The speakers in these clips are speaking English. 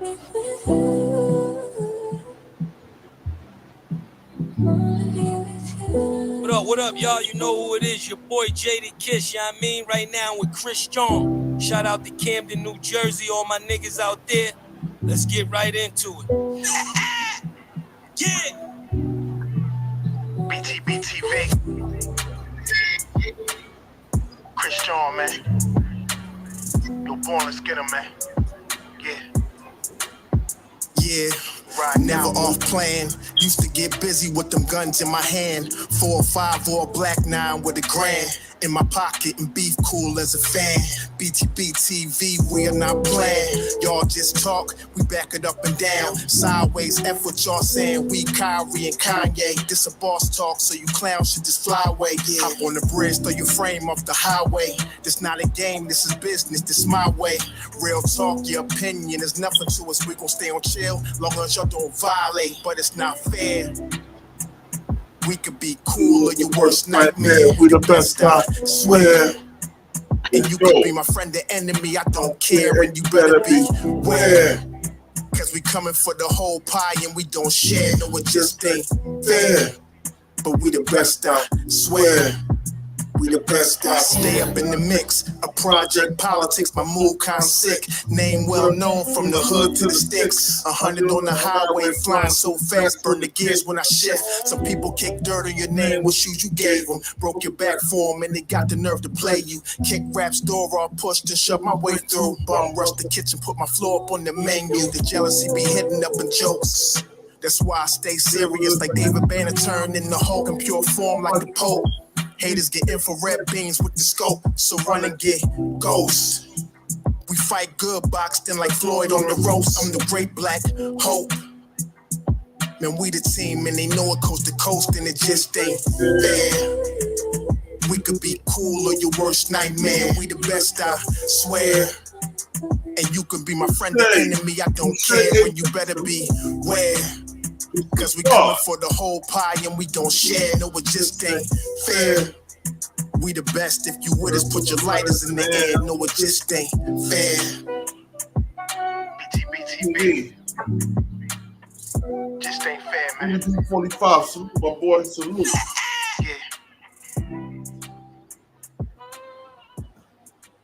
What up, y'all? You know who it is, your boy Jaded Kiss, you know what I mean? Right now with Chris Strong. Shout out to Camden, New Jersey, all my niggas out there. Let's get right into it. Yeah! BTBTV. Chris Strong, man. Yo, born, let's get him, man. Yeah, never off plan. Used to get busy with them guns in my hand. 4 or 5 or a black 9 with a grand in my pocket and beef cool as a fan. BTBTV, we are not playing. Y'all just talk, we back it up and down. Sideways, F what y'all saying. We Kyrie and Kanye. This a boss talk, so you clowns should just fly away. Hop on the bridge, throw your frame off the highway. This not a game, this is business, this my way. Real talk, your opinion is nothing to us. We gon' stay on chill, long as y'all don't violate. But it's not fair. We could be cool or your worst nightmare. We the best, I swear. And you could be my friend or enemy, I don't care. And you better beware. Cause we coming for the whole pie and we don't share. No, it just ain't fair. But we the best, I swear. We the best, I stay up in the mix. A project politics, my mood kinda sick. Name well known from the hood to the sticks. 100 on the highway, flying so fast, burn the gears when I shift. Some people kick dirt on your name, what shoes you gave them. Broke your back for them and they got the nerve to play you. Kick rap's door off, pushed and shoved my way through. Bum rush the kitchen, put my floor up on the menu. The jealousy be hitting up in jokes. That's why I stay serious like David Banner turned in the Hulk in pure form like the Pope. Haters get infrared beams with the scope, so run and get ghosts. We fight good, boxed in like Floyd on the roast. I'm the great black hope. Man, we the team and they know it coast to coast and it just ain't fair. We could be cool or your worst nightmare. We the best, I swear. And you can be my friend or enemy, I don't care. And you better beware. Cause we coming for the whole pie and we don't share. No, it just ain't fair. We the best, if you with us, put your lighters in the air. No, it just ain't fair. BTBTV. Just ain't fair, man. 45, salute my boy, salute. Yeah.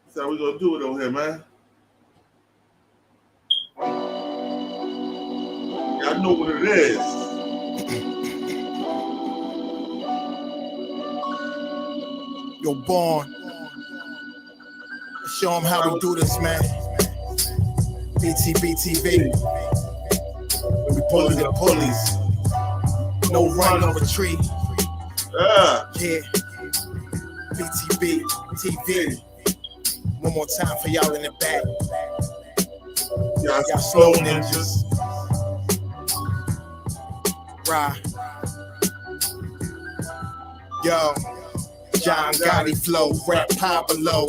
That's how we gonna do it on here, man. Y'all know what it is. Yo, Born. Show them how we do this, man. BTBTV. We pulling the pulleys. No run, no retreat. Yeah. BTBTV. One more time for y'all in the back. Y'all slow ninjas. Right. Yo, John Gotti flow, rap Pablo,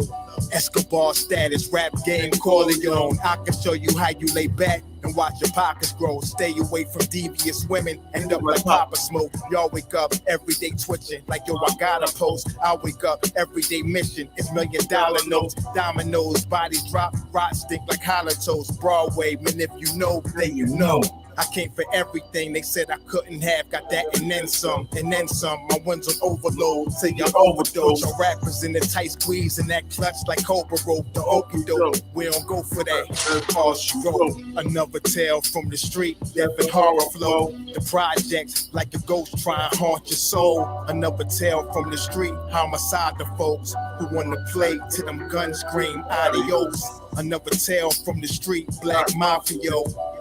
Escobar status, rap game Corleone. I can show you how you lay back and watch your pockets grow. Stay away from devious women, end up like Papa Smoke. Y'all wake up every day twitching like yo, I gotta post. I wake up every day mission, it's $1 million notes. Dominoes, bodies drop, rot stink like holocaust. Broadway, man, if you know, then you know. I came for everything they said I couldn't have. Got that and then some, and then some. My ones on overload till you overdose. Your rappers in the tight squeeze and that clutch like Cobra rope. The okie doke, we don't go for that. All she wrote. Another tale from the street, death and horror flow. The project like a ghost trying to haunt your soul. Another tale from the street, homicide the folks who want to play till them guns scream adios. Another tale from the street, black mafia.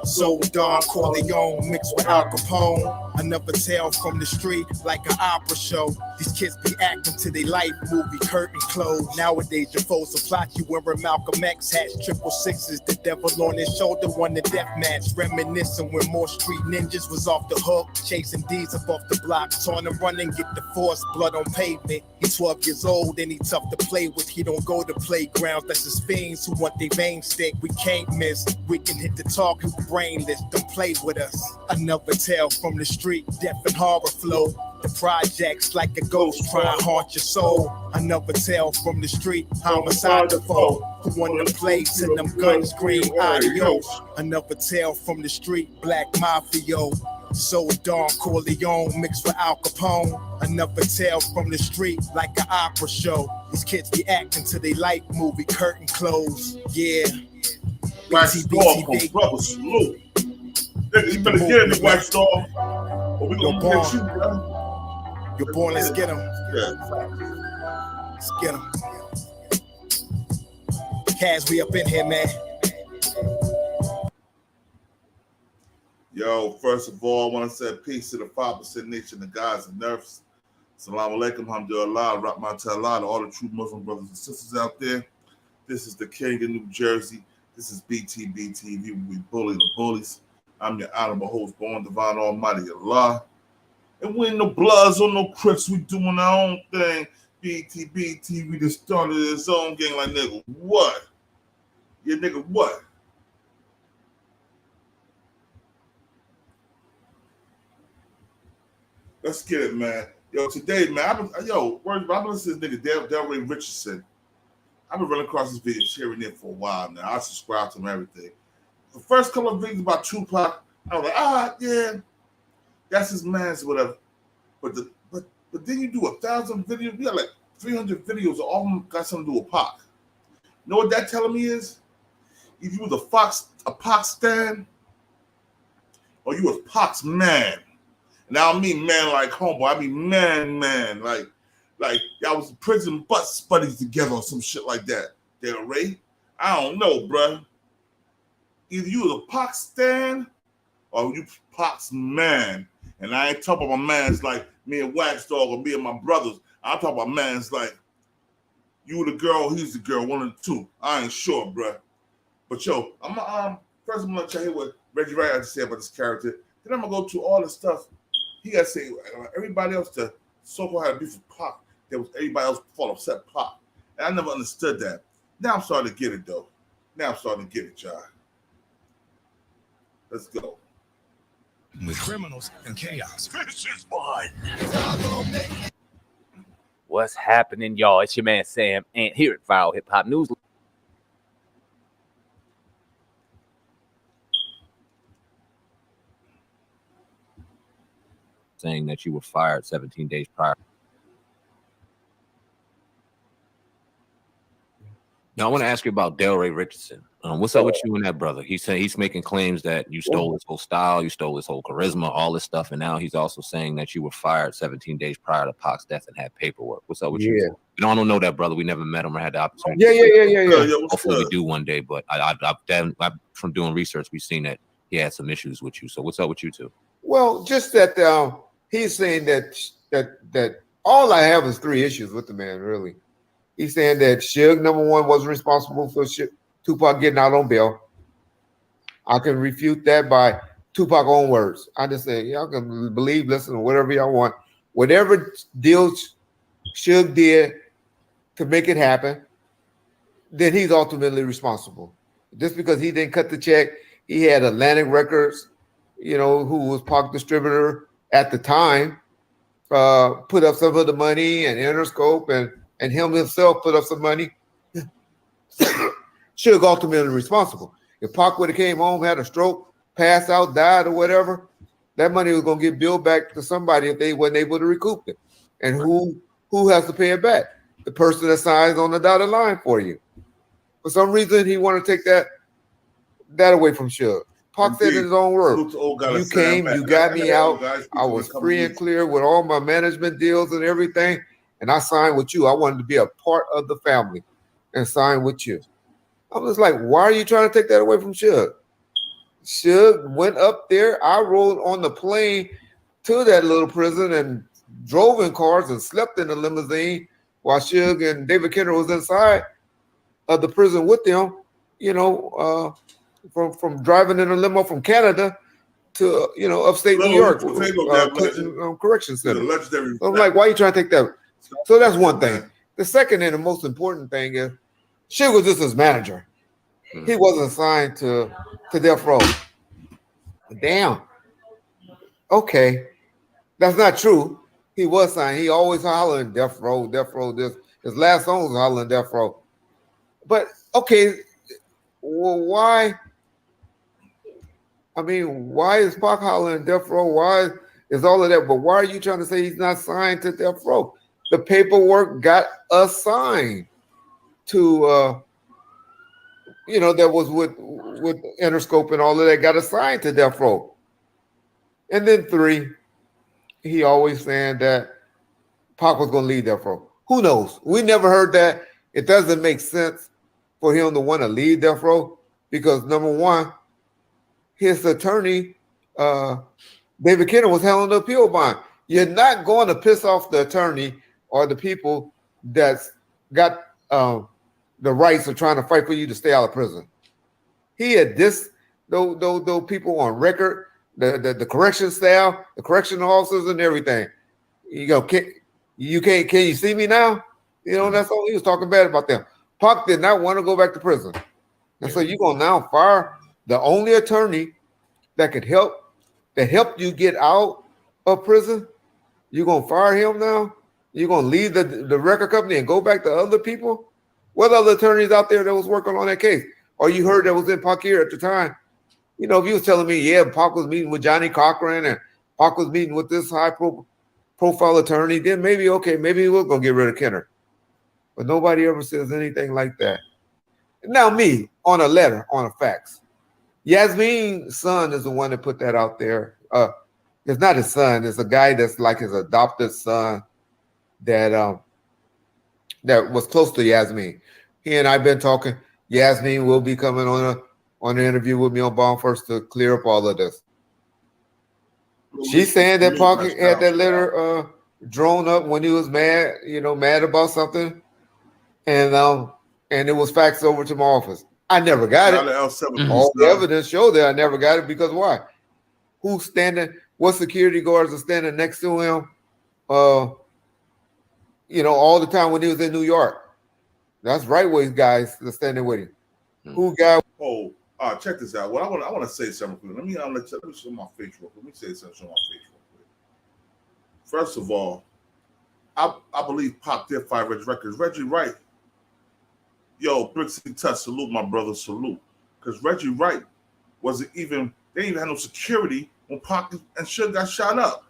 So Don Corleone mixed with Al Capone. Another tale from the street, like an opera show. These kids be acting to their life movie curtain closed. Nowadays your foes will plot you wearing Malcolm X hats, 666, the devil on his shoulder won the death match. Reminiscing when more street ninjas was off the hook, chasing D's up off the block, torn and running, get the force, blood on pavement. He's 12 years old and he tough to play with. He don't go to playgrounds, that's his fiends who want their veins stick. We can't miss, we can hit the talk who brainless, don't play with us. Another tale from the street, death and horror flow. The projects like a ghost trying to haunt your soul. Another tale from the street, homicide the foe. Who won the place and them guns green adios. Another tale from the street, black mafia. So Don Corleone mixed with Al Capone. Another tale from the street like an opera show. These kids be acting till they like movie curtain close. Yeah. Black Star from Brother Salute. Nigga, you better get in the White Star. Or we gonna get you, bro. You're born, let's get him. Yeah. Let's get him. Kaz, we up in here, man. Yo, first of all, I want to say peace to the 5% nation, the guys and nerfs. Assalamu alaikum, alhamdulillah, rahmatullah, to all the true Muslim brothers and sisters out there. This is the King of New Jersey. This is BTBTV. We bully the bullies. I'm your honorable host, born divine almighty Allah. And we ain't no Bloods or no Crips. We doing our own thing. BTBTV just started its own gang like, nigga, what? Yeah, nigga, what? Let's get it, man. Yo, today, man, I've been listening to this nigga, Delray Richardson. I've been running across this video here and there for a while now. I subscribe to him and everything. The first couple of videos about Tupac, I was like, yeah, that's his man's whatever. But then you do 1,000 videos, you got like 300 videos, all of them got something to do with Pac. You know what that telling me is? If you was a Pac stan, or you was Pac's man. And I don't mean man like homeboy, I mean man. Like y'all was prison bus buddies together or some shit like that. Delray? I don't know, bruh. Either you was a Pac stan or you Pac's man. And I ain't talking about man's like me and Wax Dog or me and my brothers. I'm talking about man's like you the girl, he's the girl, one of the two. I ain't sure, bruh. But yo, first I'm gonna tell you what Reggie Wright had to say about this character. Then I'm gonna go to all the stuff he got to say. Everybody else to so-called had a beef with Pac. There was everybody else fall upset Pac. And I never understood that. Now I'm starting to get it though. Now I'm starting to get it, y'all. Let's go. With criminals and chaos. This is fun. What's happening, y'all? It's your man Sam, and here at Viral Hip Hop News. Saying that you were fired 17 days prior. Now I want to ask you about Delray Richardson. What's up with you and that brother? He said he's making claims that you stole his whole style, you stole his whole charisma, all this stuff, and now he's also saying that you were fired 17 days prior to Pac's death and had paperwork. What's up with you? You know, I don't know that brother. We never met him or had the opportunity. Yeah. Hopefully we do one day, but I from doing research, we've seen that he had some issues with you. So what's up with you two? Well, just that he's saying that all I have is 3 issues with the man, really. He's saying that Suge, number one, wasn't responsible for Tupac getting out on bail. I can refute that by Tupac's own words. I just say, y'all can believe, listen, whatever y'all want. Whatever deals Suge did to make it happen, then he's ultimately responsible. Just because he didn't cut the check, he had Atlantic Records, you know, who was Pac distributor at the time, put up some of the money, and Interscope and him himself put up some money. Suge ultimately responsible. If Pac would have came home, had a stroke, passed out, died, or whatever, that money was going to get billed back to somebody if they wasn't able to recoup it. And who has to pay it back? The person that signs on the dotted line for you. For some reason, he wanted to take that away from Suge. Pac said in his own words, you came, you got me out. I was free and clear with all my management deals and everything, and I signed with you. I wanted to be a part of the family and sign with you. I was like, why are you trying to take that away from Suge? Suge went up there. I rode on the plane to that little prison and drove in cars and slept in the limousine while Suge and David Kenner was inside of the prison with them, you know, from driving in a limo from Canada to, you know, upstate New York, Clinton Correction Center. So I'm like, why are you trying to take that? So that's one thing. The second and the most important thing is Suge was just his manager. He wasn't assigned to Death Row. Damn. Okay. That's not true. He was signed. He always hollering death row, death row. This his last song was hollering death row. But okay, well, why? I mean, why is Pac hollering death row? Why is all of that? But why are you trying to say he's not signed to death row? The paperwork got assigned to that was with Interscope and all of that got assigned to death row. And then 3, he always saying that Pac was going to leave death row. Who knows? We never heard that. It doesn't make sense for him to want to leave death row because number one, his attorney, David Kenner, was held on the appeal bond. You're not going to piss off the attorney or the people that's got the rights of trying to fight for you to stay out of prison. He had those people on record, the correction staff, the correctional officers, and everything. You go, can you see me now? That's all he was talking bad about them. Pac did not want to go back to prison, and so you're gonna now fire the only attorney that could helped you get out of prison. You're gonna fire him now. You're gonna leave the record company and go back to other people. What other attorneys out there that was working on that case? Or you heard that was in Pac ear at the time? If you was telling me, yeah, Pac was meeting with Johnny Cochran and Pac was meeting with this high profile attorney, then maybe he was gonna get rid of Kenner. But nobody ever says anything like that. Now me, on a letter, on a fax. Yasmin's son is the one that put that out there. It's not his son, it's a guy that's like his adopted son that was close to Yasmin. He and I've been talking. Yasmin will be coming on an interview with me on Bomb First to clear up all of this. She's saying that Pac had that letter drawn up when he was mad, mad about something, and it was faxed over to my office. I never got it. All the evidence showed that I never got it because why? Who's standing? What security guards are standing next to him? All the time when he was in New York. That's right wing guys that standing with him. Who guy? Oh, check this out. Well, I want to say something. Let me show my face real quick. Let me say something. Show my face real quick. First of all, I believe Pac did fire Reggie Records. Reggie Wright. Yo, Bricks and Touch, salute my brother, salute. Because Reggie Wright wasn't even, they didn't even have no security when Pac and Suge got shot up.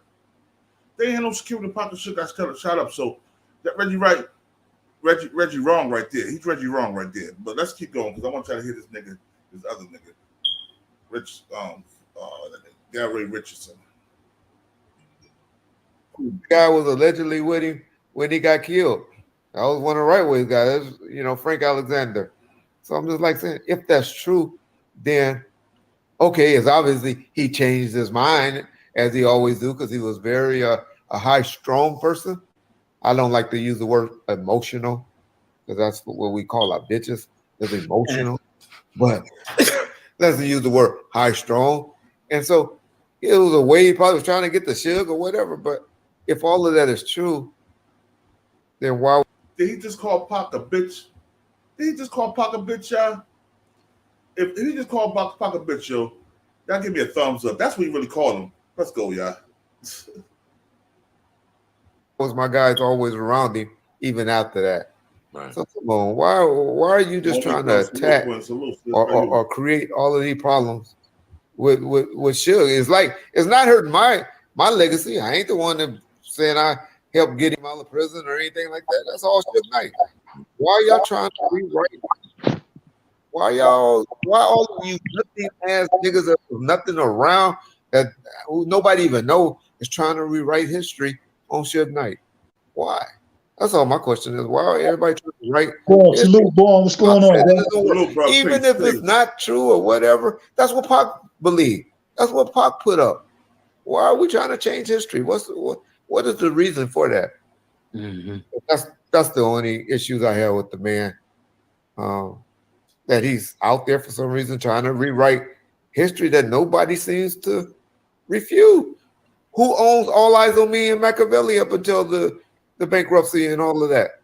They didn't have no security when Pac and Suge got shot up. So that Reggie wrong right there. He's Reggie wrong right there. But let's keep going because I want to try to hear this other nigga. Delray Richardson. The guy was allegedly with him when he got killed. That was one of the right wing guys, Frank Alexander. So I'm just like saying, if that's true, then okay, it's obviously he changed his mind as he always do because he was very a high strong person. I don't like to use the word emotional because that's what we call our bitches. It's emotional, but let's use the word high strong. And so it was a way he probably was trying to get the Suge or whatever. But if all of that is true, then why? Did he just call Pac a bitch? Did he just call Pac a bitch, y'all? If he just called Pac a bitch, yo, y'all give me a thumbs up. That's what he really called him. Let's go, y'all. Was my guys always around him even after that. Right. So come on, why are you just trying to attack or create all of these problems with Suge? It's like it's not hurting my legacy. I ain't the one that saying I helped get him out of prison or anything like that. That's all Suge Knight. Why y'all trying to rewrite? Why all of you nothing ass niggas that was nothing around that nobody even know is trying to rewrite history on Suge Knight? Why? That's all my question is. Why are everybody trying to write? Salute, boy. What's going on, bro? Even if it's not true or whatever, that's what Pac believed. That's what Pac put up. Why are we trying to change history? What is the reason for that? Mm-hmm. That's the only issues I have with the man. That he's out there for some reason trying to rewrite history that nobody seems to refute. Who owns All Eyes on Me and Machiavelli up until the bankruptcy and all of that?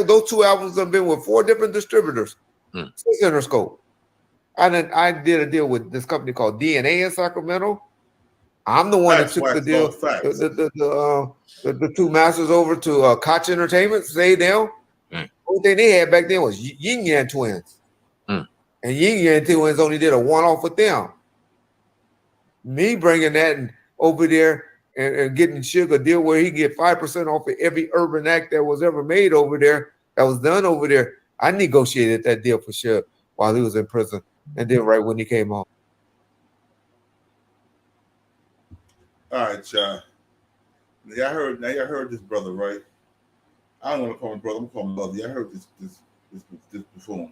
Those two albums have been with 4 different distributors since Interscope. I did a deal with this company called DNA in Sacramento. I'm the one Facts, that took the facts, deal. facts. The two masters over to Koch Entertainment. Say them. Only thing they had back then was Yin Yang Twins, and Yin Yang Twins only did a one-off with them. Me bringing that over there and getting Sugar deal where he get 5% off of every urban act that was ever made over there, that was done over there. I negotiated that deal for sure while he was in prison, and then right when he came home. All right, y'all. Now y'all heard this brother, right? I don't want to call him brother. I'm calling him brother. Y'all heard this before.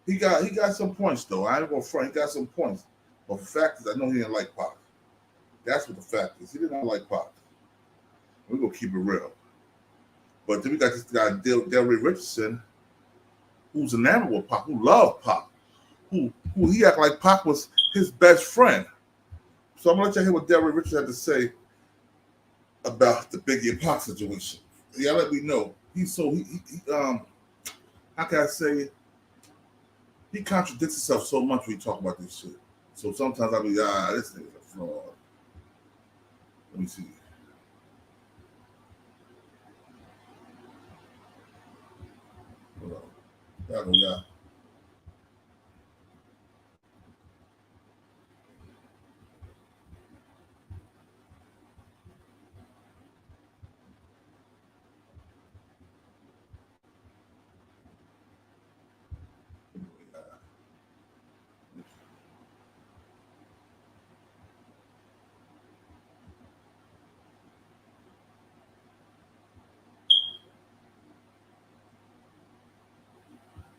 He got some points though. I ain't gonna front. He got some points. But the fact is, I know he didn't like Pac. That's what the fact is. He did not like Pac. We're gonna keep it real. But then we got this guy Delray Richardson, who's enamored with Pac, who loved Pac, who he acted like Pac was his best friend. So I'm gonna let you hear what Delray Richardson had to say about the Biggie and Pac situation. Y'all let me know. How can I say it? He contradicts himself so much when he talk about this shit. So sometimes I'll be, this nigga's a fraud. Let me see. Hold on. Y'all go, y'all.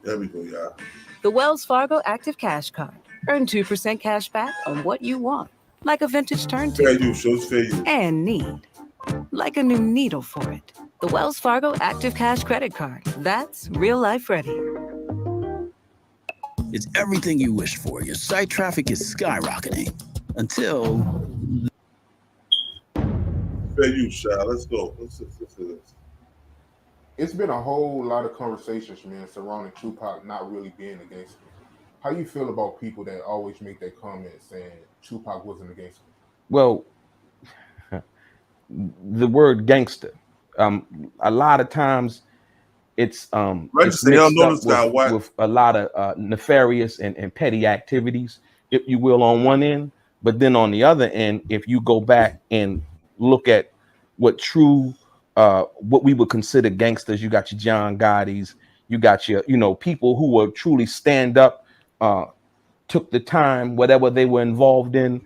There we go, y'all. The Wells Fargo Active Cash Card. Earn 2% cash back on what you want, like a vintage turntable. Fair use, shows fair use. And need, like a new needle for it. The Wells Fargo Active Cash Credit Card. That's real life ready. It's everything you wish for. Your site traffic is skyrocketing until... Fair use, child. Let's go. Let's do this. It's been a whole lot of conversations, man, surrounding Tupac not really being a gangster. How you feel about people that always make that comment saying Tupac wasn't a gangster? Well, the word gangster, a lot of times it's mixed up with a lot of nefarious and petty activities, if you will, on one end. But then on the other end, if you go back and look at what true what we would consider gangsters, you got your John Gotti's, you got your, people who were truly stand up, took the time, whatever they were involved in,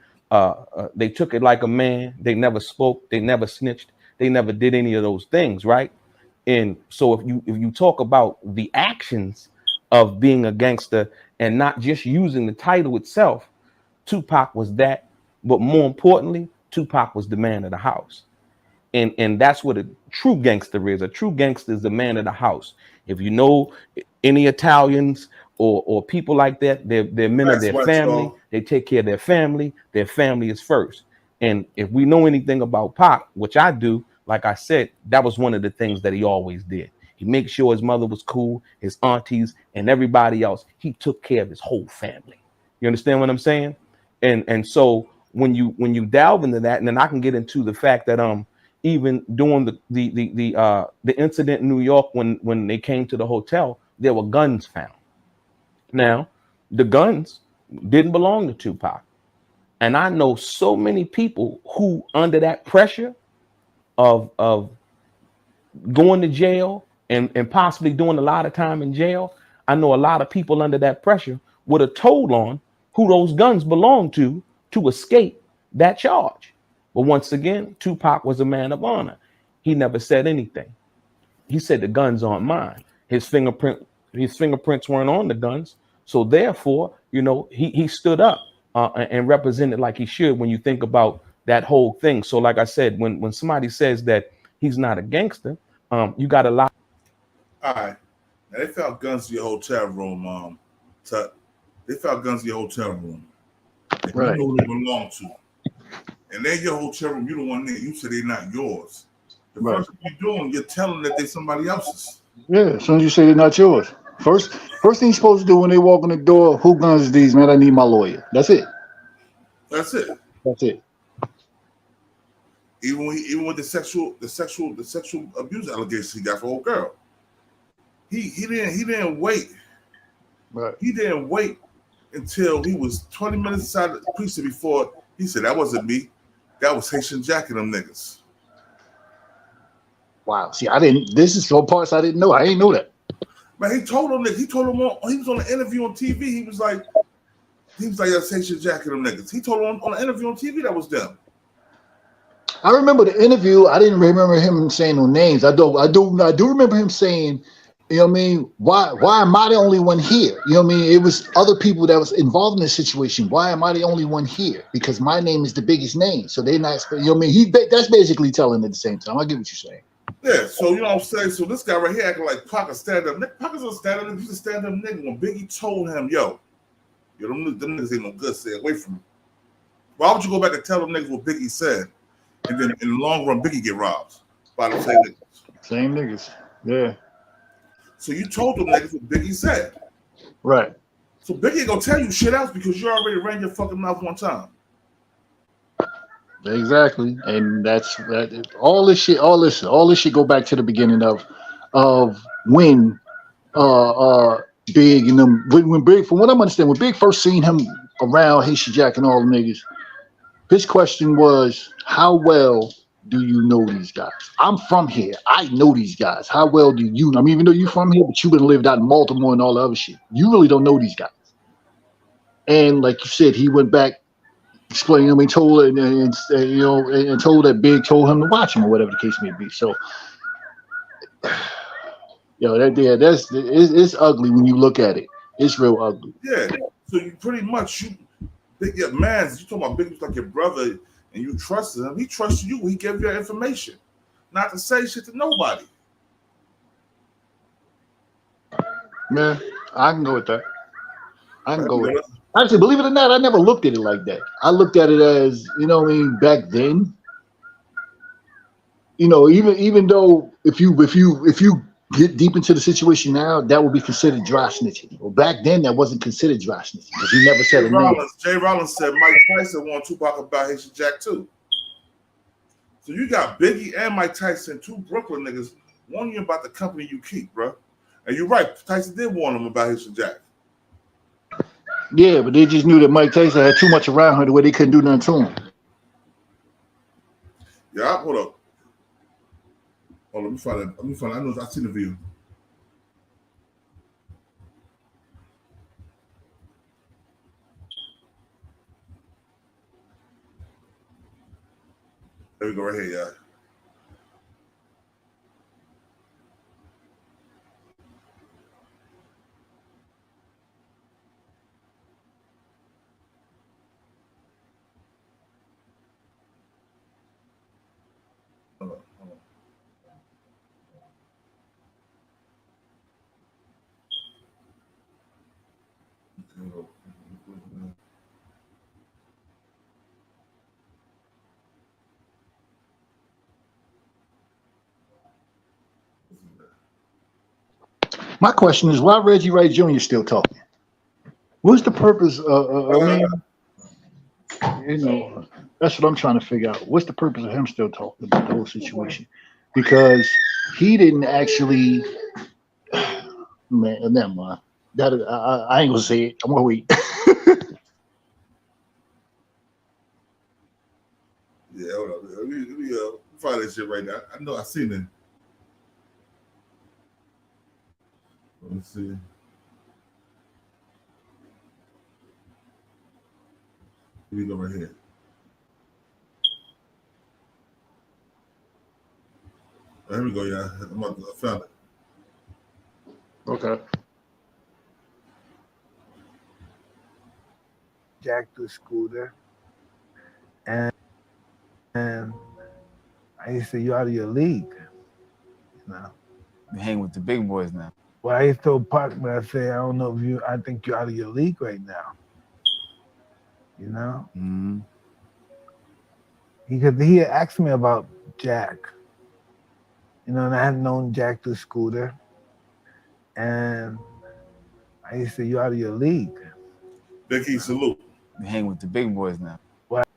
they took it like a man. They never spoke, they never snitched, they never did any of those things, right? And so if you talk about the actions of being a gangster and not just using the title itself, Tupac was that, but more importantly, Tupac was the man of the house. And that's what a true gangster is. A true gangster is the man of the house. If you know any Italians or people like that, they're men of their family. They take care of their family. Their family is first. And if we know anything about Pac, which I do, like I said, that was one of the things that he always did. He made sure his mother was cool, his aunties, and everybody else. He took care of his whole family. You understand what I'm saying? And so when you delve into that, and then I can get into the fact that even during the incident in New York when they came to the hotel, there were guns found. Now, the guns didn't belong to Tupac. And I know so many people who, under that pressure of going to jail and possibly doing a lot of time in jail, I know a lot of people under that pressure would have told on who those guns belonged to escape that charge. But once again, Tupac was a man of honor. He never said anything. He said the guns aren't mine. His fingerprints weren't on the guns. So therefore, he stood up and represented like he should when you think about that whole thing. So like I said, when somebody says that he's not a gangster, you got a lot. All right. Now they found guns in your hotel room, They found guns in your hotel room. Right. You know who they belong to. And they're your hotel room. You the one there. You said they're not yours. The first thing you're doing, you're telling that they're somebody else's. Yeah, as soon as you say they're not yours. First thing you're supposed to do when they walk in the door, who guns is these, man? I need my lawyer. That's it. That's it. That's it. Even with the sexual abuse allegations he got for old girl. He didn't wait. Right. He didn't wait until he was 20 minutes inside the precinct before he said, that wasn't me. That was Haitian Jack and them niggas. Wow. See, this is some parts I didn't know. I didn't know that. Man, he told him he was on an interview on TV. He was like, that's Haitian Jack and them niggas. He told him on an interview on TV that was them. I remember the interview. I didn't remember him saying no names. I do remember him saying, you know what I mean? Why am I the only one here? You know what I mean? It was other people that was involved in this situation. Why am I the only one here? Because my name is the biggest name. So they're not, you know what I mean? That's basically telling at the same time. I get what you're saying. Yeah, so you know what I'm saying? So this guy right here acting like Pac a stand-up. Pac is a stand-up. He's a stand-up nigga. When Biggie told him, yo, them niggas ain't no good, stay away from him. Why would you go back and tell them niggas what Biggie said? And then in the long run, Biggie get robbed by the same niggas. Same niggas, yeah. So you told them niggas what Biggie said. Right. So Biggie gonna tell you shit else because you already ran your fucking mouth one time. Exactly. And that's all this shit go back to the beginning of when Big and them when Big, from what I'm understanding, when Big first seen him around Haitian Jack and all the niggas, his question was, how well do you know these guys? I'm from here. I know these guys. How well do you know? I mean, even though you're from here, but you've been lived out in Baltimore and all the other shit. You really don't know these guys. And like you said, he went back, explained them, and told and told that Big told him to watch him or whatever the case may be. So, it's ugly when you look at it. It's real ugly. Yeah. So you pretty much Big man, you talking about Big was like your brother and you trusted him. He trusted you. He gave you your information, not to say shit to nobody. Man, I can go with that. I can go with that. Actually, believe it or not, I never looked at it like that. I looked at it as, you know what I mean, back then. You know, even though if you get deep into the situation now, that would be considered dry snitching. Well, back then that wasn't considered dry snitching because he never said a name. Jay Rollins said Mike Tyson warned Tupac about Haitian Jack too. So you got Biggie and Mike Tyson, two Brooklyn niggas, warning you about the company you keep, bro. And you're right, Tyson did warn him about Haitian Jack. Yeah, but they just knew that Mike Tyson had too much around her the way they couldn't do nothing to him. Yeah, hold up. Oh, let me find it. I know I've seen the video. There we go, right here, y'all. My question is, why Reggie Wright Jr. still talking? What's the purpose? That's what I'm trying to figure out. What's the purpose of him still talking about the whole situation? Because he didn't actually. Man, never mind. I ain't gonna say it. I'm gonna wait. Yeah, hold on. Let me find that shit right now. I know I seen it. Let me see. Here we go right here. Here we go, yeah. I found it. Okay. Jack the scooter, and I used to say, "You out of your league." You know, you hang with the big boys now. Well, I used to tell Pac, man, I say, "I don't know if you. I think you're out of your league right now." You know, because he had asked me about Jack. You know, and I had known Jack the scooter, and I used to say, "You out of your league." Biggie, salute. You hang with the big boys now. What?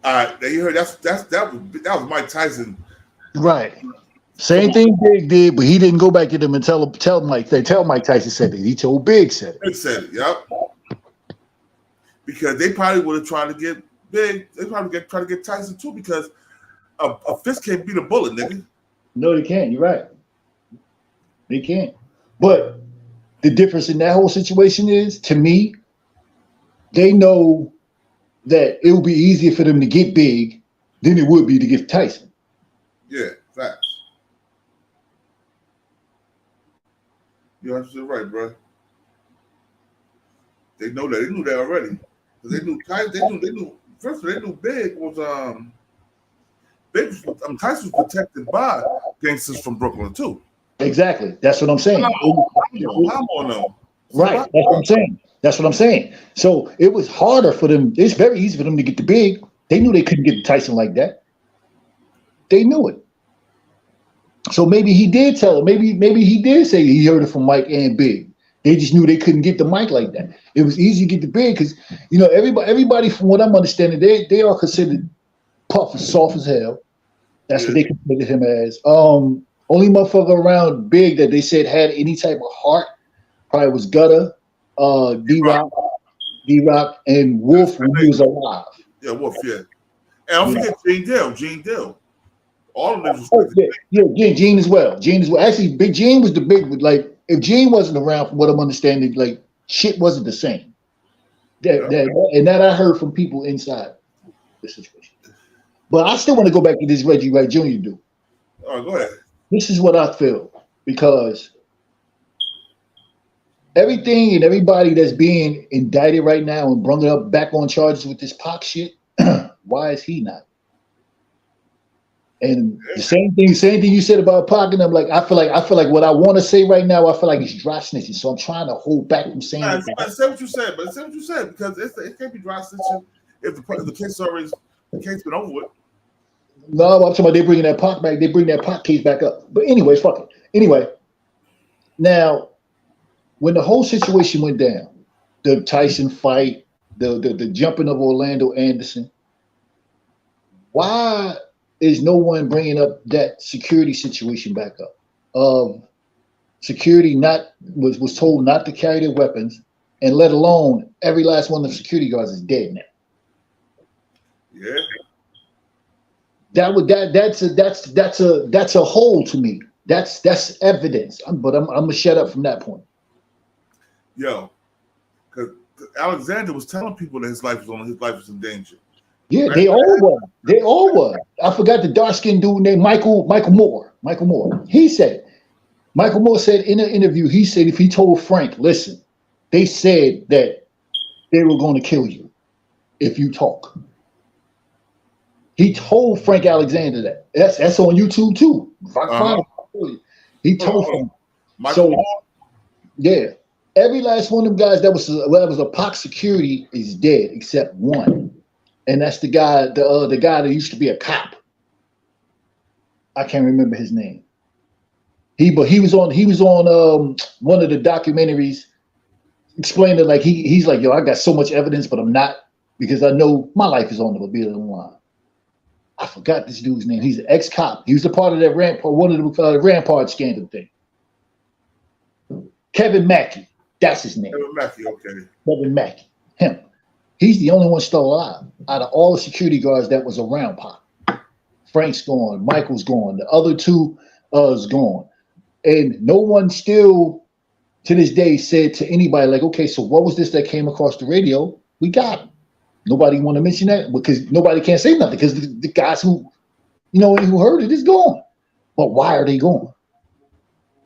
All right, now you heard that was Mike Tyson. Right. Same thing Big did, but he didn't go back to them and tell Mike Tyson said it. He told Big said it. Big said it, yep. Because they probably would have tried to get Big. They probably try to get Tyson too, because a fist can't beat a bullet, nigga. No, they can't. You're right. They can't. But the difference in that whole situation is, to me, they know that it would be easier for them to get Big than it would be to get Tyson. Yeah, facts. You're absolutely right, bro. They know that. They knew that already. They knew Tyson. They knew. First of all, they knew Big was Tyson was protected by gangsters from Brooklyn too. Exactly. That's what I'm saying. Right. That's what I'm saying. That's what I'm saying. So it was harder for them. It's very easy for them to get the Big. They knew they couldn't get Tyson like that. They knew it. So maybe he did tell him. Maybe he did say he heard it from Mike and Big. They just knew they couldn't get the Mike like that. It was easy to get the Big because, you know, everybody from what I'm understanding, they are considered Puff as soft as hell. That's what they considered him as. Only motherfucker around Big that they said had any type of heart probably was Gutter, D-Rock, and Wolf when he was alive. Yeah, Wolf, yeah. And don't forget Gene Dill. All of them. Gene as well. Actually, Big Gene was the big, like, if Gene wasn't around, from what I'm understanding, like, shit wasn't the same. That I heard from people inside the situation. But I still want to go back to this Reggie Wright Jr. dude. All right, go ahead. This is what I feel, because everything and everybody that's being indicted right now and brought up back on charges with this Pac shit, why is he not? And the same thing you said about Pac, and I'm like, I feel like what I want to say right now, I feel like it's dry snitching. So I'm trying to hold back from saying it. Say what you said, because it can't be dry snitching if the case already been over with. No, I'm talking about they bringing that Pac back. They bring that Pac case back up. But anyway, fuck it. Anyway, now when the whole situation went down, the Tyson fight, the jumping of Orlando Anderson, why is no one bringing up that security situation back up? Security was told not to carry their weapons, and let alone every last one of the security guards is dead now. Yeah. That's a hole to me. That's evidence. But I'm gonna shut up from that point. Yo, because Alexander was telling people that his life was in danger. Yeah, right? They all were. I forgot the dark-skinned dude named Michael Moore. Michael Moore. He said, Michael Moore said in an interview, he said if he told Frank, listen, they said that they were going to kill you if you talk. He told Frank Alexander that. That's on YouTube too. He told him. So, yeah, every last one of them guys that was a Pac security is dead except one, and that's the guy that used to be a cop. I can't remember his name. He was on one of the documentaries explaining, like he's like, yo, I got so much evidence, but I'm not, because I know my life is on the line. I forgot this dude's name. He's an ex-cop. He was a part of that one of the Rampart scandal thing. Kevin Mackey. That's his name. Kevin Mackey, okay. Kevin Mackey. Him. He's the only one still alive out of all the security guards that was around Pac. Frank's gone. Michael's gone. The other two is gone. And no one still, to this day, said to anybody, like, okay, so what was this that came across the radio? We got him. Nobody want to mention that because nobody can't say nothing because the guys who heard it is gone. But why are they gone?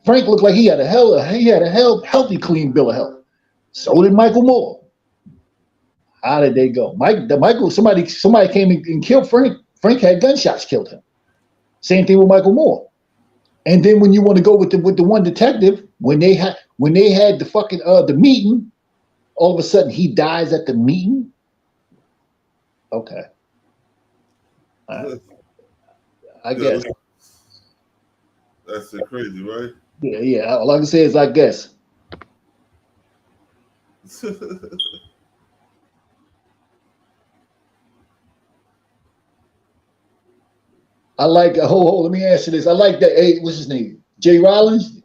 Frank looked like he had a healthy, clean bill of health. So did Michael Moore. How did they go? Michael, somebody came and killed Frank. Frank had gunshots killed him. Same thing with Michael Moore. And then when you want to go with the one detective, when they had the fucking the meeting, all of a sudden he dies at the meeting. Okay. I guess. That's crazy, right? Yeah. All I can say is I guess. I like. Let me answer this. I like that. Hey, what's his name? Jay Rollins.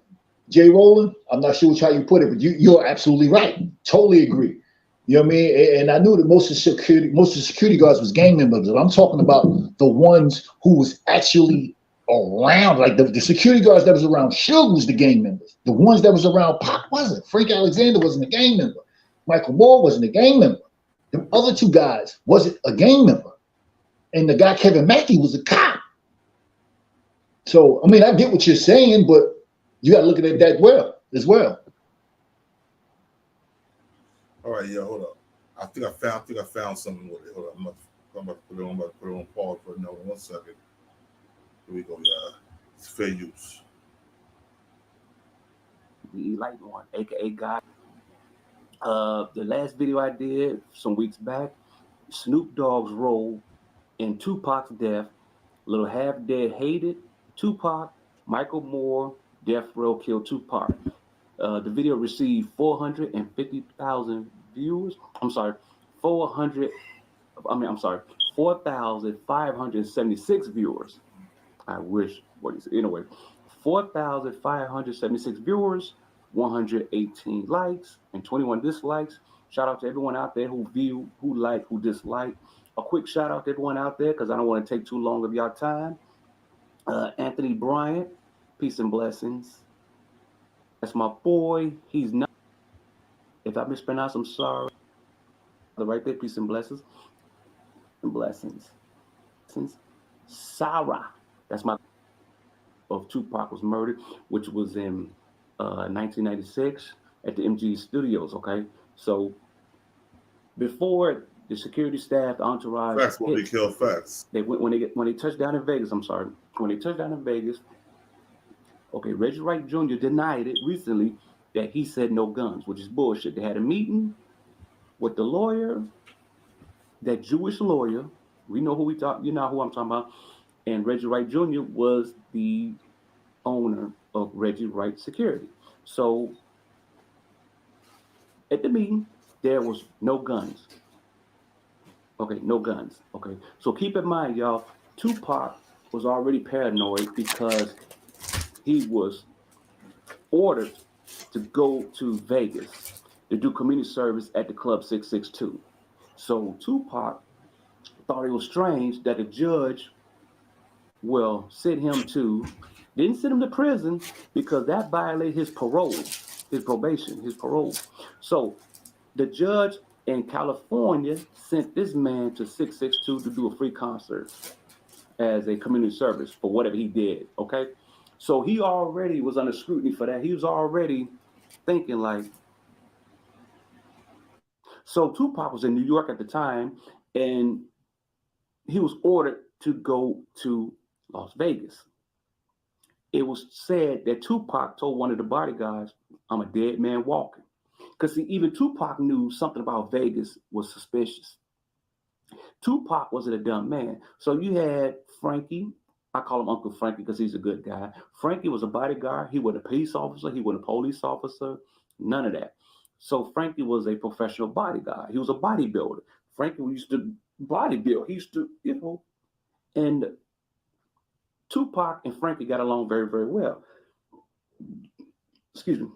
Jay Rowland. I'm not sure how you put it, but you're absolutely right. Totally agree. You know what I mean? And I knew that most of the security guards was gang members. But I'm talking about the ones who was actually around, like the security guards that was around Suge was the gang members. The ones that was around Pac wasn't. Frank Alexander wasn't a gang member. Michael Moore wasn't a gang member. The other two guys wasn't a gang member. And the guy Kevin Mackey was a cop. So I mean, I get what you're saying, but you got to look at it that as well. All right, yeah, hold up. I think I found something with it. Hold up, I'm about to put it on pause for another 1 second. Here we go, y'all. It's fair use. The Light One, aka God. The last video I did some weeks back, Snoop Dogg's role in Tupac's death, Little Half Dead hated Tupac, Michael Moore, Death Row killed Tupac. The video received 450,000 viewers. 4,576 viewers. I wish, anyway, 4,576 viewers, 118 likes, and 21 dislikes. Shout out to everyone out there who viewed, who liked, who disliked. A quick shout out to everyone out there because I don't want to take too long of y'all time. Anthony Bryant, peace and blessings. That's my boy. He's not. If I mispronounce, I'm sorry. Right there, peace and blessings. And blessings. Sarah. That's my. Of Tupac was murdered, which was in 1996 at the MG Studios. Okay, so before the security staff, the entourage. Facts will be killed. Facts. They went when they touched down in Vegas. I'm sorry. When they touched down in Vegas. Okay, Reggie Wright Jr. denied it recently that he said no guns, which is bullshit. They had a meeting with the lawyer, that Jewish lawyer. We know who we talk. You know who I'm talking about. And Reggie Wright Jr. was the owner of Reggie Wright Security. So at the meeting, there was no guns. Okay, no guns. Okay, so keep in mind, y'all, Tupac was already paranoid because he was ordered to go to Vegas to do community service at the Club 662. So Tupac thought it was strange that the judge didn't send him to prison because that violated his parole, his probation, his parole. So the judge in California sent this man to 662 to do a free concert as a community service for whatever he did, okay? So he already was under scrutiny for that. He was already thinking like, so Tupac was in New York at the time, and he was ordered to go to Las Vegas. It was said that Tupac told one of the bodyguards, I'm a dead man walking. Because see, even Tupac knew something about Vegas was suspicious. Tupac wasn't a dumb man. So you had Frankie. I call him Uncle Frankie because he's a good guy. Frankie was a bodyguard. He wasn't a police officer. He wasn't a police officer. None of that. So Frankie was a professional bodyguard. He was a bodybuilder. Frankie used to bodybuild. He used to, and Tupac and Frankie got along very, very well. Excuse me.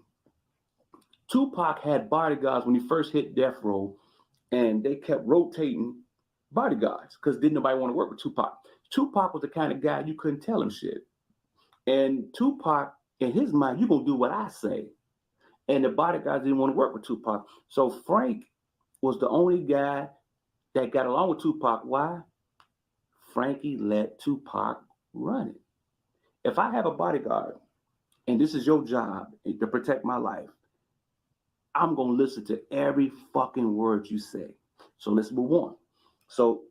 Tupac had bodyguards when he first hit death row, and they kept rotating bodyguards because didn't nobody want to work with Tupac. Tupac was the kind of guy you couldn't tell him shit. And Tupac, in his mind, you're going to do what I say. And the bodyguards didn't want to work with Tupac. So Frank was the only guy that got along with Tupac. Why? Frankie let Tupac run it. If I have a bodyguard and this is your job to protect my life, I'm going to listen to every fucking word you say. So let's move on. So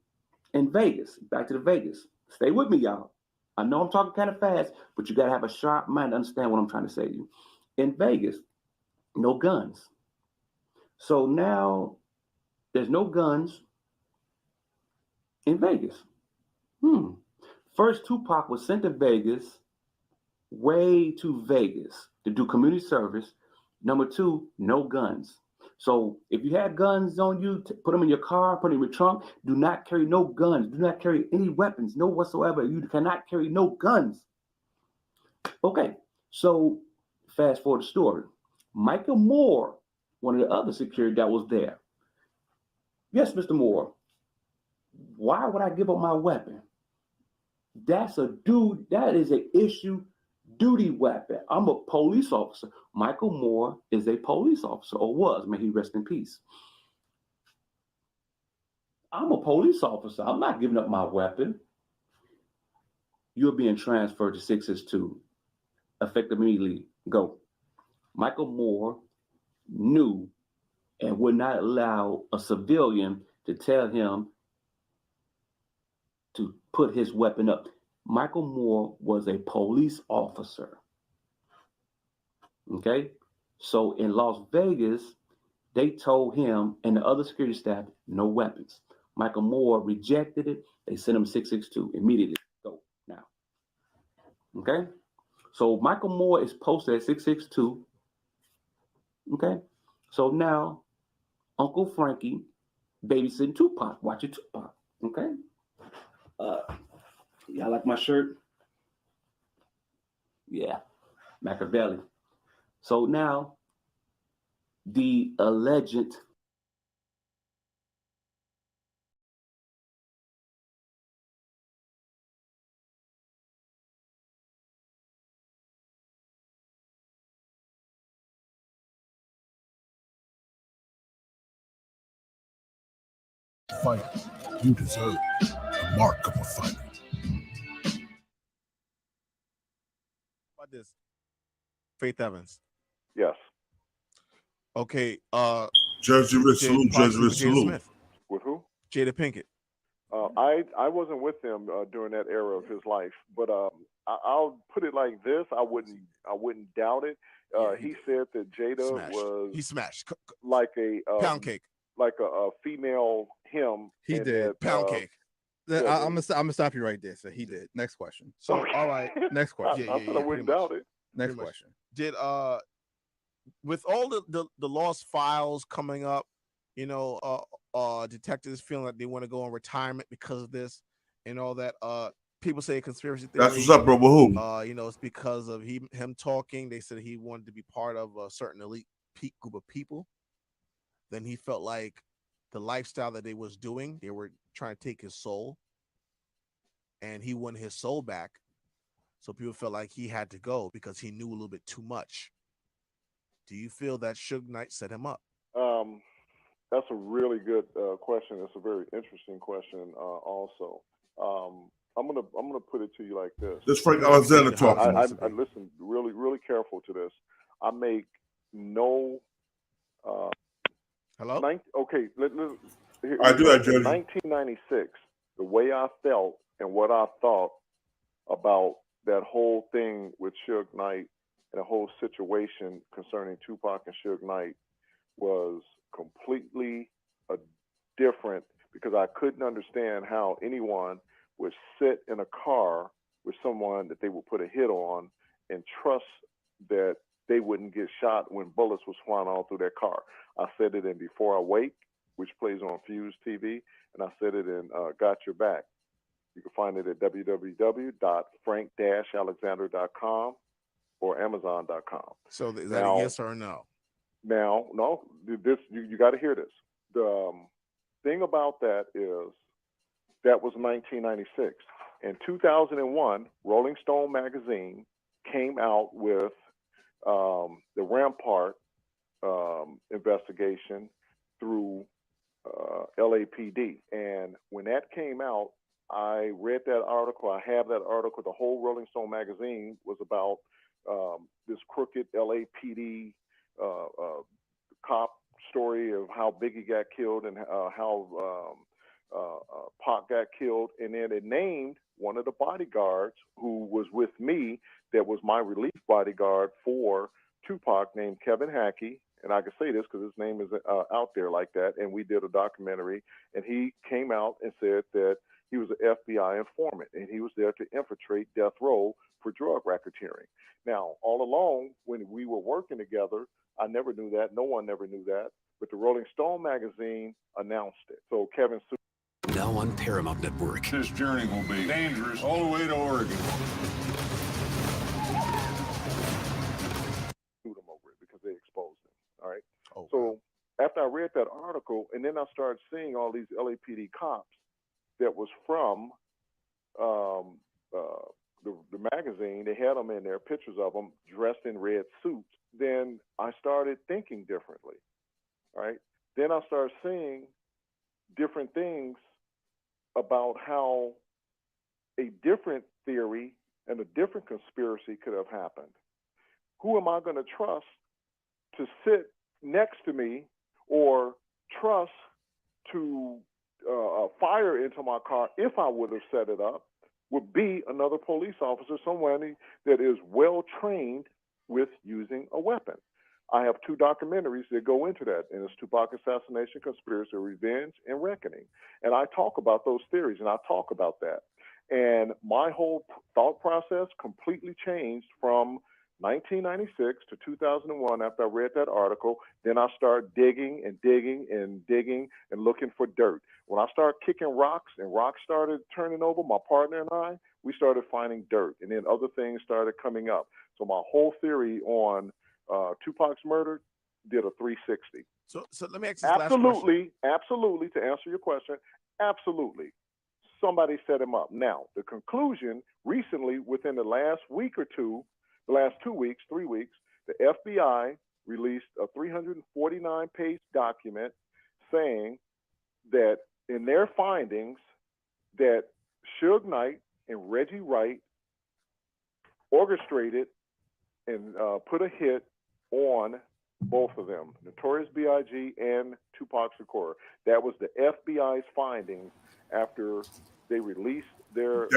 in Vegas, back to the Vegas. Stay with me, y'all. I know I'm talking kind of fast, but you got to have a sharp mind to understand what I'm trying to say to you. In Vegas, no guns. So now there's no guns in Vegas. First, Tupac was sent to Vegas, way to Vegas to do community service. Number two, no guns. So if you had guns on you, put them in your car, put them in your trunk. Do not carry no guns. Do not carry any weapons, no whatsoever. You cannot carry no guns. Okay, so fast forward the story. Michael Moore, one of the other security that was there. Yes, Mr. Moore, why would I give up my weapon? That's a dude, that is an issue duty weapon. I'm a police officer. Michael Moore is a police officer, or was. May he rest in peace. I'm a police officer. I'm not giving up my weapon. You're being transferred to 662. Effective immediately. Go. Michael Moore knew and would not allow a civilian to tell him to put his weapon up. Michael Moore was a police officer. Okay? So in Las Vegas, they told him and the other security staff, no weapons. Michael Moore rejected it. They sent him 662 immediately. Go now. Okay? So Michael Moore is posted at 662. Okay? So now, Uncle Frankie babysitting Tupac, watching Tupac. Okay? Y'all like my shirt? Yeah, Machiavelli. So now, the alleged fight you deserve, the mark of a fighter. About this, Faith Evans. Yes. Okay. Jersey Rich, salute, Jersey Rich, Jada salute. Smith. With who? Jada Pinkett. I wasn't with him during that era of his life, but I'll put it like this: I wouldn't doubt it. He said that Jada was smashed like a pound cake, like a female him. He did pound cake. I'm gonna stop you right there. So he did. Next question. So all right, next question. I said I wouldn't doubt it. Next question. Did with all the lost files coming up, you know, detectives feeling like they want to go on retirement because of this and all that. People say conspiracy theory. That's what's up, bro. But who? You know, it's because of him talking. They said he wanted to be part of a certain elite group of people. Then he felt like the lifestyle that they was doing, they were trying to take his soul, and he wanted his soul back. So people felt like he had to go because he knew a little bit too much. Do you feel that Suge Knight set him up? That's a really good question. It's a very interesting question. Also, I'm gonna put it to you like this. This Frank Alexander talking. I listen really careful to this. I make no. Hello. Okay. I do that, Jody. 1996. The way I felt and what I thought about that whole thing with Suge Knight and the whole situation concerning Tupac and Suge Knight was completely different, because I couldn't understand how anyone would sit in a car with someone that they would put a hit on and trust that they wouldn't get shot when bullets was flying all through their car. I said it in Before I Wake, which plays on Fuse TV, and I said it in Got Your Back. You can find it at www.frank-alexander.com or amazon.com. So is that a yes or a no? Now, no, this you got to hear this. The thing about that is that was 1996. In 2001, Rolling Stone magazine came out with the Rampart investigation through LAPD. And when that came out, I read that article. I have that article. The whole Rolling Stone magazine was about this crooked LAPD cop story of how Biggie got killed and how Pac got killed. And then it named one of the bodyguards who was with me, that was my relief bodyguard for Tupac, named Kevin Hackey. And I can say this because his name is out there like that. And we did a documentary, and he came out and said that he was an FBI informant, and he was there to infiltrate death row for drug racketeering. Now, all along, when we were working together, I never knew that. No one never knew that. but the Rolling Stone magazine announced it. So Kevin Now on Paramount Network. This journey will be dangerous all the way to Oregon. sued them over it because they exposed him. All right. Oh, so after I read that article, and then I started seeing all these LAPD cops that was from the magazine. They had them in there, pictures of them dressed in red suits. Then I started thinking differently. All right. Then I started seeing different things about how a different theory and a different conspiracy could have happened. Who am I going to trust to sit next to me or trust to fire into my car if I would have set it up would be another police officer, someone that is well trained with using a weapon. I have 2 documentaries that go into that, and it's Tupac Assassination, Conspiracy, Revenge, and Reckoning. And I talk about those theories, and I talk about that. And my whole thought process completely changed from 1996 to 2001 after I read that article. Then I started digging and digging and digging and looking for dirt. When I started kicking rocks and rocks started turning over, my partner and I, we started finding dirt. And then other things started coming up. So my whole theory on Tupac's murder did a 360. So let me ask you this last question. Absolutely, to answer your question, absolutely. Somebody set him up. Now, the conclusion recently, within the last week or two, the last 2 weeks, 3 weeks, the FBI released a 349-page document saying that in their findings that Suge Knight and Reggie Wright orchestrated and put a hit on both of them, Notorious B.I.G. and Tupac Shakur. That was the FBI's findings after they released their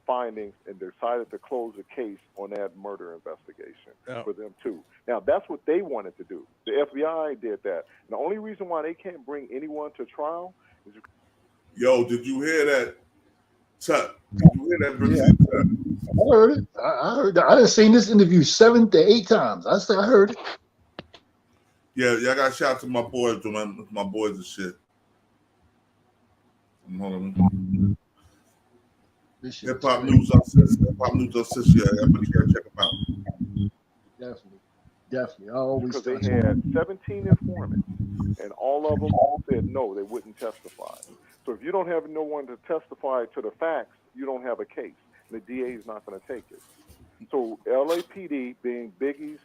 findings and decided to close the case on that murder investigation for them too. Now, that's what they wanted to do. The FBI did that. And the only reason why they can't bring anyone to trial is because... Yo, did you hear that? Chuck, did you hear that? I heard it. I heard that. I done seen this interview 7 to 8 times. I heard it. Yeah, I got to shout out to my boys, my boys and shit. Hold on. Hip Hop News on Sis. Yeah, everybody gotta check them out. Definitely. I always because they had 17 informants, and all of them said no, they wouldn't testify. So if you don't have no one to testify to the facts, you don't have a case. The DA is not going to take it. So LAPD, being Biggie's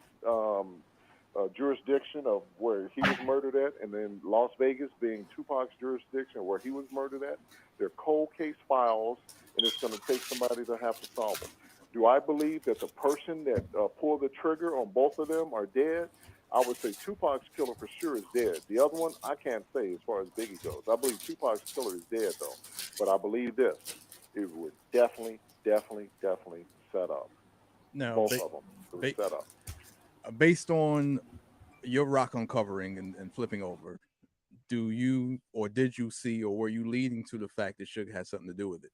jurisdiction of where he was murdered at, and then Las Vegas being Tupac's jurisdiction where he was murdered at, they're cold case files, and it's going to take somebody to have to solve them. Do I believe that the person that pulled the trigger on both of them are dead? I would say Tupac's killer for sure is dead. The other one, I can't say as far as Biggie goes. I believe Tupac's killer is dead, though. But I believe this. It was definitely set up. No, both of them. It was set up. Based on your rock uncovering and flipping over, do you or did you see or were you leading to the fact that Suge had something to do with it?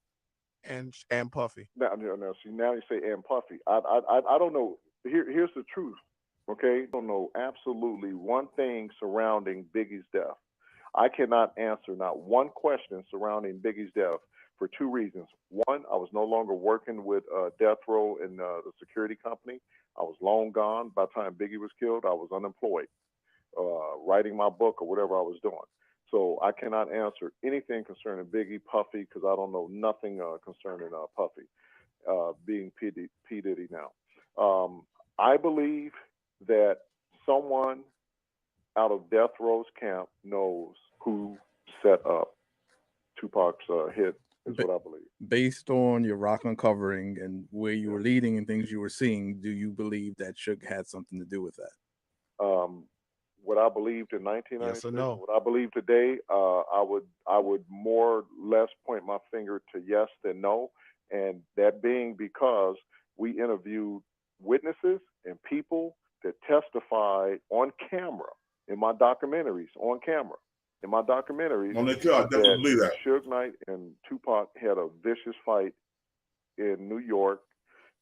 And Puffy. Now you say and Puffy. I don't know. Here's the truth. Okay, I don't know absolutely one thing surrounding Biggie's death. I cannot answer not one question surrounding Biggie's death for 2 reasons. One, I was no longer working with Death Row and the security company. I was long gone. By the time Biggie was killed, I was unemployed, writing my book or whatever I was doing. So I cannot answer anything concerning Biggie, Puffy, because I don't know nothing concerning Puffy, being P. Diddy now. I believe that someone out of Death Row's camp knows who set up Tupac's hit, is what I believe. Based on your rock uncovering and where you were leading and things you were seeing, do you believe that Suge had something to do with that? What I believed in 1996, yes or no? What I believe today, I would more or less point my finger to yes than no, and that being because we interviewed witnesses and people that testified on camera in my documentaries, In my documentaries, that Suge Knight and Tupac had a vicious fight in New York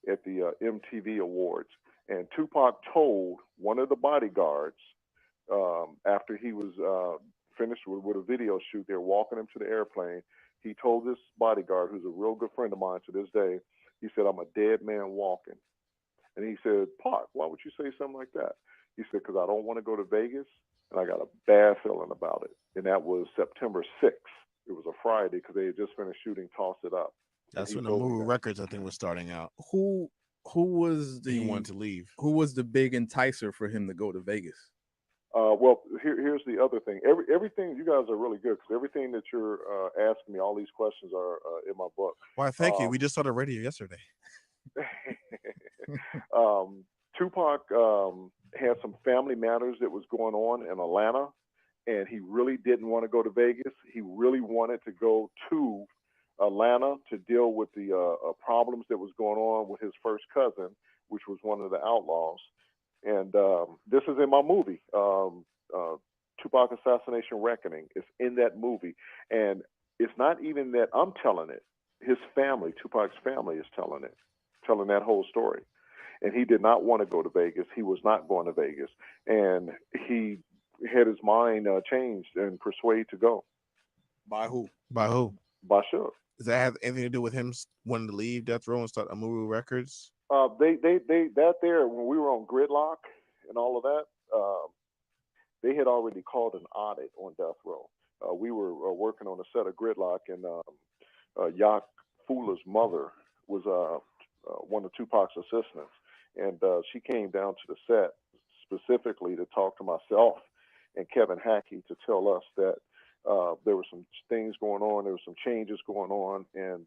at the MTV Awards, and Tupac told one of the bodyguards after he was finished with a video shoot. They're walking him to the airplane. He told this bodyguard, who's a real good friend of mine to this day, he said, "I'm a dead man walking." And he said, "Pac, why would you say something like that?" He said, "Because I don't want to go to Vegas, and I got a bad feeling about it." And that was September 6th. It was a Friday because they had just finished shooting Toss It Up. That's when the Movie Records, I think, was starting out. Who was the He wanted to leave. Who was the big enticer for him to go to Vegas? Well, here's the other thing. Everything, you guys are really good because everything that you're asking me, all these questions are in my book. Why, thank you. We just started radio yesterday. Tupac had some family matters that was going on in Atlanta, and he really didn't want to go to Vegas. He really wanted to go to Atlanta to deal with the problems that was going on with his first cousin, which was one of the outlaws. And this is in my movie, Tupac Assassination Reckoning. It's in that movie. And it's not even that I'm telling it. His family, Tupac's family, is telling that whole story. And he did not want to go to Vegas. He was not going to Vegas. And he had his mind changed and persuaded to go. By who? By who? By Suge. Does that have anything to do with him wanting to leave Death Row and start a Movie Records? That there, when we were on Gridlock and all of that, they had already called an audit on Death Row. We were working on a set of Gridlock, and Yak Fula's mother was one of Tupac's assistants, and she came down to the set specifically to talk to myself and Kevin Hackey to tell us that there were some things going on, there were some changes going on, and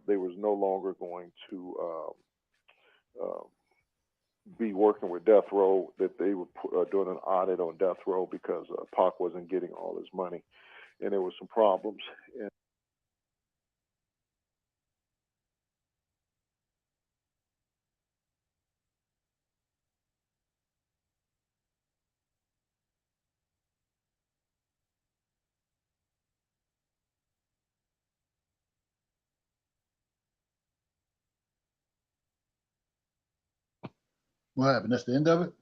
they was no longer going to be working with Death Row, that they were doing an audit on Death Row because Pac wasn't getting all his money, and there were some problems. And What happened? That's the end of it?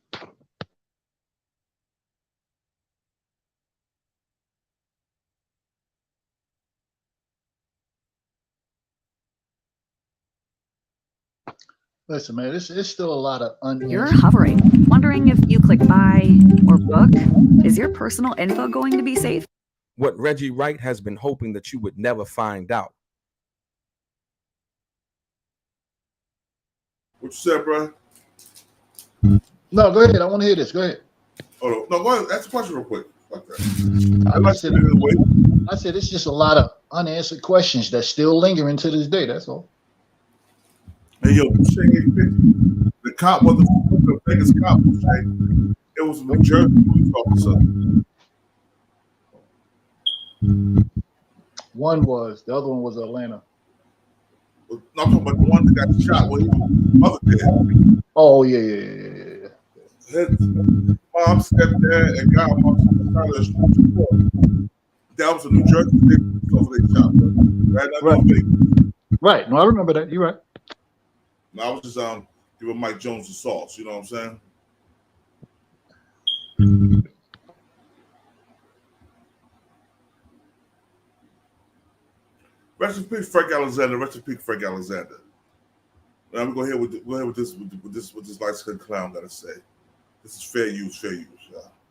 Listen, man, it's still a lot of unanswered. You're hovering, wondering if you click buy or book, is your personal info going to be safe? What Reggie Wright has been hoping that you would never find out. What you said, bro? No, go ahead. I want to hear this. Go ahead. Oh no, go ahead. Ask the question real quick. I said it's just a lot of unanswered questions that still lingering to this day. That's all. Hey yo, the cop wasn't the biggest cop. It was a New Jersey police officer. One was, the other one was Atlanta. No, I'm talking about the one that got shot when he was mother dead. Oh yeah. His mom, stepdad, and godmother that was a New Jersey police shot. Right. No, I remember that. You're right. No, I was just giving Mike Jones the sauce. You know what I'm saying? Rest in peace, Frank Alexander. Rest in peace, Frank Alexander. Now I'm going to go ahead with this light skinned clown got to say. This is fair use, fair use.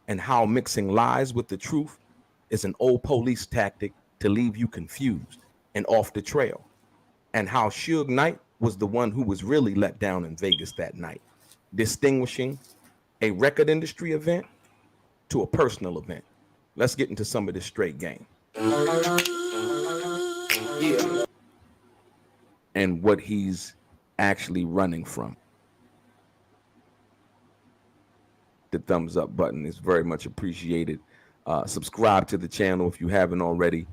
And how mixing lies with the truth is an old police tactic to leave you confused and off the trail. And how Suge Knight was the one who was really let down in Vegas that night, distinguishing a record industry event to a personal event. Let's get into some of this straight game. Yeah. And what he's actually running from. The thumbs up button is very much appreciated. Subscribe to the channel if you haven't already.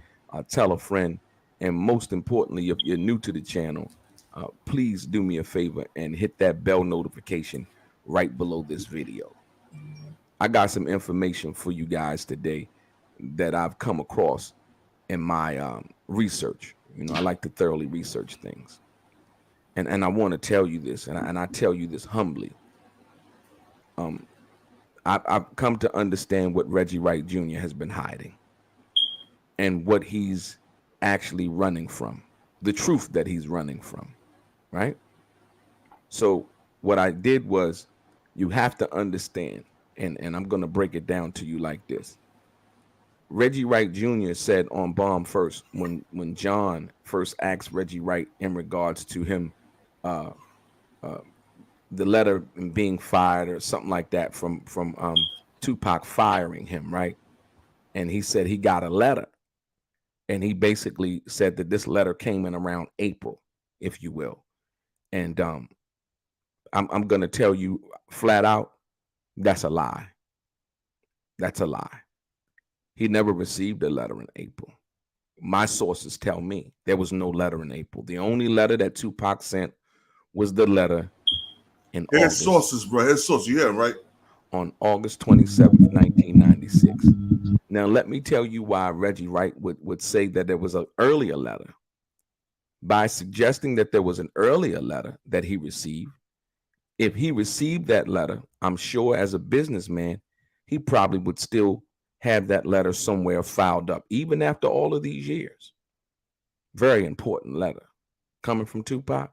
Tell a friend. And most importantly, if you're new to the channel, please do me a favor and hit that bell notification right below this video. I got some information for you guys today that I've come across in my research. You know, I like to thoroughly research things. And I want to tell you this, and I tell you this humbly. I've come to understand what Reggie Wright Jr. has been hiding and what he's actually running from, the truth that he's running from, right? So what I did was, you have to understand, and I'm going to break it down to you like this. Reggie Wright Jr. said on Bomb First, when John first asked Reggie Wright in regards to him, the letter being fired or something like that from Tupac firing him, right? And he said he got a letter, and he basically said that this letter came in around April, if you will. And I'm going to tell you flat out, that's a lie. That's a lie. He never received a letter in April. My sources tell me there was no letter in April. The only letter that Tupac sent was the letter in His August. sources, bro. His sources, yeah, right? On August 27th, 1996. Now, let me tell you why Reggie Wright would say that there was an earlier letter. By suggesting that there was an earlier letter that he received, if he received that letter, I'm sure as a businessman, he probably would still have that letter somewhere filed up, even after all of these years. Very important letter coming from Tupac.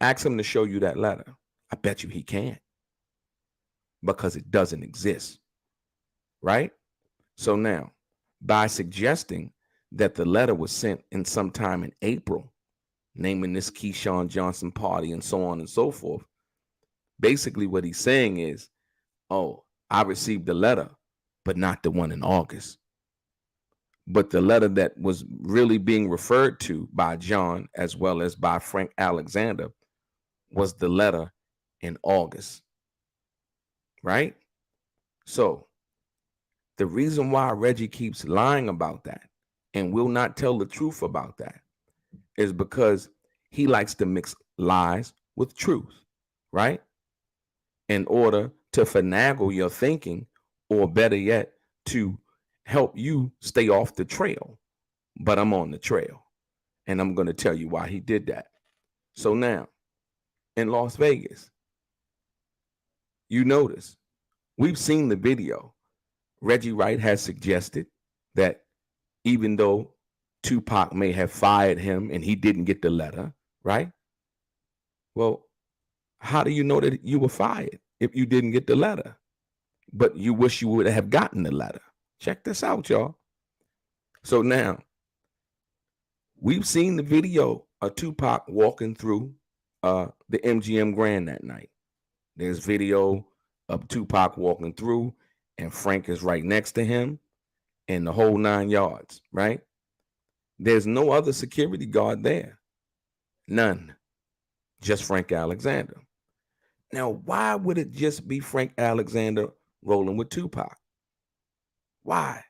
Ask him to show you that letter. I bet you he can't, because it doesn't exist, right? So now, by suggesting that the letter was sent in sometime in April, naming this Keyshawn Johnson party and so on and so forth, basically what he's saying is, oh, I received the letter, but not the one in August. But the letter that was really being referred to by John as well as by Frank Alexander was the letter in August, right? So the reason why Reggie keeps lying about that and will not tell the truth about that is because he likes to mix lies with truth, right? In order to finagle your thinking, or better yet, to help you stay off the trail. But I'm on the trail, and I'm going to tell you why he did that. So now, in Las Vegas, you notice, we've seen the video. Reggie Wright has suggested that even though Tupac may have fired him and he didn't get the letter, right? Well, how do you know that you were fired if you didn't get the letter, but you wish you would have gotten the letter? Check this out, y'all. So now, we've seen the video of Tupac walking through the MGM Grand that night. There's video of Tupac walking through, and Frank is right next to him, and the whole 9 yards, right? There's no other security guard there. None. Just Frank Alexander. Now, why would it just be Frank Alexander rolling with Tupac? Why?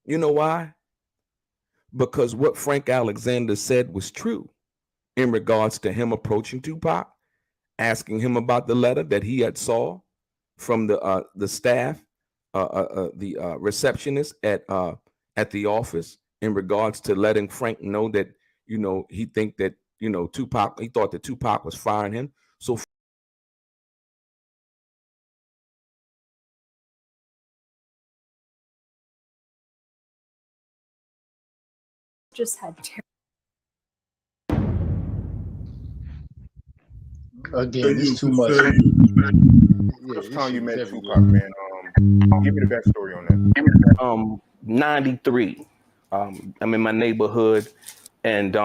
You know why? Because what Frank Alexander said was true in regards to him approaching Tupac, asking him about the letter that he had saw from the staff, the receptionist at the office, in regards to letting Frank know that, you know, he think that, you know, Tupac, he thought that Tupac was firing him. So just had again, it's too much. First time you met Tupac, man. Give me the backstory on that. 93. I'm in my neighborhood and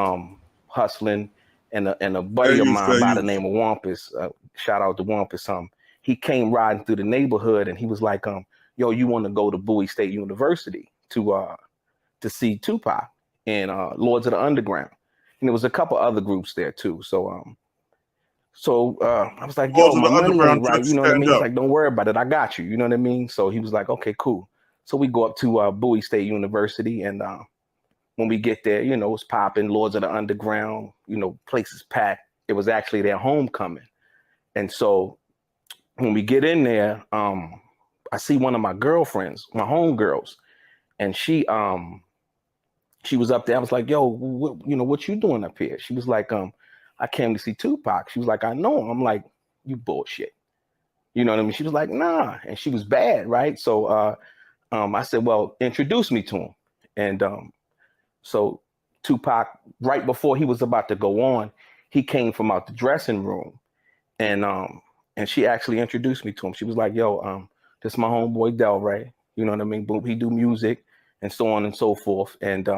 hustling, and a buddy of mine by the name of Wampus, shout out to Wampus, he came riding through the neighborhood and he was like, yo, you want to go to Bowie State University to see Tupac and Lords of the Underground. And there was a couple other groups there too. So I was like, yo, my money ain't right. You know what I mean? He's like, don't worry about it. I got you. You know what I mean? So he was like, okay, cool. So we go up to Bowie State University, and when we get there, you know, it's popping, Lords of the Underground, you know, places packed. It was actually their homecoming. And so when we get in there, I see one of my girlfriends, my homegirls, and she was up there. I was like, yo, what you doing up here? She was like, I came to see Tupac. She was like, I know him. I'm like, you bullshit. You know what I mean? She was like, nah, and she was bad, right? So I said, well, introduce me to him. And so Tupac, right before he was about to go on, he came from out the dressing room, and she actually introduced me to him. She was like, yo, this is my homeboy Delray. You know what I mean? Boom, he do music and so on and so forth. And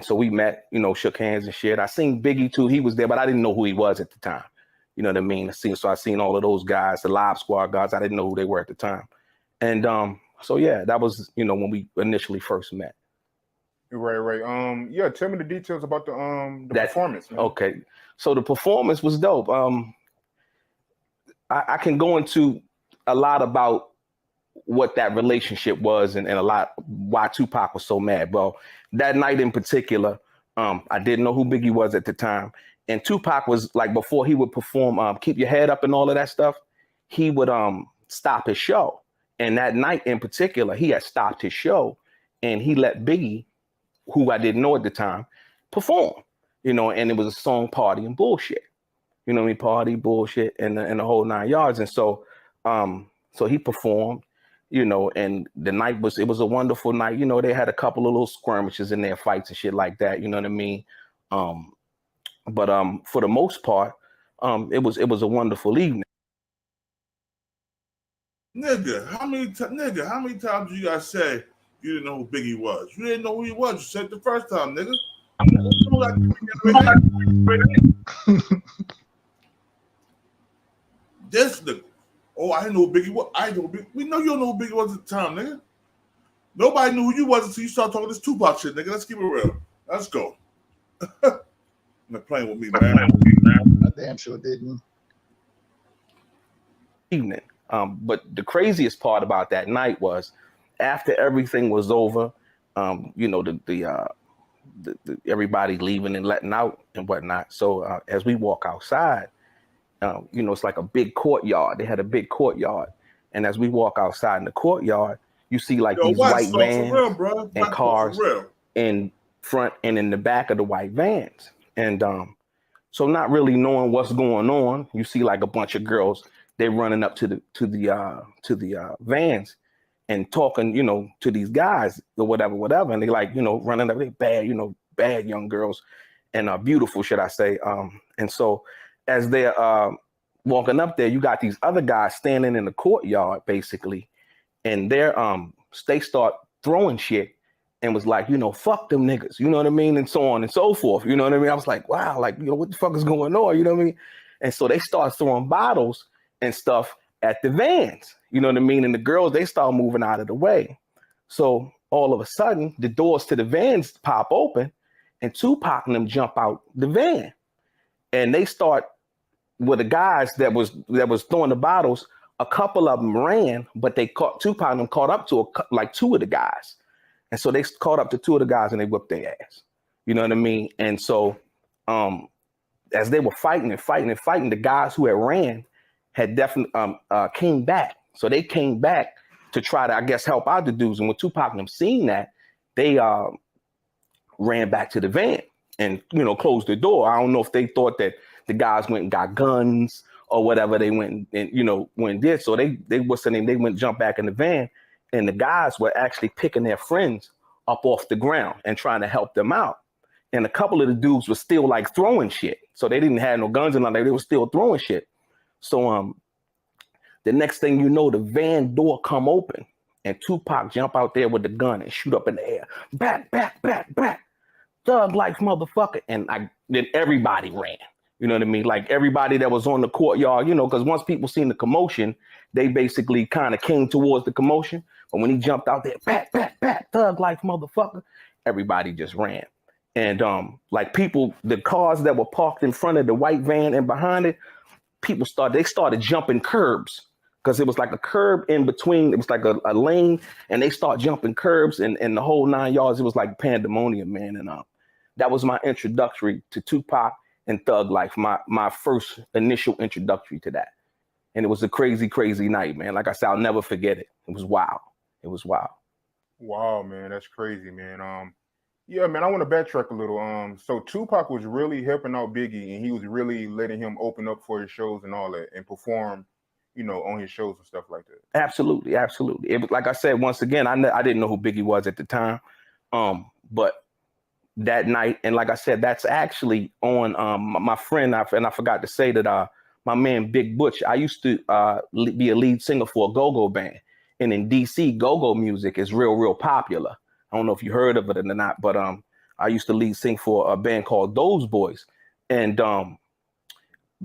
so we met, you know, shook hands and shit. I seen Biggie too. He was there, but I didn't know who he was at the time. You know what I mean? So I seen all of those guys, the Live Squad guys. I didn't know who they were at the time. And so yeah, that was, you know, when we initially first met. Right. Yeah, tell me the details about the performance, man. Okay. So the performance was dope. I can go into a lot about what that relationship was and a lot why Tupac was so mad. Well, that night in particular, I didn't know who Biggie was at the time. And Tupac was like, before he would perform Keep Your Head Up and all of that stuff, he would stop his show. And that night in particular, he had stopped his show and he let Biggie, who I didn't know at the time, perform, you know, and it was a song, Party and Bullshit. You know what I mean? Party, bullshit, and the whole 9 yards. And so so he performed, you know, and the night it was a wonderful night. You know, they had a couple of little skirmishes in their fights and shit like that. You know what I mean? But for the most part, it was a wonderful evening. Nigga, how many times you guys say you didn't know who Biggie was? You didn't know who he was. You said it the first time, nigga. This nigga. Oh, I didn't know who Biggie was. I know Biggie. We know you don't know who Biggie was at the time, nigga. Nobody knew who you was until you started talking this Tupac shit, nigga. Let's keep it real. Let's go. You're playing with me, man. I damn sure didn't. Evening. But the craziest part about that night was after everything was over, you know, the everybody leaving and letting out and whatnot. So as we walk outside, you know, it's like a big courtyard. They had a big courtyard. And as we walk outside in the courtyard, you see like these white vans and cars in front and in the back of the white vans. And so not really knowing what's going on, you see like a bunch of girls, they running up to the vans and talking, you know, to these guys or whatever. And they like, you know, running up, they bad, you know, bad young girls and beautiful, should I say. And so as they're walking up there, you got these other guys standing in the courtyard, basically, and they start throwing shit and was like, you know, fuck them niggas, you know what I mean? And so on and so forth, you know what I mean? I was like, wow, like, you know, what the fuck is going on, you know what I mean? And so they start throwing bottles and stuff at the vans, you know what I mean? And the girls, they start moving out of the way. So all of a sudden, the doors to the vans pop open and Tupac and them jump out the van. And they start with the guys that was throwing the bottles. A couple of them ran, but they caught Tupac and them caught up to like two of the guys. And so they caught up to two of the guys and they whipped their ass. You know what I mean? And so as they were fighting, the guys who had ran had definitely came back. So they came back to try to, I guess, help out the dudes. And when Tupac and them seen that, they ran back to the van and, you know, closed the door. I don't know if they thought that the guys went and got guns or whatever. They went and, you know, went and did. So they went jump back in the van, and the guys were actually picking their friends up off the ground and trying to help them out. And a couple of the dudes were still like throwing shit. So they didn't have no guns and all that. They were still throwing shit. So the next thing you know, the van door come open and Tupac jump out there with the gun and shoot up in the air. Back, back, back, back. Thug life, motherfucker. And then everybody ran. You know what I mean? Like everybody that was on the courtyard, you know, because once people seen the commotion, they basically kind of came towards the commotion. But when he jumped out there, back, back, back, thug life, motherfucker, everybody just ran. And like people, the cars that were parked in front of the white van and behind it, they started jumping curbs because it was like a curb in between. It was like a lane, and they start jumping curbs and the whole 9 yards. It was like pandemonium, man. And that was my introductory to Tupac and Thug Life, my first initial introductory to that. And it was a crazy, crazy night, man. Like I said, I'll never forget it. It was wild. It was wild. Wow, man, that's crazy, man. Yeah, man, I want to backtrack a little. So Tupac was really helping out Biggie, and he was really letting him open up for his shows and all that, and perform, you know, on his shows and stuff like that. Absolutely, absolutely. It was like I said once again. I didn't know who Biggie was at the time, but that night, and like I said, that's actually on my friend. And I forgot to say that my man Big Butch. I used to be a lead singer for a go-go band, and in DC, go-go music is real popular. I don't know if you heard of it or not, but I used to lead sing for a band called Those Boys, and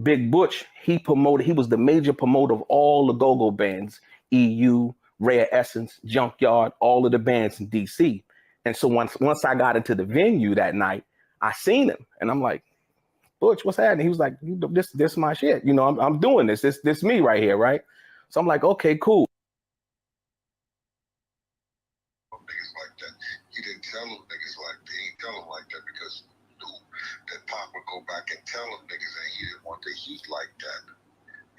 Big Butch, he was the major promoter of all the go-go bands, EU, Rare Essence, Junkyard, all of the bands in DC. And so once I got into the venue that night, I seen him, and I'm like, Butch, what's happening? He was like, this my shit. You know, I'm doing this. This me right here, right? So I'm like, okay, cool. Niggas like that. He didn't tell them niggas like that. He didn't tell them like that because that Pac would go back and tell them niggas that he didn't want the heat like that.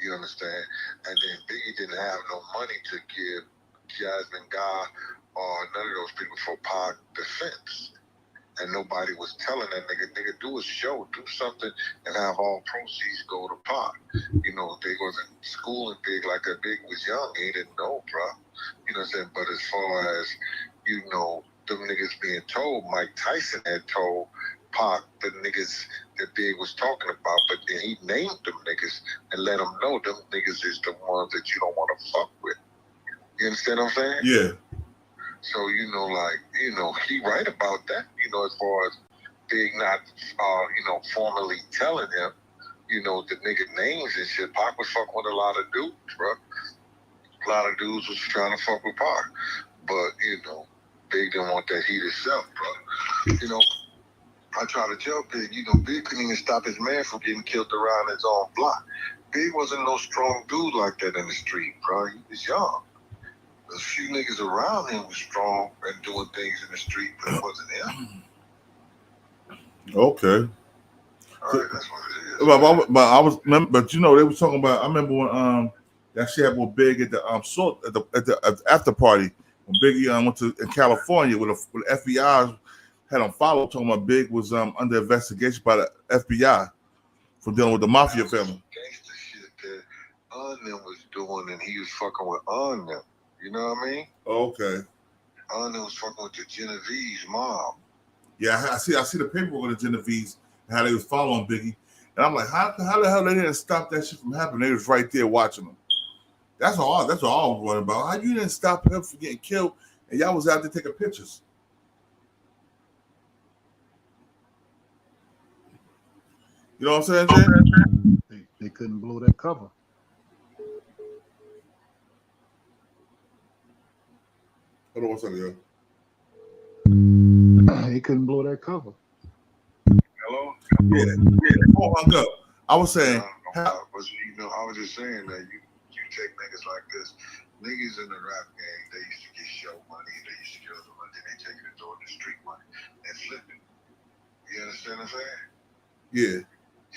You understand? And then Biggie didn't have no money to give Jasmine Guy or none of those people for Pac defense. And nobody was telling that nigga, do a show, do something, and have all proceeds go to Pac. You know, they wasn't schooling Big like that. Big was young. He didn't know, bro. You know what I'm saying? But as far as, you know, them niggas being told, Mike Tyson had told Pac the niggas that Big was talking about, but then he named them niggas and let them know them niggas is the ones that you don't want to fuck with. You understand what I'm saying? Yeah. So, you know, like, you know, he right about that, you know, as far as Big not, you know, formally telling him, you know, the nigga names and shit. Pac was fucking with a lot of dudes, bro. A lot of dudes was trying to fuck with Pac. But, you know, Big didn't want that heat himself, bro. You know, I try to tell Big, you know, Big couldn't even stop his man from getting killed around his own block. Big wasn't no strong dude like that in the street, bro. He was young. A few niggas around him was strong and doing things in the street, but it wasn't him. Okay. All right, that's what it is. But you know, they were talking about. I remember when that shit happened with Big at the after party when Biggie went to in California with FBI had him followed, talking about Big was under investigation by the FBI for dealing with the mafia family. Gangster shit that them was doing, and he was fucking with them. You know what I mean? Okay. Them was fucking with the Genovese mob. Yeah, I see the paperwork on the Genovese and how they was following Biggie, and I'm like, how the hell they didn't stop that shit from happening? They was right there watching them. That's all I was worried about. How you didn't stop him from getting killed, and y'all was out there taking pictures? You know what I'm saying, Jay? They couldn't blow that cover. Hold on one second, yo. He couldn't blow that cover. Hello? Yeah. Oh, hung up. I was saying. You know, I was just saying that you take niggas like this. Niggas in the rap game, they used to get show money, they used to get other money, then they take it and throw it in the street money and flip it. You understand what I'm saying? Yeah.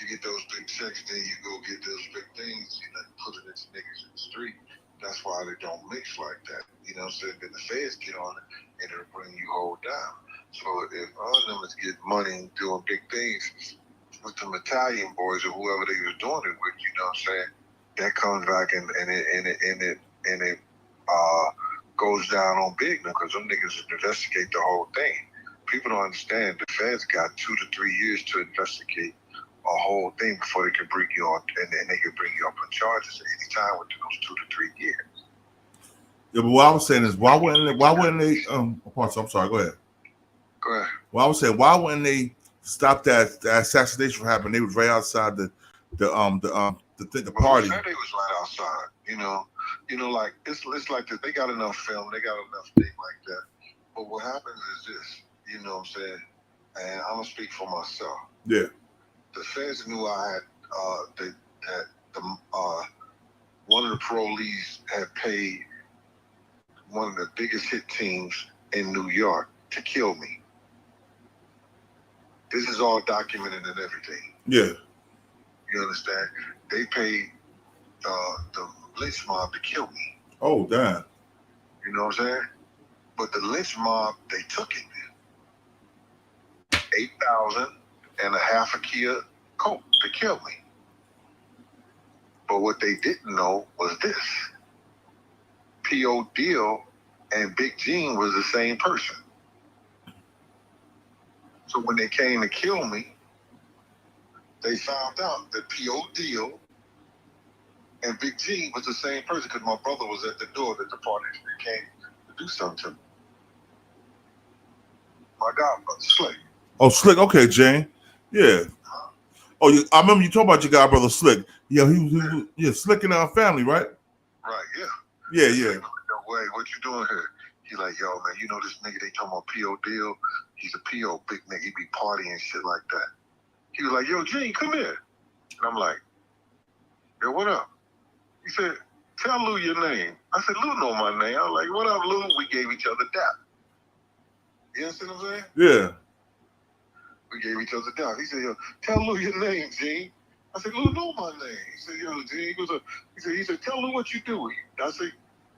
You get those big checks, then you go get those big things, you know, put it into niggas in the street. That's why they don't mix like that. You know what I'm saying? Then the feds get on it and it'll bring you whole down. So if all of them is getting money and doing big things with them Italian boys or whoever they was doing it with, you know what I'm saying? That comes back and it goes down on Big now because them niggas investigate the whole thing. People don't understand the feds got 2 to 3 years to investigate a whole thing before they can bring you on, and then they can bring you up on charges at any time within those 2 to 3 years. Yeah, but what I was saying is, why wouldn't they? I'm sorry. Go ahead. Go ahead. Well, I was saying, why wouldn't they stop that assassination from happening? They was right outside the party. They was right outside. You know, like it's like that. They got enough film. They got enough thing like that. But what happens is this. You know what I'm saying? And I'm gonna speak for myself. Yeah. The feds knew I had one of the parolees had paid one of the biggest hit teams in New York to kill me. This is all documented and everything. Yeah. You understand? They paid the lynch mob to kill me. Oh, damn. You know what I'm saying? But the lynch mob, they took it. 8,000 and a half a Kia Coke to kill me. But But what they didn't know was this. P.O. Deal and Big Gene was the same person. So when they came to kill me, they found out that P.O. Deal and Big Gene was the same person because my brother was at the door at the party that came to do something to me. My godbrother, Slick. Oh, Slick. Okay, Jane. Yeah. Oh, I remember you talking about your godbrother Slick. Yeah, he was Slick in our family, right? Right, yeah. Yeah, yeah. No way, what you doing here? He like, yo, man, you know this nigga they talking about P.O. Deal? He's a P.O. big nigga. He be partying and shit like that. He was like, yo, Gene, come here. And I'm like, yo, what up? He said, tell Lou your name. I said, Lou know my name. I was like, what up, Lou? We gave each other dap. You understand what I'm saying? Yeah. We gave each other dap. He said, yo, tell Lou your name, Gene. I said, Lou know my name. He said, yo, Gene. He said, tell Lou what you do. I said,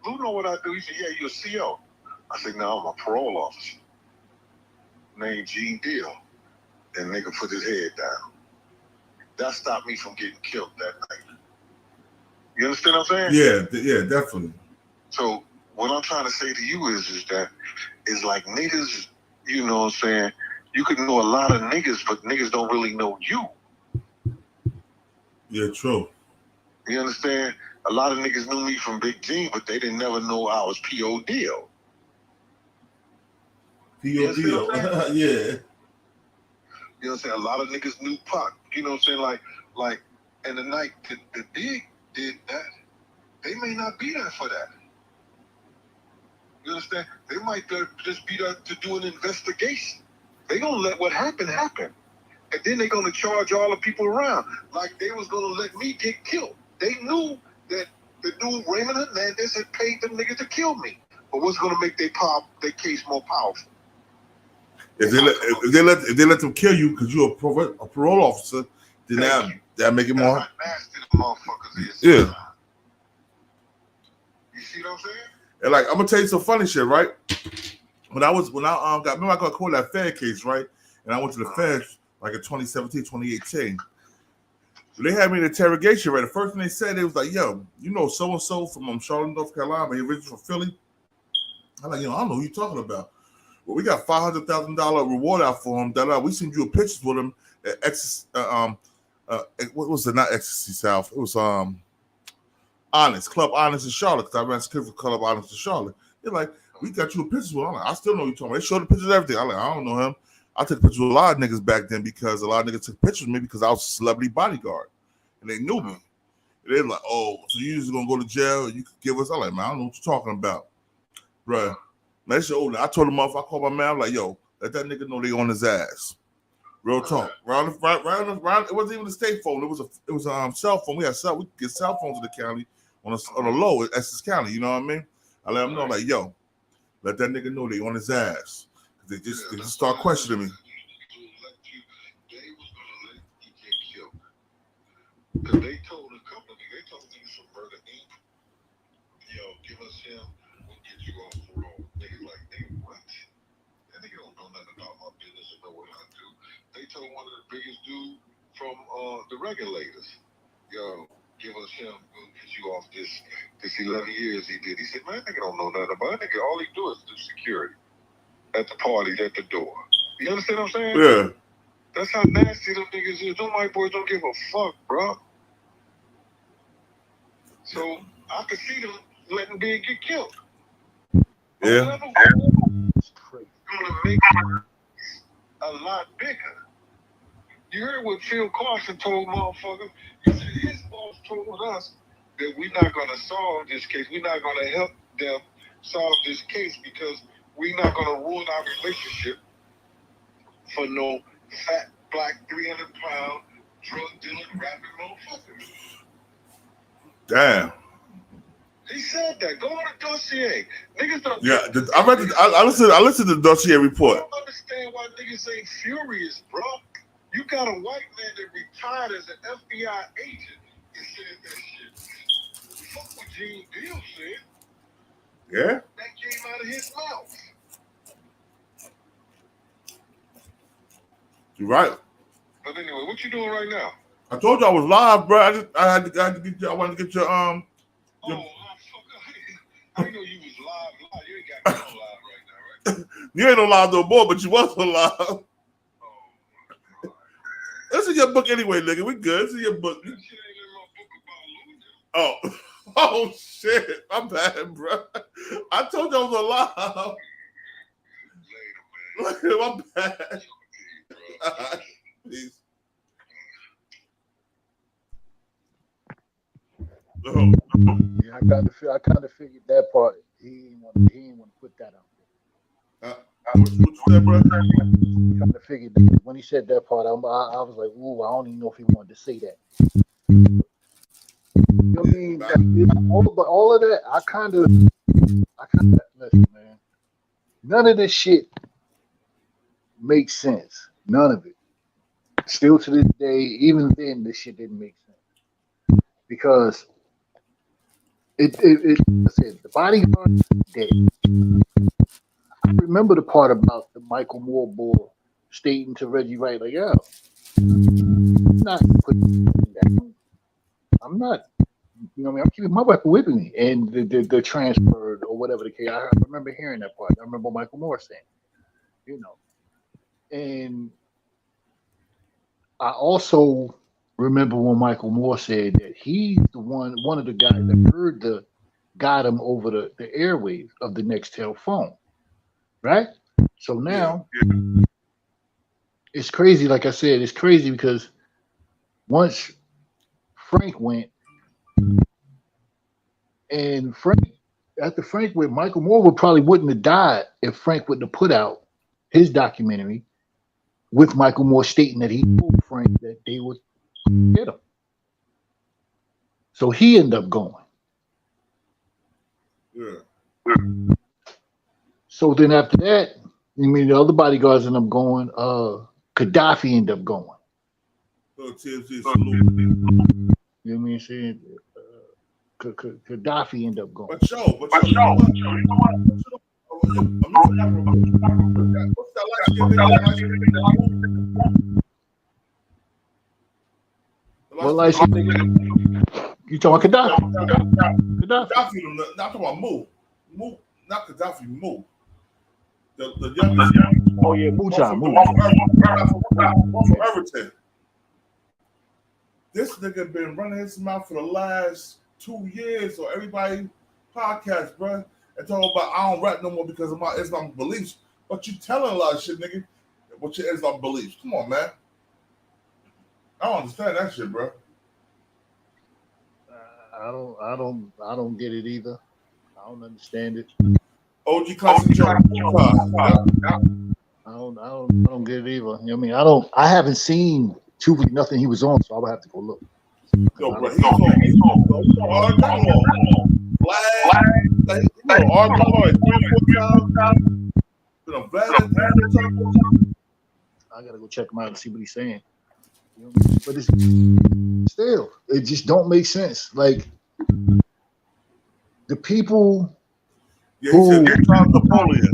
Lou know what I do. He said, yeah, you're a CO. I said, no, I'm a parole officer. Named Gene Deal. And nigga put his head down. That stopped me from getting killed that night. You understand what I'm saying? Yeah, definitely. So what I'm trying to say to you is that it's like niggas, you know what I'm saying? You can know a lot of niggas, but niggas don't really know you. Yeah, true. You understand? A lot of niggas knew me from Big Gene, but they didn't never know I was P.O. Deal. P.O. Deal. Yeah. You know what I'm saying? A lot of niggas knew Pac. You know what I'm saying? Like, and the night the Big did that, they may not be there for that. You understand? They might just be there to do an investigation. They gonna let what happened happen. And then they gonna charge all the people around. Like they was gonna let me get killed. They knew that the dude Raymond Hernandez had paid them niggas to kill me. But what's gonna make their case more powerful? If they let them kill you because you're a parole officer, then that make it more. Yeah. You see what I'm saying? And like I'm gonna tell you some funny shit, right? When I got caught that Fed case, right? And I went to the feds like in 2017, 2018. They had me in interrogation, right? The first thing they said, they was like, yo, you know so-and-so from Charlotte, North Carolina, he originally from Philly. I'm like, I don't know who you're talking about. Well, we got $500,000 reward out for him. We sent you pictures with him at what was it? Not Ecstasy South. It was Honest, Club Honest in Charlotte, because I ran security for Club Honest in Charlotte. They're like, we got you a picture with him. I'm like, I still know you talking about. They showed the pictures of everything. I'm like, I don't know him. I took pictures with a lot of niggas back then because a lot of niggas took pictures of me because I was a celebrity bodyguard. And they knew me. And they were like, oh, so you just gonna go to jail? You could give us. I'm like, man, I don't know what you're talking about. Bruh. Man, that shit old. I told him off, I called my man, I'm like, yo, let that nigga know they on his ass. Real talk. Round, it wasn't even a state phone. It was a cell phone. We could get cell phones in the county on a low at Essex County. You know what I mean? I let him know, like, yo, let that nigga know they on his ass. They just start questioning me. Because they told a couple of niggas, they told niggas from Murder Inc., yo, give us him, we'll get you off parole. Niggas like, nigga, what? That nigga don't know nothing about my business or know what I do. They told one of the biggest dudes from the regulators, yo, give us him, we'll get you off this 11 years he did. He said, man, that nigga don't know nothing about it. Nigga, all he do is do security at the parties, at the door. You understand what I'm saying? Yeah. That's how nasty them niggas is. Them white boys don't give a fuck, bro. So I could see them letting Big get killed. Yeah. It's gonna make it a lot bigger. You heard what Phil Carson told motherfuckers? He said his boss told us that we're not gonna solve this case. We're not gonna help them solve this case because we're not gonna ruin our relationship for no fat, black, 300-pound, drug dealing, rapping motherfuckers. Damn. He said that. Go on the dossier. Niggas don't. Yeah, I listened to the dossier report. I don't understand why niggas ain't furious, bro. You got a white man that retired as an FBI agent and said that shit. Fuck what Gene Deal said. Yeah. That came out of his mouth. You're right. But anyway, what you doing right now? I told you I was live, bro. I had to get you. I wanted to get your I didn't know you was live. You ain't got me on live right now, right? You ain't on live no more, but you was on live. This is your book anyway, nigga. We good. This is your book. Oh, oh shit. My bad, bro. I told you I was on live. My bad. Please. Yeah, I kind of figured that part. He didn't want to put that out there. What you said, bro? Kind of figured that when he said that part, I was like, ooh, I don't even know if he wanted to say that. You know what I mean? But all of that, I kind of listen, man. None of this shit makes sense. None of it. Still to this day, even then, this shit didn't make sense because I said the bodyguard is dead. I remember the part about the Michael Moore boy stating to Reggie Wright, like, yo, I'm not putting down. I'm not, you know what I mean? I'm keeping my weapon with me. And the transferred or whatever the case. I remember hearing that part. I remember Michael Moore saying, you know. And I also remember when Michael Moore said that he's the one of the guys that got him over the airwaves of the Nextel phone. Right? So now it's crazy. Like I said, it's crazy because once Frank went, and after Frank went, Michael Moore wouldn't have died if Frank wouldn't have put out his documentary with Michael Moore stating that he told Frank that they would get him. So he ended up going. Yeah. So then after that, I mean, the other bodyguards ended up going. Gaddafi ended up going. TMC salute. You know what I mean? Saying Gaddafi ended up going. But yo, what's that What light skin nigga? You talking about Gaddafi? Gaddafi, not talking about Mo, not Gaddafi, Mo. The youngest. Oh yeah, Mujan. From Everton. This nigga been running his mouth for the last 2 years, so everybody podcast, bro, and talking about I don't rap no more because of my Islam beliefs. But you telling a lot of shit, nigga, what your Islam beliefs. Come on, man. I don't understand that shit, bro. I don't get it either. I don't understand it. OG classic Joe. I don't get it either. You know what I mean? I haven't seen nothing he was on, so I would have to go look. Yo, bro, he's on hard dog. Black. Like, hard dog, 3-4 times. I gotta go check him out and see what he's saying. You know, but it's still, it just don't make sense. Like the people who Napoleon.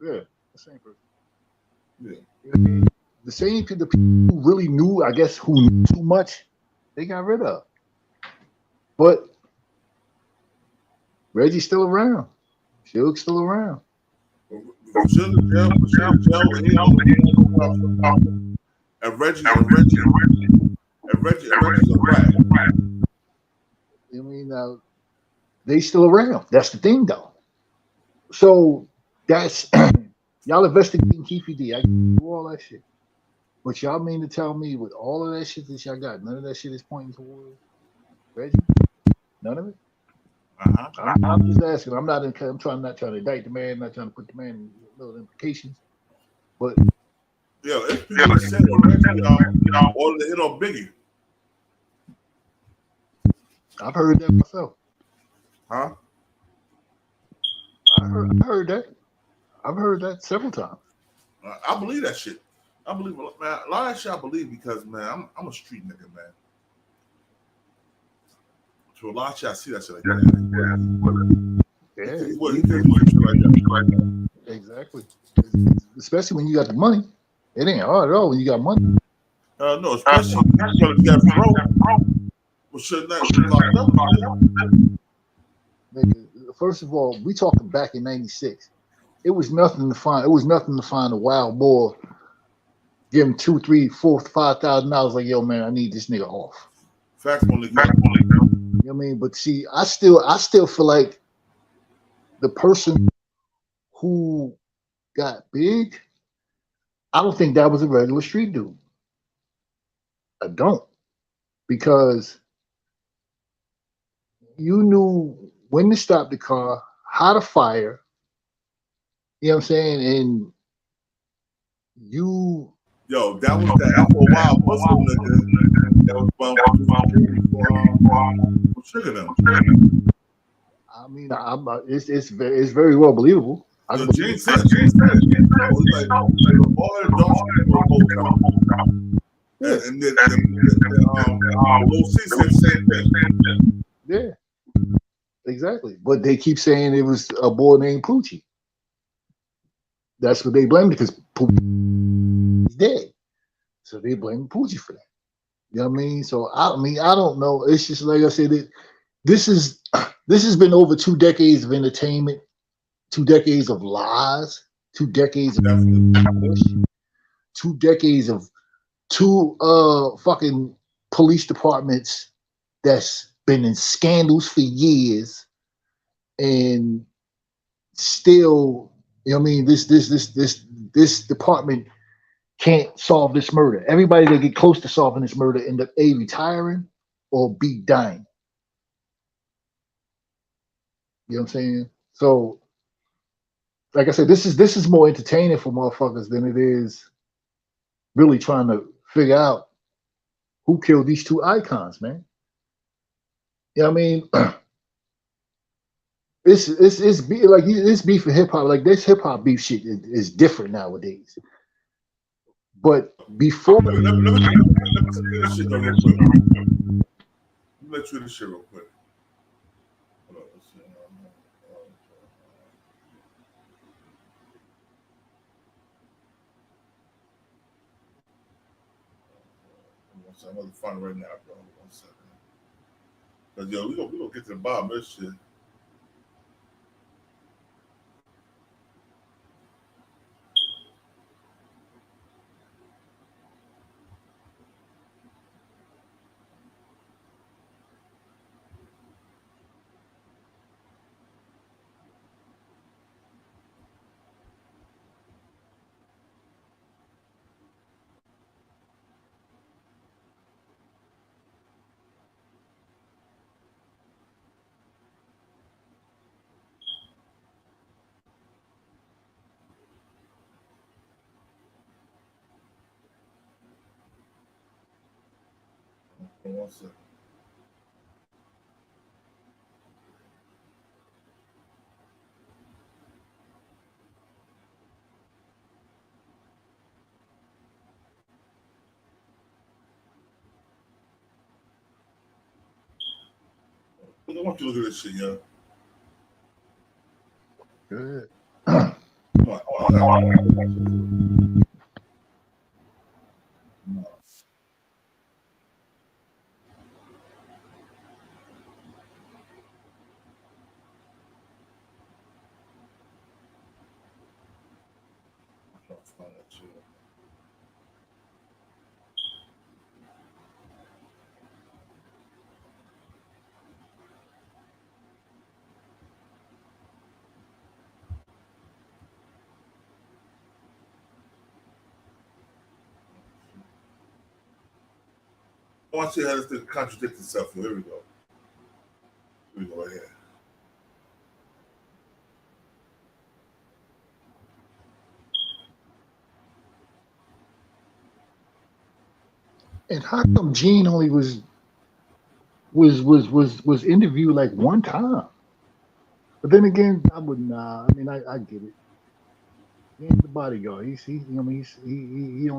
Yeah, the same person. Yeah. The same people who really knew, I guess, who knew too much, they got rid of. But Reggie's still around. Suge's still around. And Reggie's a rat. I mean, they still around. That's the thing, though. So that's y'all investigating Keefy D. I do all that shit. But y'all mean to tell me with all of that shit that y'all got, none of that shit is pointing towards Reggie? None of it? I'm just asking. I'm not trying to indict the man, not trying to put the man in little implications. But yeah, it's people said Reggie, or the hit on Biggie. I've heard that myself. Huh? I heard that. I've heard that several times. I believe that shit. I believe, man. A lot of that shit I believe because, man, I'm a street nigga, man. So a lot of shit I see that shit like that. Exactly. Especially when you got the money. It ain't hard at all when you got money. No, especially when death row. Well, shouldn't that be locked up? First of all, we talking back in '96. It was nothing to find. It was nothing to find a wild boar. Give him $2,000, $3,000, $4,000, $5,000. Like, yo, man, I need this nigga off. Facts only. You know what I mean? But see, I still feel like the person who got big, I don't think that was a regular street dude. I don't, because you knew when to stop the car, how to fire. You know what I'm saying? And you. Yo, that was the Afro Wild Muslim nigga that was for Sugar them. I mean, it's very well believable. Gene said, like, all the dogs and then OC said the same thing. Yeah, exactly. But they keep saying it was a boy named Poochie. That's what they blame, because Poochie is dead. So they blame Poochie for that. You know what I mean? So I don't know. It's just like I said, this has been over 2 decades of entertainment, 2 decades of lies, 2 decades of 2 decades of 2 fucking police departments that's been in scandals for years, and still, you know what I mean, this department can't solve this murder. Everybody that get close to solving this murder end up A, retiring, or B, dying. You know what I'm saying? So, like I said, this is more entertaining for motherfuckers than it is really trying to figure out who killed these 2 icons, man. You know what I mean? It's beef for hip hop. Like, this hip hop beef shit is different nowadays. But before, let me this shit real quick. Let's do this shit real quick. Hold on, let's see. I'm gonna find it right now, bro. 1 second. Cause yo, we gonna get to the bottom of this shit. Okay, 1 second. I want you to look at this shit, yo. Good. I want to see how this thing contradicts itself. Here we go. Here we go right here. And how come Gene only was interviewed like 1 time? But then again, I wouldn't. I mean, I get it. He's the bodyguard. He only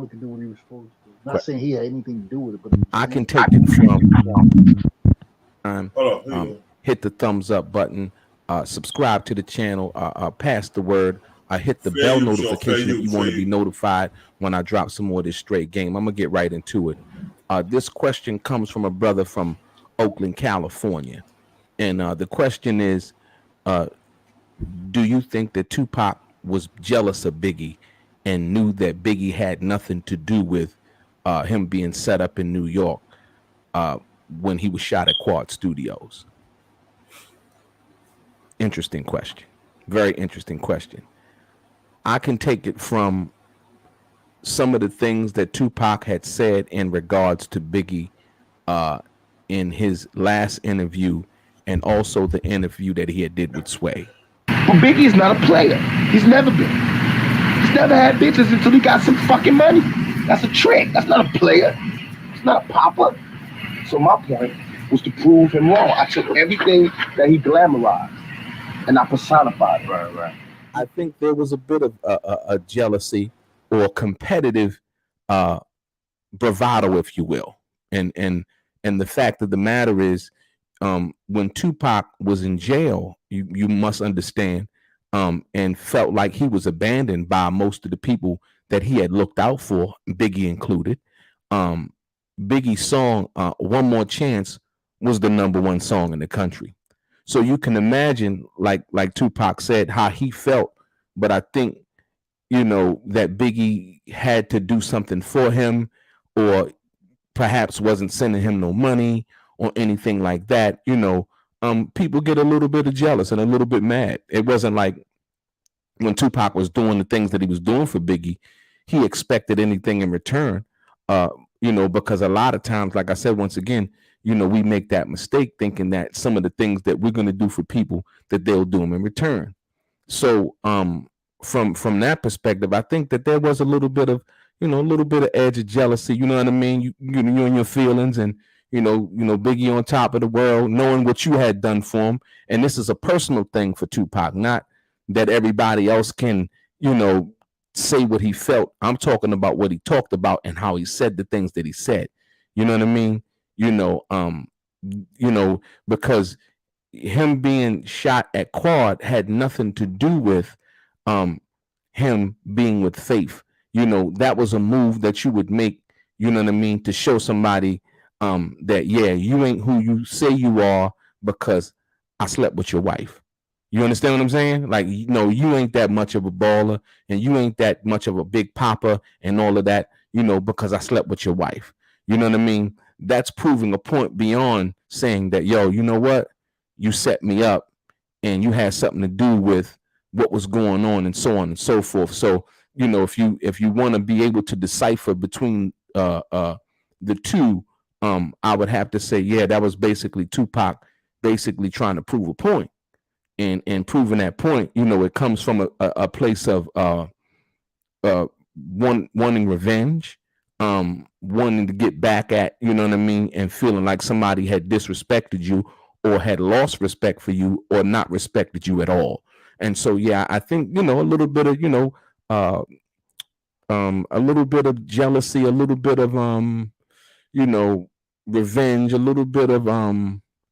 could do what he was supposed to. Not saying he had anything to do with it, but I can take it from hit the thumbs up button, subscribe to the channel, pass the word hit the bell notification if you want to be notified when I drop some more of this straight game. I'm gonna get right into it. This question comes from a brother from Oakland, California, and the question is, do you think that Tupac was jealous of Biggie and knew that Biggie had nothing to do with him being set up in New York when he was shot at Quad Studios? Interesting question. Very interesting question. I can take it from some of the things that Tupac had said in regards to Biggie in his last interview, and also the interview that he had did with Sway. But Biggie's not a player. He's never been. He's never had bitches until he got some fucking money. That's a trick. That's not a player. It's not a popper. So my point was to prove him wrong. I took everything that he glamorized and I personified it. Right. I think there was a bit of a jealousy or competitive bravado, if you will. And the fact of the matter is, when Tupac was in jail, you must understand, and felt like he was abandoned by most of the people that he had looked out for, Biggie included. Biggie's song, One More Chance, was the #1 song in the country. So you can imagine, like Tupac said, how he felt. But I think, that Biggie had to do something for him, or perhaps wasn't sending him no money or anything like that. People get a little bit of jealous and a little bit mad. It wasn't like when Tupac was doing the things that he was doing for Biggie, he expected anything in return. Because a lot of times, like I said, once again, we make that mistake thinking that some of the things that we're going to do for people, that they'll do them in return. So from that perspective, I think that there was a little bit of, edge of jealousy, you know what I mean? You and your feelings, and, Biggie on top of the world, knowing what you had done for him. And this is a personal thing for Tupac, not that everybody else can, say what he felt. I'm talking about what he talked about and how he said the things that he said. You know what I mean? Because him being shot at Quad had nothing to do with him being with Faith. That was a move that you would make, you know what I mean, to show somebody that, yeah, you ain't who you say you are because I slept with your wife. You understand what I'm saying? Like, you ain't that much of a baller, and you ain't that much of a big papa and all of that, because I slept with your wife. You know what I mean? That's proving a point beyond saying that, yo, you know what? You set me up and you had something to do with what was going on, and so on and so forth. So, if you want to be able to decipher between the two, I would have to say, yeah, that was basically Tupac basically trying to prove a point. And proving that point, it comes from a place of wanting revenge, wanting to get back at, you know what I mean, and feeling like somebody had disrespected you or had lost respect for you or not respected you at all. And so, yeah, I think, a little bit of, a little bit of jealousy, a little bit of, revenge, a little bit of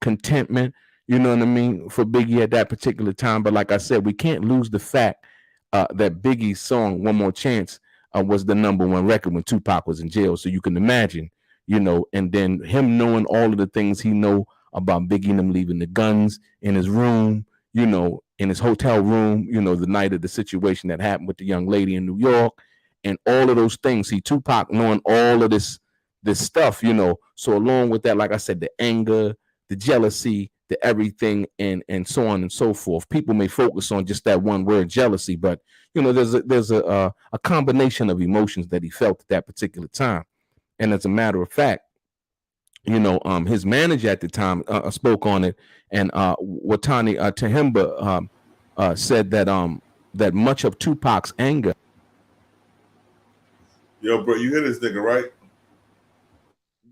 contentment, you know what I mean, for Biggie at that particular time. But like I said, we can't lose the fact that Biggie's song, One More Chance, was the #1 record when Tupac was in jail. So you can imagine, and then him knowing all of the things he know about Biggie and him leaving the guns in his room, in his hotel room, the night of the situation that happened with the young lady in New York, and all of those things. See, Tupac knowing all of this stuff, So along with that, like I said, the anger, the jealousy, the everything, and so on and so forth. People may focus on just that one word, jealousy, but there's a combination of emotions that he felt at that particular time. And as a matter of fact, his manager at the time spoke on it, and Watani Tahimba said that much of Tupac's anger. Yo, bro, you hear this nigga, right?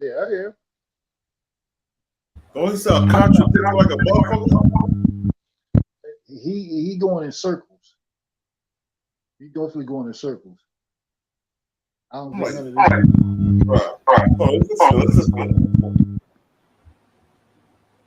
Yeah, I hear. Don't he sound contradictory like a motherfucker? He going in circles. He definitely going in circles. I don't get none of this. Right.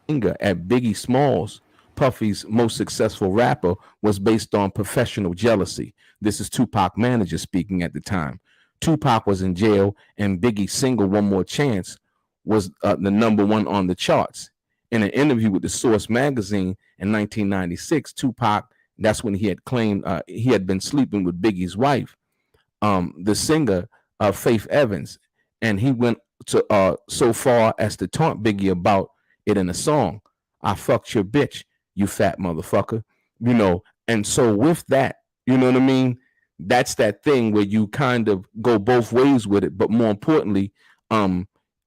Anger at Biggie Smalls Puffy's most successful rapper was based on professional jealousy. This is Tupac manager speaking at the time. Tupac was in jail, and Biggie's single "One More Chance" was the #1 on the charts. In an interview with the Source magazine in 1996, Tupac, that's when he had claimed he had been sleeping with Biggie's wife, the singer Faith Evans, and he went to so far as to taunt Biggie about it in a song. "I fucked your bitch, you fat motherfucker," you know. And so with that, you know what I mean? That's that thing where you kind of go both ways with it. But more importantly,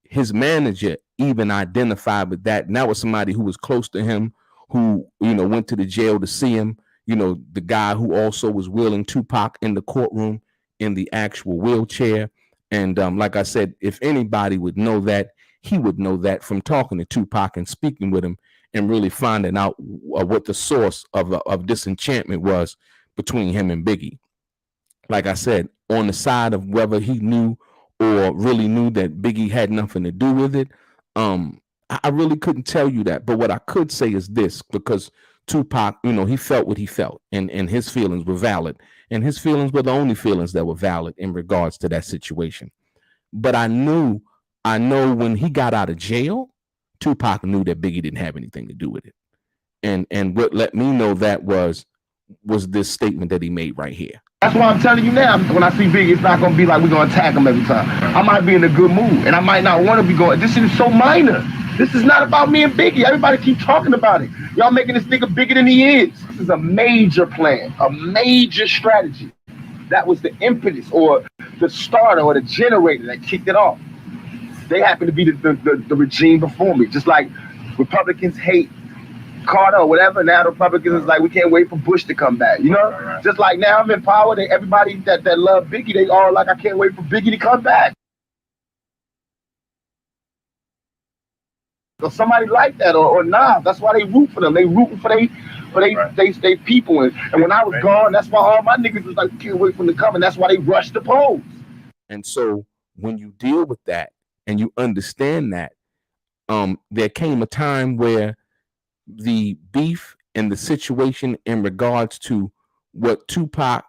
his manager even identified with that. And that was somebody who was close to him, who, you know, went to the jail to see him. You know, the guy who also was wheeling Tupac in the courtroom in the actual wheelchair. And like I said, if anybody would know that, he would know that from talking to Tupac and speaking with him and really finding out what the source of disenchantment was between him and Biggie. Like I said, on the side of whether he knew or really knew that Biggie had nothing to do with it, I really couldn't tell you that. But what I could say is this, because Tupac, you know, he felt what he felt, and his feelings were valid, and his feelings were the only feelings that were valid in regards to that situation. But I know when he got out of jail, Tupac knew that Biggie didn't have anything to do with it. And what let me know that was this statement that he made right here. That's why I'm telling you now, when I see Biggie, it's not going to be like we're going to attack him every time. I might be in a good mood, and I might not want to be going. This is so minor. This is not about me and Biggie. Everybody keep talking about it. Y'all making this nigga bigger than he is. This is a major plan, a major strategy. That was the impetus or the starter or the generator that kicked it off. They happen to be the regime before me. Just like Republicans hate Carter or whatever, now the Republicans is like, we can't wait for Bush to come back, you know? Just like now I'm in power, everybody that love Biggie, they all like, I can't wait for Biggie to come back. So somebody like that or nah, that's why they root for them. They rooting for they people. And when I was gone, that's why all my niggas was like, can't wait for them to come, and that's why they rushed the polls. And so when you deal with that and you understand that, there came a time where the beef and the situation in regards to what Tupac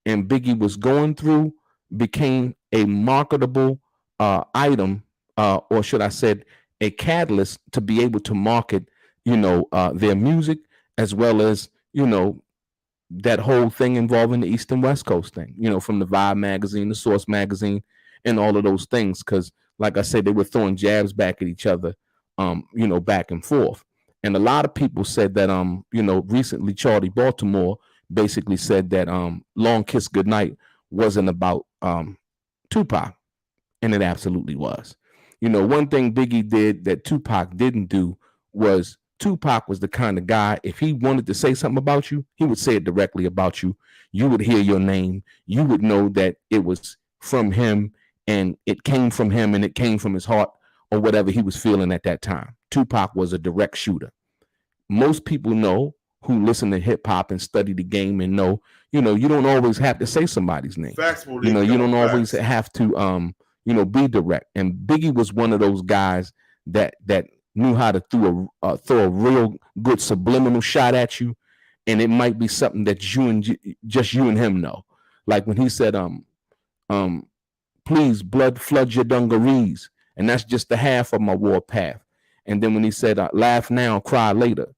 and Biggie was going through became a marketable item, or should I say a catalyst to be able to market, you know, their music, as well as, you know, that whole thing involving the East and West Coast thing, you know, from the Vibe magazine, the Source magazine, and all of those things. Because like I said, they were throwing jabs back at each other, you know, back and forth. And a lot of people said that, you know, recently Charlie Baltimore basically said that Long Kiss Goodnight wasn't about Tupac. And it absolutely was. You know, one thing Biggie did that Tupac didn't do was Tupac was the kind of guy, if he wanted to say something about you, he would say it directly about you. You would hear your name. You would know that it was from him and it came from him and it came from his heart or whatever he was feeling at that time. Tupac was a direct shooter. Most people know, who listen to hip hop and study the game and know, you know, you don't always have to say somebody's name. You know, you don't always have to, you know, be direct. And Biggie was one of those guys that knew how to throw a real good subliminal shot at you, and it might be something that just you and him know. Like when he said, please blood flood your dungarees, and that's just the half of my warpath. And then when he said, laugh now, cry later,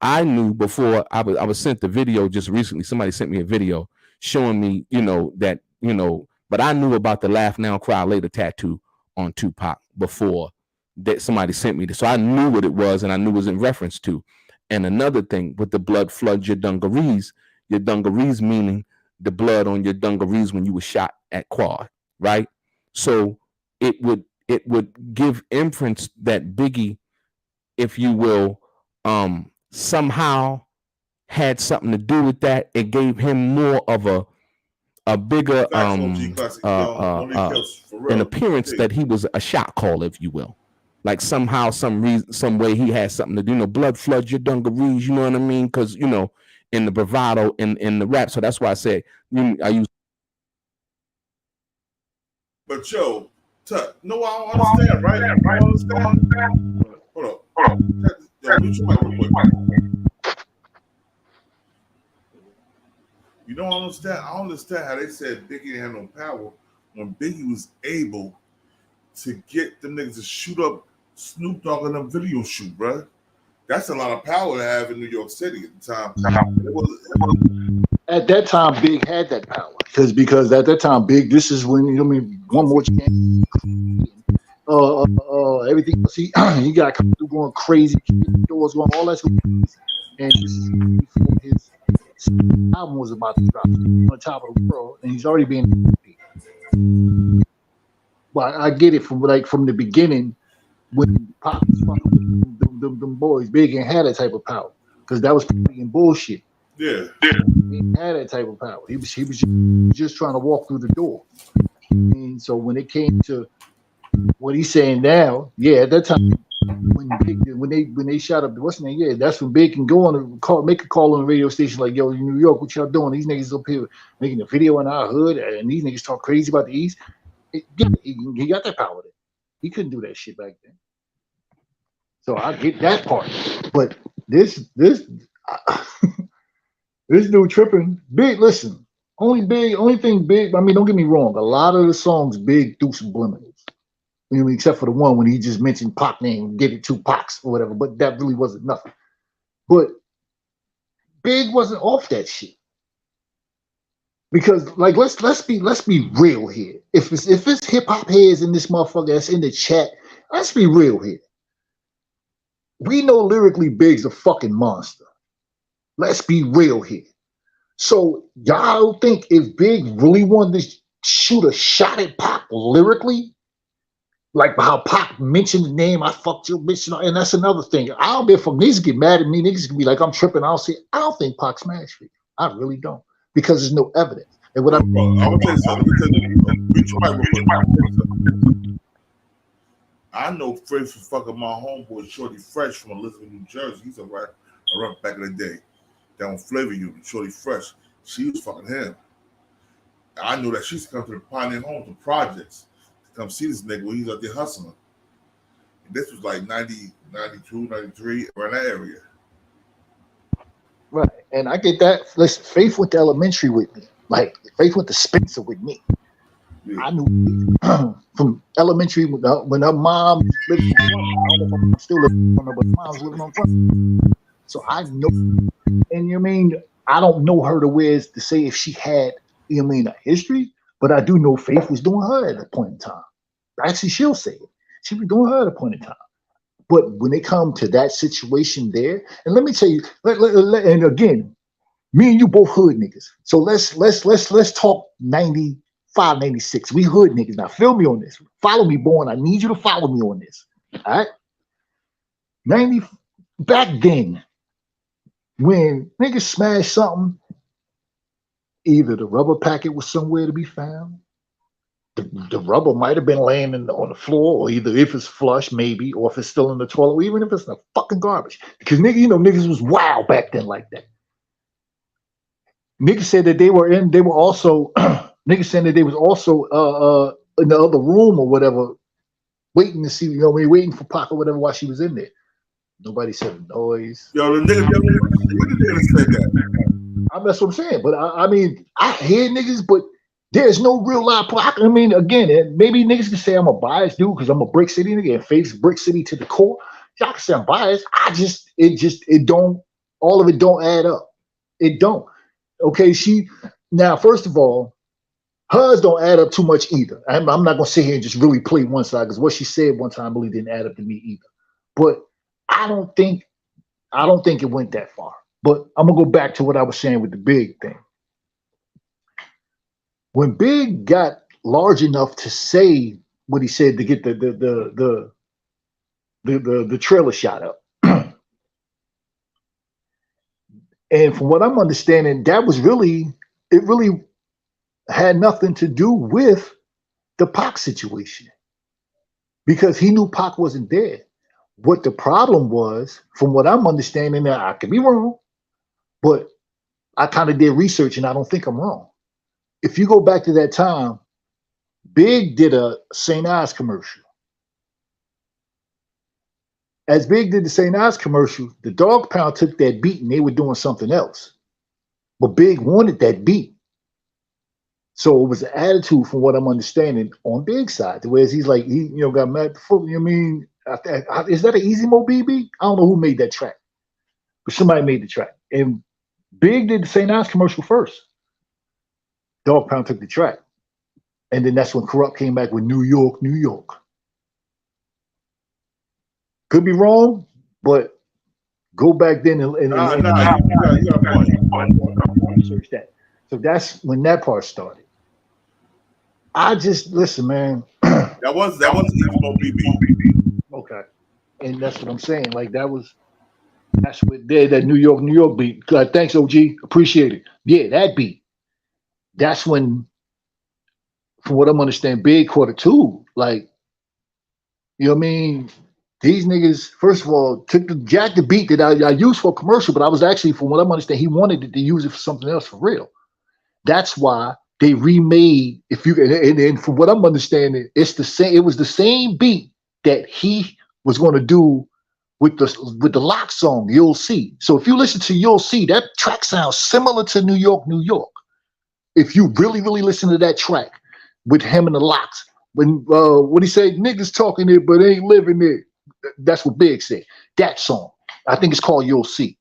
I knew before I was sent the video just recently. Somebody sent me a video showing me, you know, that, you know, but I knew about the laugh now, cry later tattoo on Tupac before that somebody sent me this. So I knew what it was, and I knew it was in reference to. And another thing with the blood floods your dungarees meaning the blood on your dungarees when you were shot at Quad, right? So it would give inference that Biggie, if you will, somehow had something to do with that. It gave him more of a bigger an appearance that he was a shot caller, if you will. Like somehow, some reason, some way he had something to do. You know, blood floods your dungarees, you know what I mean? Because, you know, in the bravado in the rap. So that's why I said I use. But yo, no, I don't understand, right? I don't understand. Hold on. Yo, mute your mic real quick. You don't understand. I don't understand how they said Biggie didn't have no power when Biggie was able to get them niggas to shoot up Snoop Dogg in a video shoot, bro. That's a lot of power to have in New York City at the time. At that time, Big had that power because at that time, Big. This is when one more chance. Everything else, he got going crazy, doors going, all that stuff. And this is before his album was about to drop on the top of the world, and he's already being. Well, I get it from the beginning when Pop was fucking them boys. Big and had that type of power because that was fucking bullshit. Yeah. He had that type of power. He was just trying to walk through the door. And so when it came to what he's saying now, yeah, at that time when they shot up what's the name? Yeah, that's when Big can go on and make a call on the radio station like, yo, in New York, what y'all doing? These niggas up here making a video in our hood, and these niggas talk crazy about the East. He got that power there. He couldn't do that shit back then. So I get that part, but this dude tripping. Big, listen. Only thing Big. I mean, don't get me wrong. A lot of the songs Big do subliminals. You know, except for the one when he just mentioned Pac name, gave it Tupac or whatever. But that really wasn't nothing. But Big wasn't off that shit because, like, let's be real here. If it's hip hop heads in this motherfucker that's in the chat, let's be real here. We know lyrically Big's a fucking monster. Let's be real here. So y'all think if Big really wanted to shoot a shot at Pac lyrically, like how Pac mentioned the name, I fucked your bitch, and that's another thing. I don't care if niggas get mad at me, niggas can be like, I'm tripping. I'll say, I don't think Pac smashed me. I really don't, because there's no evidence. And what I'm gonna tell you something. I know Fresh was fucking my homeboy Shorty Fresh from Elizabeth, New Jersey. He's a rapper back in the day. Down Flavor Unit, Shorty Fresh. She was fucking him. I knew that she used to come to the Pioneer Homes, the projects, to come see this nigga when he was out there hustling. And this was like 90, 92, 93, around that area. Right. And I get that. Listen, Faith went to elementary with me. Like, Faith went to Spencer with me. Yeah. I knew from elementary when her mom lived on front. I don't know if I'm still living on her, but mom's living on front. So I know, and you mean, I don't know her to say if she had, you know, a history, but I do know Faith was doing her at a point in time. Actually, she'll say it. She was doing her at a point in time. But when it comes to that situation there, and let me tell you, and again, me and you both hood niggas. So let's talk 95, 96. We hood niggas. Now feel me on this. Follow me, Born. I need you to follow me on this. All right? Back then, when niggas smashed something, either the rubber packet was somewhere to be found, the rubber might have been laying on the floor, or either if it's flush, maybe, or if it's still in the toilet, or even if it's in the fucking garbage. Because niggas was wild back then like that. Niggas said that they were also niggas said that they was also in the other room or whatever, waiting to see, waiting for Pac or whatever while she was in there. Nobody said a noise. Yo, the nigga said that. That's what I'm saying. But I mean, I hear niggas, but there's no real live. I mean, again, maybe niggas can say I'm a biased dude because I'm a Brick City nigga and Faith's Brick City to the core. Y'all can say I'm biased. It don't, all of it don't add up. It don't. Okay, now, first of all, hers don't add up too much either. I'm not going to sit here and just really play one side because what she said one time really didn't add up to me either. But I don't think it went that far. But I'm gonna go back to what I was saying with the Big thing. When Big got large enough to say what he said to get the trailer shot up, and from what I'm understanding, it really had nothing to do with the Pac situation because he knew Pac wasn't there. What the problem was, from what I'm understanding now, I could be wrong, but I kind of did research and I don't think I'm wrong. If you go back to that time, Big did a St. Ives commercial. As Big did the St. Ives commercial, the Dog Pound took that beat and they were doing something else. But Big wanted that beat. So it was an attitude from what I'm understanding on Big's side. Whereas he's like, he got mad before. You know what I mean? Is that an Easy Mo BB? I don't know who made that track. But somebody made the track. And Big did the St. Ives commercial first. Dog Pound took the track. And then that's when Corrupt came back with New York, New York. Could be wrong, but go back then and research that. So that's when that part started. I just listen, man. That was Easy Mo BB. Okay, and that's what I'm saying. Like that's what did that New York beat. Thanks, OG, appreciate it. Yeah, that beat. That's when, from what I'm understanding, Big Quarter 2. Like, you know what I mean? These niggas, first of all, took the beat that I used for a commercial, but I was actually, from what I'm understanding, he wanted to use it for something else for real. That's why they remade. And from what I'm understanding, it's the same. It was the same beat that he was going to do with the Lock song. You'll see. So if you listen to You'll See, that track sounds similar to New York, New York. If you really, really listen to that track with him and the Locks, when he said niggas talking it but ain't living it, that's what Big said. That song, I think it's called You'll See.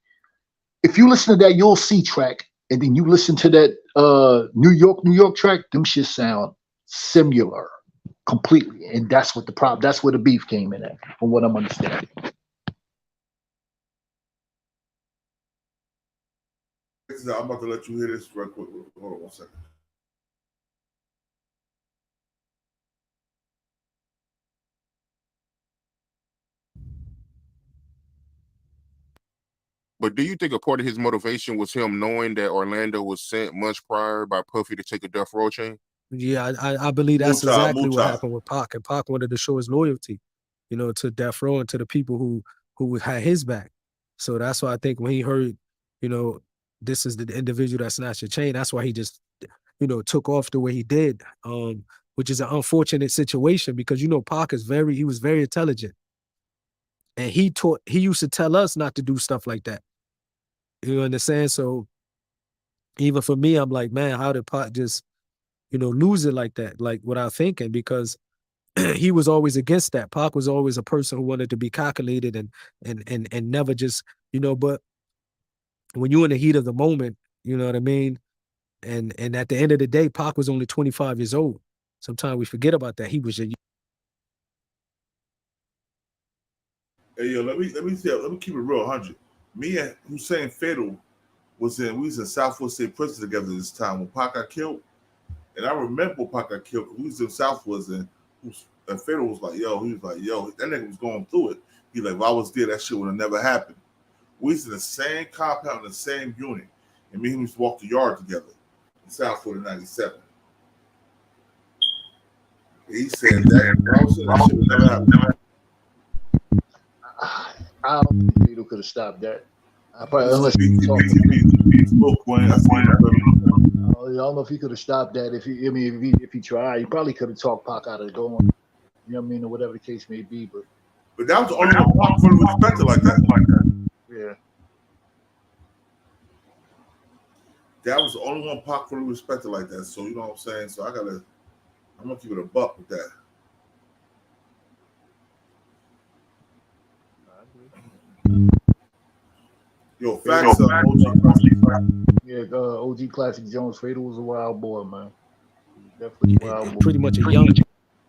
If you listen to that You'll See track and then you listen to that New York, New York track, them shit sound similar completely. And that's what the problem, that's where the beef came in at, from what I'm understanding. I'm about to let you hear this real quick. Hold on 1 second. But do you think a part of his motivation was him knowing that Orlando was sent months prior by Puffy to take a death row chain? Yeah, I believe that's exactly what happened with Pac. And Pac wanted to show his loyalty, to Death Row and to the people who had his back. So that's why I think when he heard, this is the individual that snatched the chain, that's why he just, took off the way he did, which is an unfortunate situation because, Pac he was very intelligent. And he used to tell us not to do stuff like that. You understand? So even for me, I'm like, man, how did Pac just, lose it like that, like without thinking? Because he was always against that. Pac was always a person who wanted to be calculated and never just, but when you're in the heat of the moment, you know what I mean? And at the end of the day, Pac was only 25 years old. Sometimes we forget about that. He was a Hey yo, let me keep it real 100. Me and Hussein Fatal we was in Southwood State Prison together this time when Pac got killed. And I remember when Pac got killed because we was in Southwoods and Fatal was like, yo, that nigga was going through it. He like, if I was there, that shit would have never happened. We was in the same compound, in the same unit. And me and him used to walk the yard together in Southwood in 97. He said that shit would never happen. I don't think Vito could have stopped that. Unless he talked to I don't know if he could have stopped that. If he tried, he probably could have talked Pac out of going. You know what I mean, or whatever the case may be. But that was the only one Pac fully respected like that. Yeah. That was the only one Pac fully respected like that. So you know what I'm saying. So I'm gonna keep it a buck with that. Yo, facts up, OG. Yeah, OG Classic Jones. Fatal was a wild boy, man. Definitely wild boy. Pretty much a young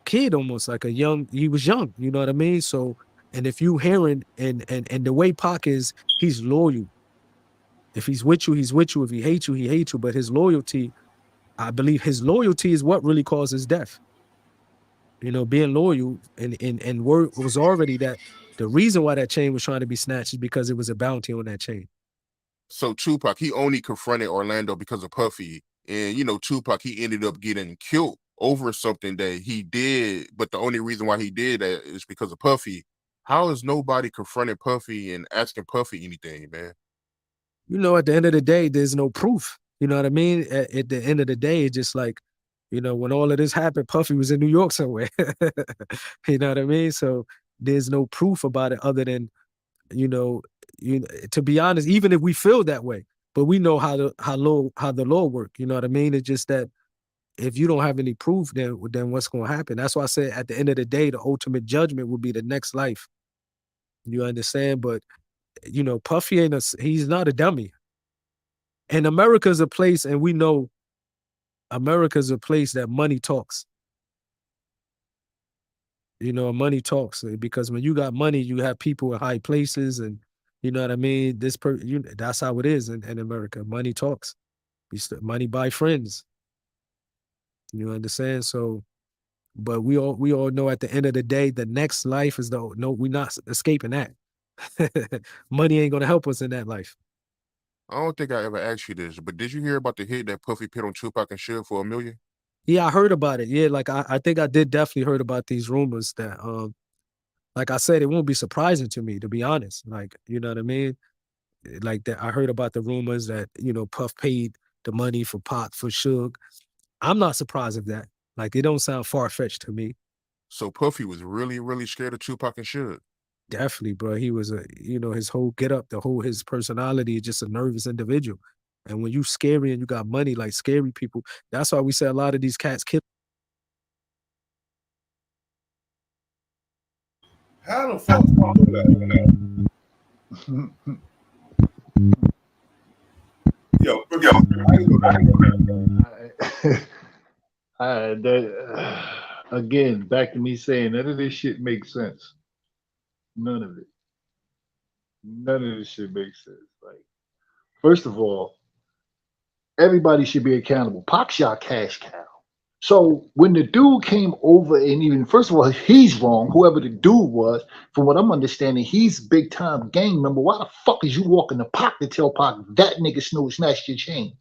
kid, almost like he was young, you know what I mean? So, and if you hearing and the way Pac is, he's loyal. If he's with you, he's with you. If he hates you, he hates you. But his loyalty, I believe his loyalty is what really causes death. Being loyal and word was already that the reason why that chain was trying to be snatched is because it was a bounty on that chain. So Tupac, he only confronted Orlando because of Puffy. And, Tupac, he ended up getting killed over something that he did. But the only reason why he did that is because of Puffy. How is nobody confronting Puffy and asking Puffy anything, man? At the end of the day, there's no proof. You know what I mean? At the end of the day, it's just like, when all of this happened, Puffy was in New York somewhere. You know what I mean? So there's no proof about it other than, to be honest, even if we feel that way, But we know how the law work. You know what I mean? It's just that if you don't have any proof, then what's going to happen? That's why I said at the end of the day, the ultimate judgment will be the next life. You understand? But you know, Puffy he's not a dummy. And America's a place, and we know America's a place that money talks. You know, money talks, because when you got money, you have people in high places, and you know what I mean? That's how it is in America. Money talks. Money buy friends. You understand? So, but we all know at the end of the day, the next life is we're not escaping that. Money ain't gonna help us in that life. I don't think I ever asked you this, but did you hear about the hit that Puffy put on Tupac and Suge for $1 million? Yeah, I heard about it. Yeah, like I think I did definitely heard about these rumors that like I said, it won't be surprising to me, to be honest. Like, you know what I mean? Like that I heard about the rumors that, you know, Puff paid the money for Pac for Suge. I'm not surprised of that. Like, it don't sound far-fetched to me. So Puffy was really, really scared of Tupac and Suge. Definitely, bro. He was his whole get up, his personality is just a nervous individual. And when you scary and you got money, like scary people, that's why we say a lot of these cats kill. How the fuck do that? Yo, again, back to me saying none of this shit makes sense. None of it. None of this shit makes sense. Like, first of all, everybody should be accountable. Pac shot Cash Cow. So when the dude came over, and even first of all, he's wrong. Whoever the dude was, from what I'm understanding, he's big time gang member. Why the fuck is you walking to Pac to tell Pac that nigga snatched your chain?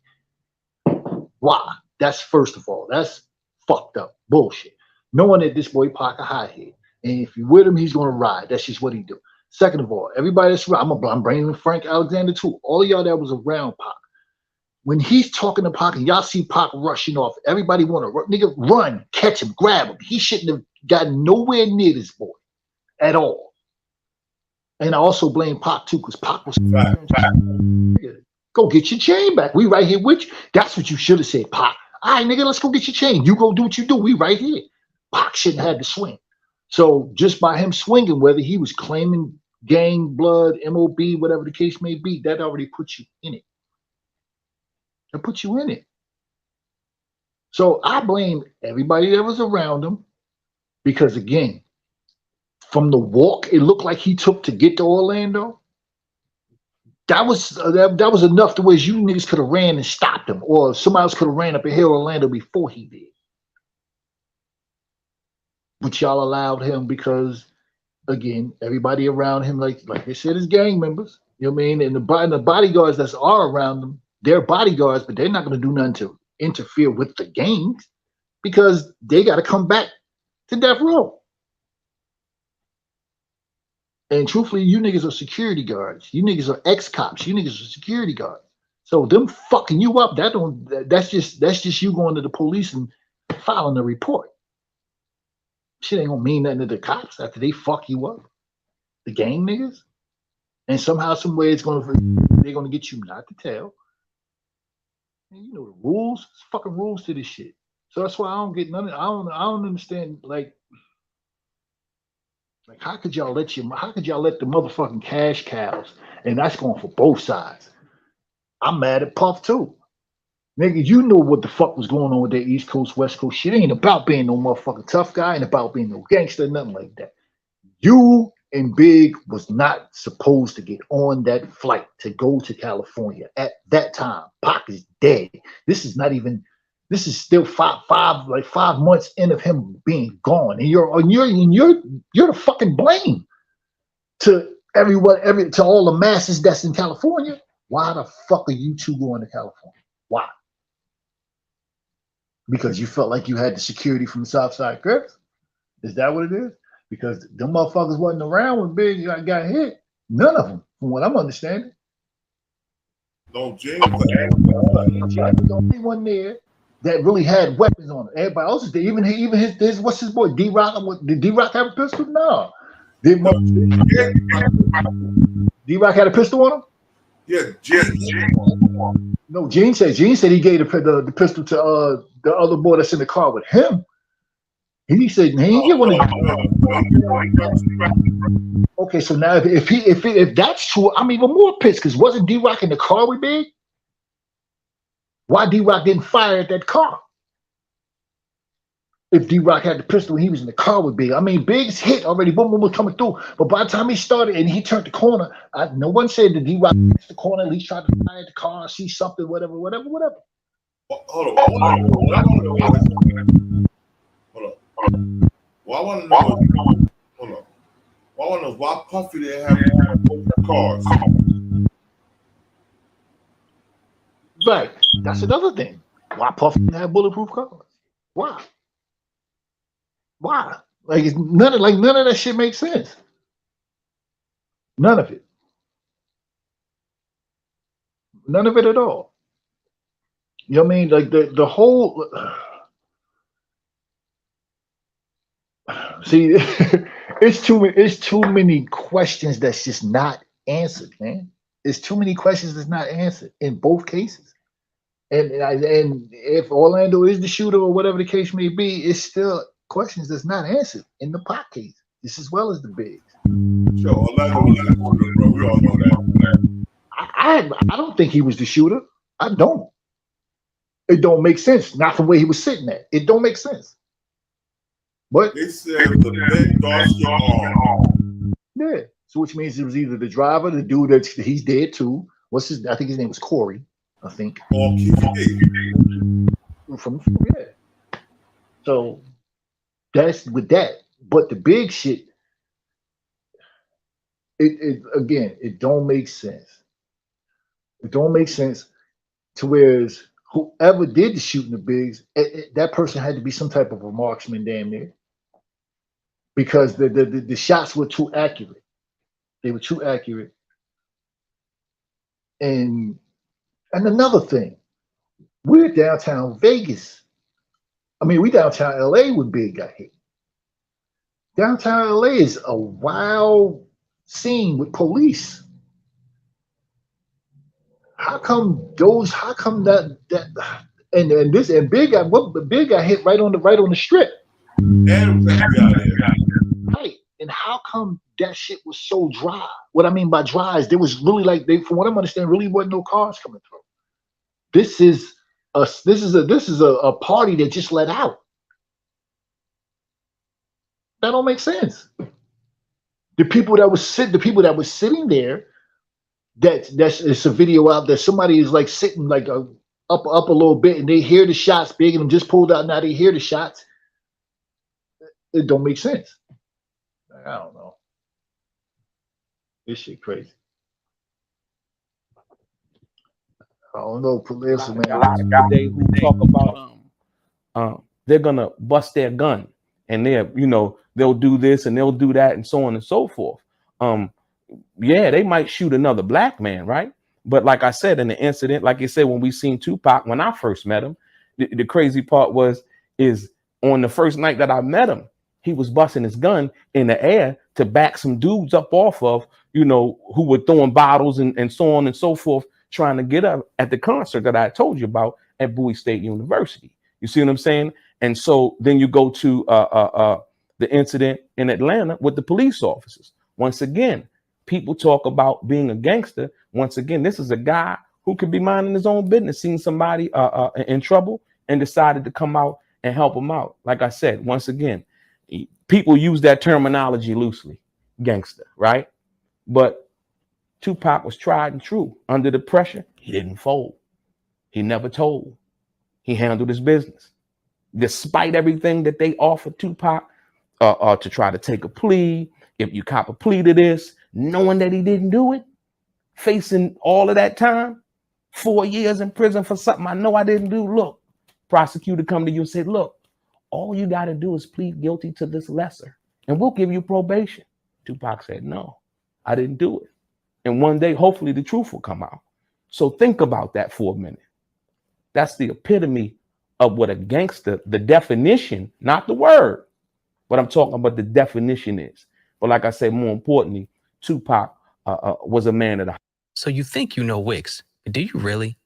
Why? That's first of all. That's fucked up bullshit. Knowing that this boy Pac a hothead, and if you with him, he's gonna ride. That's just what he do. Second of all, everybody that's around, I'm bringing Frank Alexander too. All of y'all that was around Pac. When he's talking to Pac and y'all see Pac rushing off, everybody want to nigga run, catch him, grab him. He shouldn't have gotten nowhere near this boy at all. And I also blame Pac too, because Pac was go get your chain back. We right here with you. That's what you should have said, Pac. All right, nigga, let's go get your chain. You go do what you do. We right here. Pac shouldn't have had to swing. So just by him swinging, whether he was claiming gang, blood, MOB, whatever the case may be, that already puts you in it. It puts you in it. So I blame everybody that was around him, because again, from the walk it looked like he took to get to Orlando, that was enough to where you niggas could have ran and stopped him, or somebody else could have ran up and hit Orlando before he did. But y'all allowed him because, again, everybody around him, like they said, is gang members. You know what I mean? And the bodyguards that are around them, they're bodyguards, but they're not going to do nothing to interfere with the gangs, because they got to come back to death row. And truthfully, you niggas are security guards. You niggas are ex-cops. You niggas are security guards. So them fucking you up, that's just you going to the police and filing a report. Shit ain't gonna mean nothing to the cops after they fuck you up. The gang niggas. And somehow, some way they're gonna get you not to tell. And you know the rules, it's fucking rules to this shit. So that's why I don't get none of it. I don't understand, like how could y'all let the motherfucking cash cows, and that's going for both sides. I'm mad at Puff too. Nigga, you know what the fuck was going on with that East Coast, West Coast shit. It ain't about being no motherfucking tough guy, ain't about being no gangster, nothing like that. You and Big was not supposed to get on that flight to go to California at that time. Pac is dead. This is still five months in of him being gone. And you're the fucking blame to everyone, to all the masses that's in California. Why the fuck are you two going to California? Why? Because you felt like you had the security from the Southside Crips? Is that what it is? Because them motherfuckers wasn't around when Big got hit. None of them, from what I'm understanding. No, James was the only one there that really had weapons on it. Everybody else is there. Even his what's his boy D-Rock? Did D-Rock have a pistol? No. D-Rock had a pistol on him? Yeah, Gene. No, Gene said he gave the pistol to the other boy that's in the car with him. He said he ain't get one of them. Okay, so now if that's true, I'm even more pissed because wasn't D-Rock in the car with Big? Why D-Rock didn't fire at that car? If D-Rock had the pistol when he was in the car with Big. I mean, Big's hit already, boom, boom, was coming through. But by the time he started and he turned the corner, no one said that D-Rock hit the corner, at least tried to fire at the car, see something, whatever. Hold on. What I want to know is, hold on. What I want to know is why Puffy didn't have cars. Right. That's another thing. Why Puffy didn't have bulletproof cars? Why? Why? Like none of that shit makes sense. None of it. None of it at all. You know what I mean? Like the whole see, it's too many questions that's just not answered, man. It's too many questions that's not answered in both cases. And if Orlando is the shooter or whatever the case may be, it's still questions that's not answered in the Pac case, just as well as the Bigs. Sure, Orlando was the shooter, bro. We all know that. I don't think he was the shooter. I don't. It don't make sense. Not the way he was sitting at. It don't make sense. But they said the big dog. Yeah. So which means it was either the driver, the dude that he's dead too. What's his? I think his name was Corey. I think. From yeah. So that's with that. But the big shit, it don't make sense. It don't make sense to whereas whoever did the shooting the bigs, that person had to be some type of a marksman damn near. Because the shots were too accurate. They were too accurate. And another thing, we're downtown Vegas. I mean, we downtown LA when Big got hit. Downtown LA is a wild scene with police. How come that and Big got hit right on the strip. Right. And how come that shit was so dry? What I mean by dry is there was really from what I'm understanding, really wasn't no cars coming through. This is a party that just let out. That don't make sense. The people that was sitting there, it's a video out there. Somebody is like sitting like up a little bit, and they hear the shots. Big and them just pulled out. Now they hear the shots. It don't make sense. I don't know. This shit crazy. I don't know, police man. A lot of today who talk about they're gonna bust their gun and they'll do this and they'll do that and so on and so forth. Yeah, they might shoot another black man, right? But like I said in the incident, like you said, when we seen Tupac when I first met him, the crazy part is on the first night that I met him, he was busting his gun in the air to back some dudes up off of, who were throwing bottles and so on and so forth, trying to get up at the concert that I told you about at Bowie State University. You see what I'm saying? And so then you go to the incident in Atlanta with the police officers. Once again, people talk about being a gangster. Once again, this is a guy who could be minding his own business, seeing somebody in trouble and decided to come out and help him out. Like I said, once again, people use that terminology loosely, gangster, right? But Tupac was tried and true. Under the pressure, he didn't fold. He never told. He handled his business. Despite everything that they offered Tupac to try to take a plea, if you cop a plea to this, knowing that he didn't do it, facing all of that time, 4 years in prison for something I know I didn't do. Look, prosecutor come to you and say, look, all you got to do is plead guilty to this lesser and we'll give you probation. Tupac said, no, I didn't do it. And one day, hopefully the truth will come out. So think about that for a minute. That's the epitome of what a gangster, the definition, not the word, but I'm talking about the definition is. But like I said, more importantly, Tupac was a man of the So you think you know Wix, but do you really?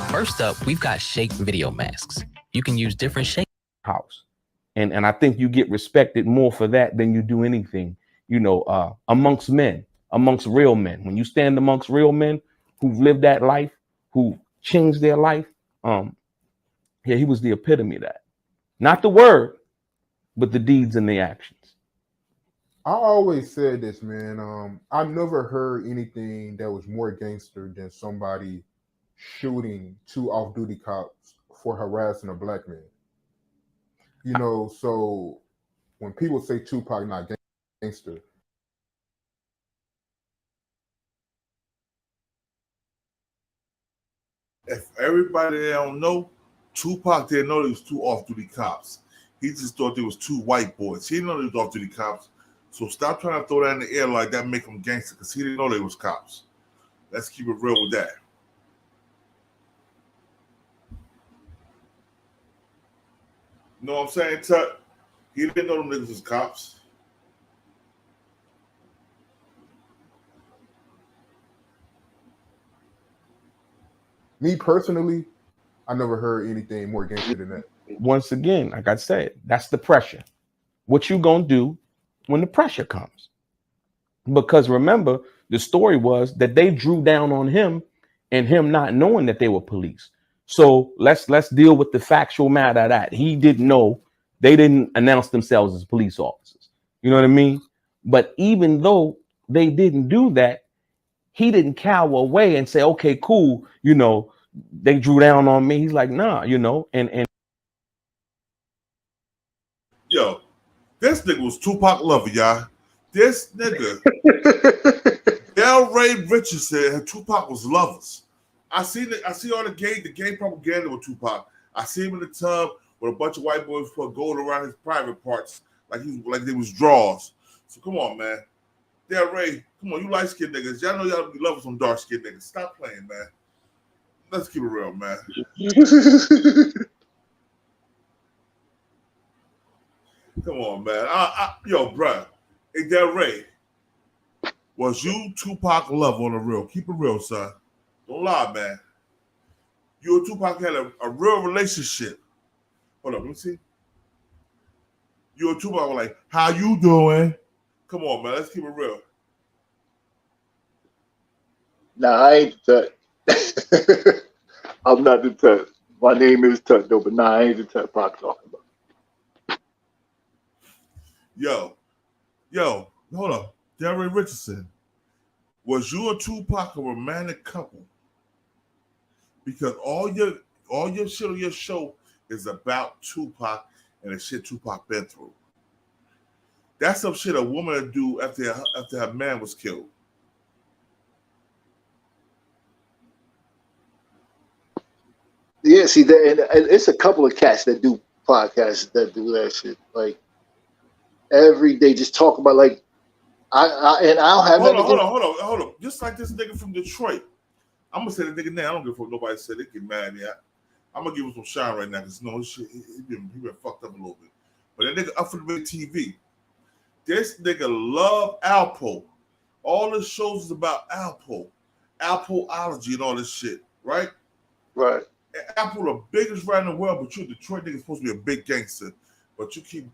First up, we've got shape video masks. You can use different shapes. House. And I think you get respected more for that than you do anything, amongst men, amongst real men. When you stand amongst real men who've lived that life, who changed their life, he was the epitome of that. Not the word, but the deeds and the actions. I always said this, man. I've never heard anything that was more gangster than somebody shooting 2 off-duty cops for harassing a black man. So when people say Tupac not gangster, if everybody that don't know, Tupac didn't know there was 2 off-duty cops. He just thought there was 2 white boys. He didn't know there was off-duty cops. So stop trying to throw that in the air like that, make him gangster, because he didn't know they was cops. Let's keep it real with that. You know what I'm saying, Tut? He didn't know them niggas was cops. me personally, I never heard anything more gangster than that. Once again, like I said, that's the pressure. What you gonna do when the pressure comes? Because remember, the story was that they drew down on him and him not knowing that they were police. So let's deal with the factual matter of that. He didn't know. They didn't announce themselves as police officers. You know what I mean? But even though they didn't do that, he didn't cower away and say, okay, cool, they drew down on me. He's like, nah, and yo, this nigga was Tupac lover, y'all. This nigga, Delray Richardson and Tupac was lovers. I see all the gay propaganda with Tupac. I see him in the tub with a bunch of white boys put gold around his private parts like they was draws. So come on, man. Delray, come on, you light skinned niggas. Y'all know y'all be loving some dark skinned niggas. Stop playing, man. Let's keep it real, man. Come on, man. Yo, bruh. Hey, Delray, was you Tupac love on the real? Keep it real, son. Don't lie, man. You and Tupac had a real relationship. Hold up, let me see. You and Tupac were like, how you doing? Come on, man. Let's keep it real. Nah, I ain't the Tut. I'm not the Tut. My name is Tut, though, but nah, I ain't the Tut Pac talking about. Yo, hold up. Delray Richardson, was you and Tupac a romantic couple? Because all your shit on your show is about Tupac and the shit Tupac been through. That's some shit a woman would do after her man was killed. Yeah, see, and it's a couple of cats that do podcasts that do that shit. Like, every day, just talk about, like, I don't have Hold on. Just like this nigga from Detroit. I'm gonna say the nigga now. I don't give a fuck nobody said it. Get mad yet. I'm gonna give him some shine right now because shit, he been fucked up a little bit. But that nigga up for the big TV. This nigga love Alpo. All the shows is about Alpo, Alpoology and all this shit, right? Right. And Alpo the biggest rat in the world, but you Detroit nigga supposed to be a big gangster, but you keep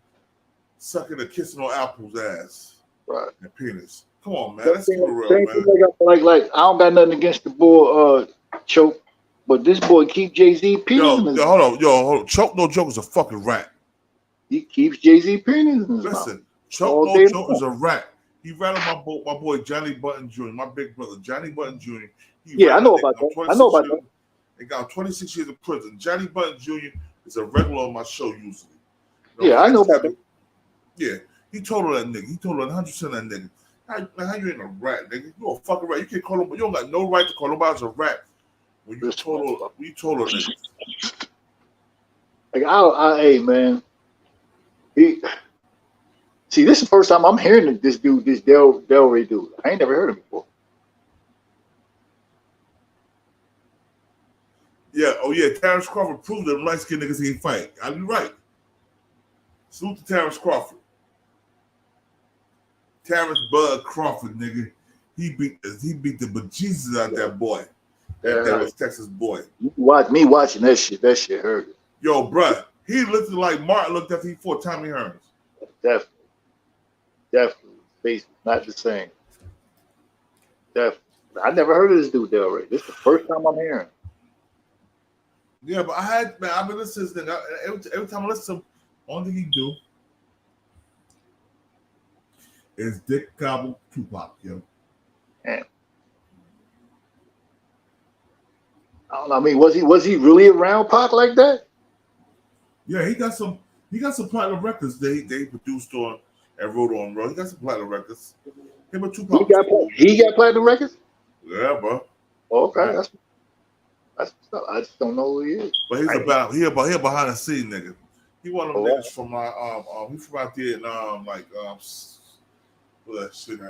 sucking and kissing on Alpo's ass, right? And penis. Come on, man. Let's keep it real, man. Like I don't got nothing against the boy Choke, but this boy keep Jay-Z penis in his mouth. Hold on. Choke No Joke is a fucking rat. He keeps Jay-Z penis in his mouth. Listen, Choke No Joke is a rat. He rattled my boy Johnny Button Jr., my big brother Johnny Button Jr. I know about that. I know about that. They got 26 years in prison. Johnny Button Jr. is a regular on my show usually. I know about that. Yeah, he told her that nigga. He told her 100% that nigga. How you ain't a rat, nigga? You a fucking rat. You can't call him, but you don't got no right to call nobody a rat when you told her nigga. Like hey man, see, this is the first time I'm hearing this dude, this Delray dude. I ain't never heard of him before. Yeah, Terrence Crawford proved that them light-skinned niggas ain't fight. I'll be right. Salute to Terrence Crawford. Terrence Bud Crawford, nigga. He beat the bejesus out that boy. That was Texas boy. Watching that shit. That shit hurt. Yo, bruh, he looked like Martin looked after he fought Tommy Hearns. Definitely. Face not the same. Definitely. I never heard of this dude, Delray. This is the first time I'm hearing. Yeah, but I've been listening to this nigga. Every time I listen to him, only thing he do is Dick Gobble Tupac, yo. Man. I don't know. I mean, was he really around Pac like that? Yeah, he got some platinum records they produced on and wrote on, bro. He got some platinum records. Him and Tupac. He got platinum records? Yeah, bro. Okay, that's I just don't know who he is. But he a behind the scene nigga. He one of them niggas from he's from out there in what that shit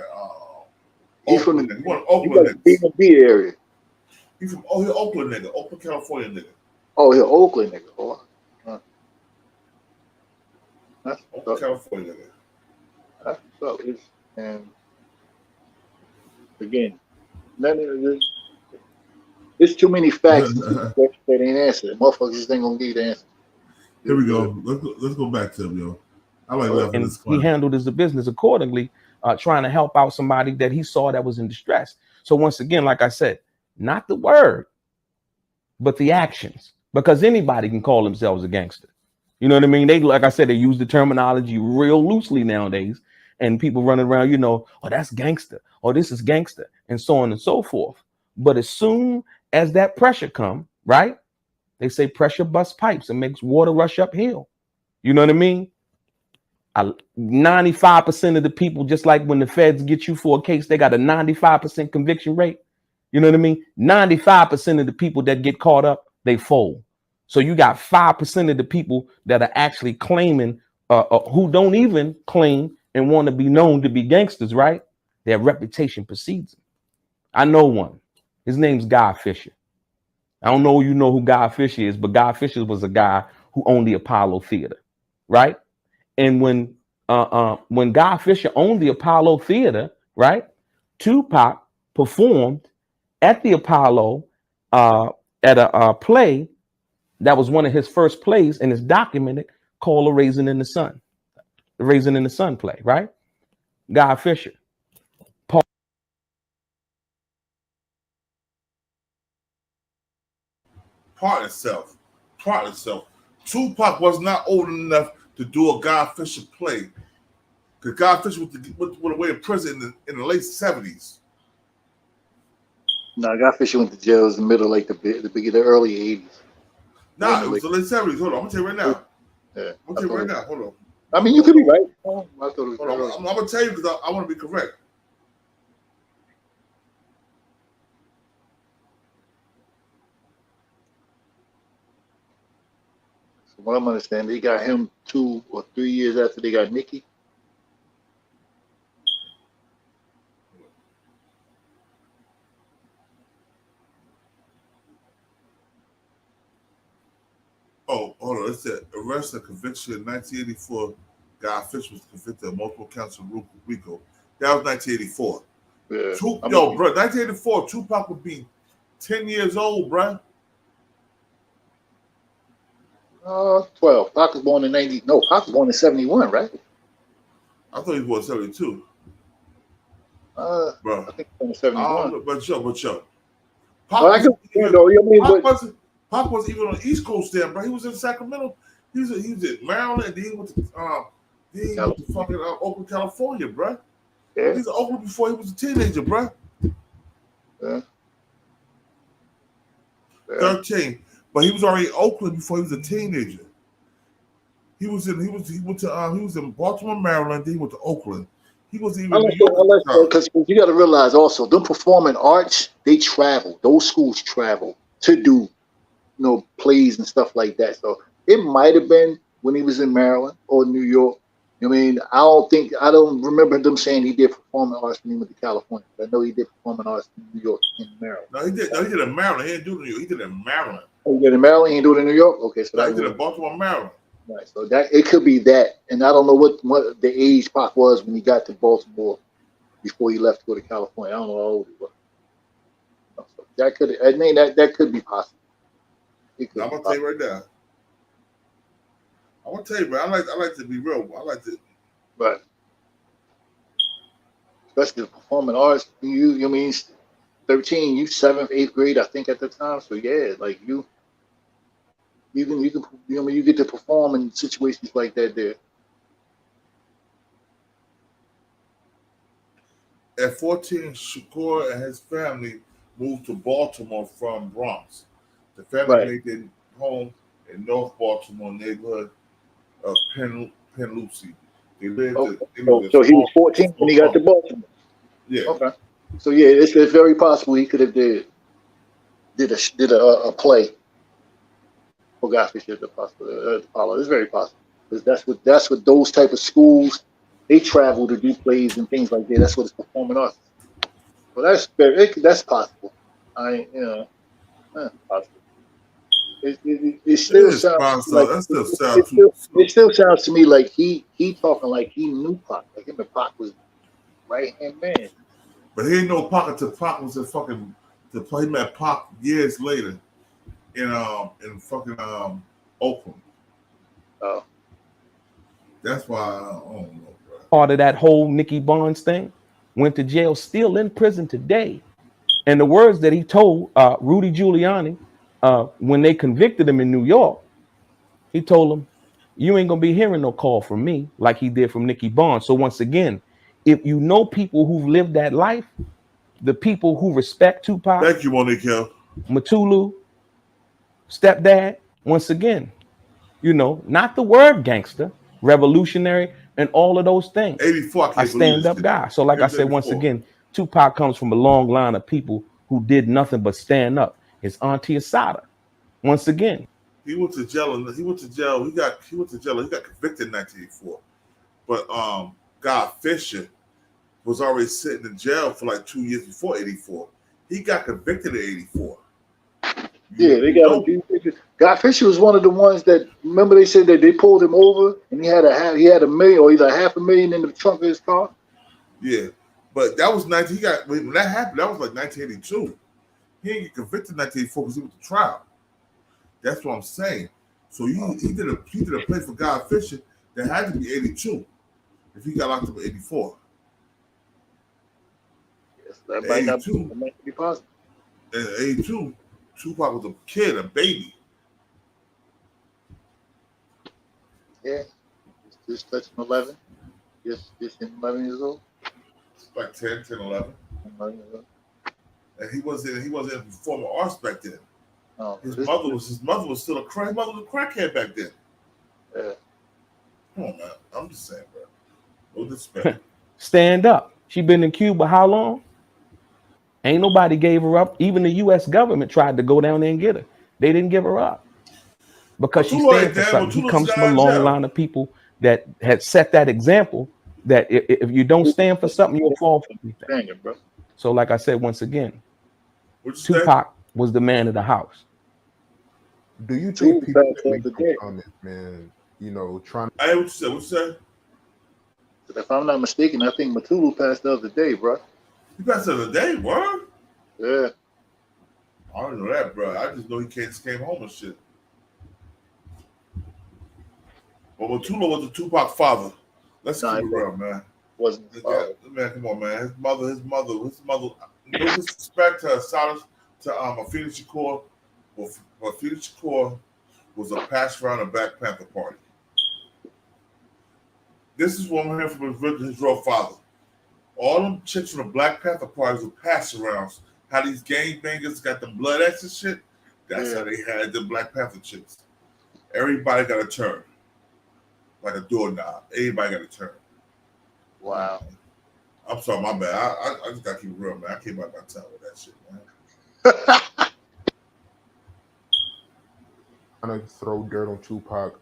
he's Oakland, from he one of Oakland niggas. B area. He's from Oakland nigga, Oakland, California nigga. Oh, he's Oakland nigga. Oh, that's Oakland, California nigga. That's what's up. And again, there's too many facts that ain't answered. Motherfuckers just ain't gonna give you the answer. Here we go. Let's go back to him, yo. I like laughing And this he handled his business accordingly, trying to help out somebody that he saw that was in distress. So once again, like I said, not the word, but the actions, because anybody can call themselves a gangster. You know what I mean? They, like I said, they use the terminology real loosely nowadays, and people running around, you know, oh, that's gangster, or this is gangster, and so on and so forth. But as soon as that pressure come, right? They say pressure busts pipes and makes water rush uphill. You know what I mean? 95% of the people, just like when the feds get you for a case, they got a 95% conviction rate. You know what I mean? 95% of the people that get caught up, they fold. So you got 5% of the people that are actually claiming, who don't even claim and want to be known to be gangsters, right? Their reputation precedes them. I know one. His name's Guy Fisher. I don't know you know who Guy Fisher is, but Guy Fisher was a guy who owned the Apollo Theater, right? And when Guy Fisher owned the Apollo Theater, right, Tupac performed at the Apollo at a play that was one of his first plays, and it's documented, called A Raisin in the Sun. The Raisin in the Sun play, right? Guy Fisher. Part itself. Tupac was not old enough to do a Guy Fisher play, because Guy Fisher went away in prison in the late 70s. No, Guy Fisher went to jail in the middle, like the early 80s. Nah, it was the late 70s. Hold on, I'm gonna tell you right now. Yeah, I'm gonna tell you right now. Hold on. I mean, you could be right. Hold on. I'm gonna tell you because I want to be correct. So what I'm understanding, they got him 2 or 3 years after they got Nicki. Oh, hold on. It said arrest and conviction in 1984. Guy Fisher was convicted of multiple counts of RICO. That was 1984. Yeah. Bro, 1984, Tupac would be 10 years old, bro. 12. Pac was born in 90. No, Pac was born in 71, right? I thought he was born in 72. Bro, I think he was born in 71. But yo. Pac wasn't even on the East Coast then, bro. He was in Sacramento. He was in Maryland. Then he went to fucking Oakland, California, bro. Yeah. He was in Oakland before he was a teenager, bro. Yeah. 13. But he was already in Oakland before he was a teenager. He was in Baltimore, Maryland. Then he went to Oakland. He wasn't even because you got to realize also, them performing arts, they travel. Those schools travel to do, plays and stuff like that. So it might have been when he was in Maryland or New York. I mean, I don't remember them saying he did performing arts when he went to California. I know he did performing arts in New York and Maryland. No, he did in Maryland. He didn't do it in New York. He did it in Maryland. Oh, he did it in Maryland? He didn't do it in New York? Okay, so he did it in Baltimore, Maryland. Right, so that it could be that. And I don't know what the age Pac was when he got to Baltimore, before he left to go to California. I don't know how old he was. So that could, I mean, that could be possible. I'm gonna tell you right now. I'm gonna tell you, man. I like to be real. I like to. Right. Especially the performing arts. You mean 13? You 7th, 8th grade, I think at the time. So yeah, like you get to perform in situations like that there. At 14, Shakur and his family moved to Baltimore from Bronx. The family made their home in North Baltimore neighborhood of Penlucy. They lived. So he was 14 when he got to Baltimore. Yeah. Okay. So yeah, it's very possible he could have did a play for Godfish at the Apollo. It's very possible because that's what those type of schools they travel to do plays and things like that. That's what it's performing arts. Well, that's possible. Possible. It still sounds like it still sounds to me like he talking like he knew Pac, like him and Pac was right hand man. But he didn't know Pac until Pac was in fucking. He met Pac years later in fucking Oakland. Oh. That's why I don't know, bro. Part of that whole Nicky Barnes thing, went to jail, still in prison today. And the words that he told Rudy Giuliani when they convicted him in New York, he told him, "You ain't gonna be hearing no call from me like he did from Nicky Barnes." So once again, if you know people who've lived that life, the people who respect Tupac, thank you, Monique Hill, Matulu, stepdad, once again, you know, not the word gangster, revolutionary, and all of those things. 84, I stand up guy. So like I said, once again, Tupac comes from a long line of people who did nothing but stand up. His auntie Asada, once again. He went to jail. He went to jail. He went to jail. He got convicted in 1984. But God Fisher was already sitting in jail for like 2 years before 84. He got convicted in 84. Yeah, they got him. God Fisher was one of the ones that, remember they said that they pulled him over and he had $1 million or either $500,000 in the trunk of his car. Yeah, but that was when that happened. That was like 1982. He didn't get convicted in 1984 because he went to trial. That's what I'm saying. So he did a play for God Fisher that had to be 82 if he got locked up in 84. Yes, that might be possible. In 82, Tupac was a kid, a baby. Yeah, just touching 11. Just 11 years old. Like 10, 11. 11 years old. And he wasn't in performing arts back then. Oh, his mother was still a crackhead back then. Yeah. Come on, man. I'm just saying, bro. No disrespect. Stand up. She been in Cuba how long? Ain't nobody gave her up. Even the U.S. government tried to go down there and get her. They didn't give her up because she stands for something. He comes from a long line of people that had set that example that if you don't stand for something, you'll fall for anything. Bro. So, like I said, once again, Tupac was the man of the house. Do you think people make the comments, man? You know, trying. Hey, what you say? What you say? If I'm not mistaken, I think Matulu passed the other day, bro. He passed the other day, bro? Yeah. I don't know that, bro. I just know he just came home and shit. But Matulu was the Tupac father. Let's keep it real, man. Wasn't his father. Man, come on, man. His mother. No disrespect to Afeni Shakur. Afeni Shakur was a pass around the Black Panther Party. This is what I'm hearing from his real father. All them chicks from the Black Panther parties were pass arounds. How these gangbangers got the blood X and shit. That's how they had the Black Panther chicks. Everybody got a turn. Like a doorknob. Everybody got a turn. Wow. I'm sorry, my bad. I just gotta keep it real, man. I came out my tongue with that shit, man. Trying to throw dirt on Tupac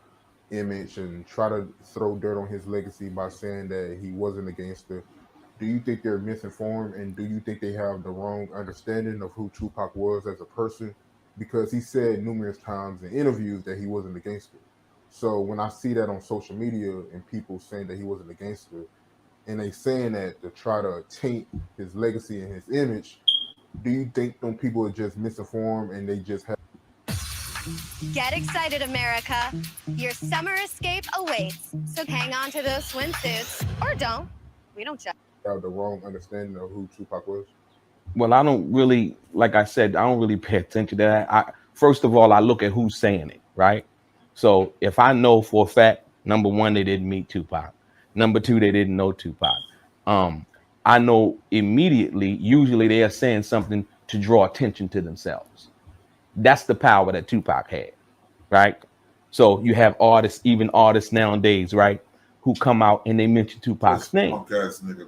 image and try to throw dirt on his legacy by saying that he wasn't a gangster. Do you think they're misinformed, and do you think they have the wrong understanding of who Tupac was as a person? Because he said numerous times in interviews that he wasn't a gangster. So when I see that on social media and people saying that he wasn't a gangster, and they saying that to try to taint his legacy and his image. Do you think them people are just misinformed and they just have Get excited, America. Your summer escape awaits. So hang on to those swimsuits. Or don't. We don't judge. the wrong understanding of who Tupac was? Well, I don't really, like I said, I don't really pay attention to that. First of all, I look at who's saying it, right? So if I know for a fact, number one, they didn't meet Tupac. Number two, they didn't know Tupac. I know immediately, usually they are saying something to draw attention to themselves. That's the power that Tupac had, right? So you have artists, even artists nowadays, right, who come out and they mention Tupac's name,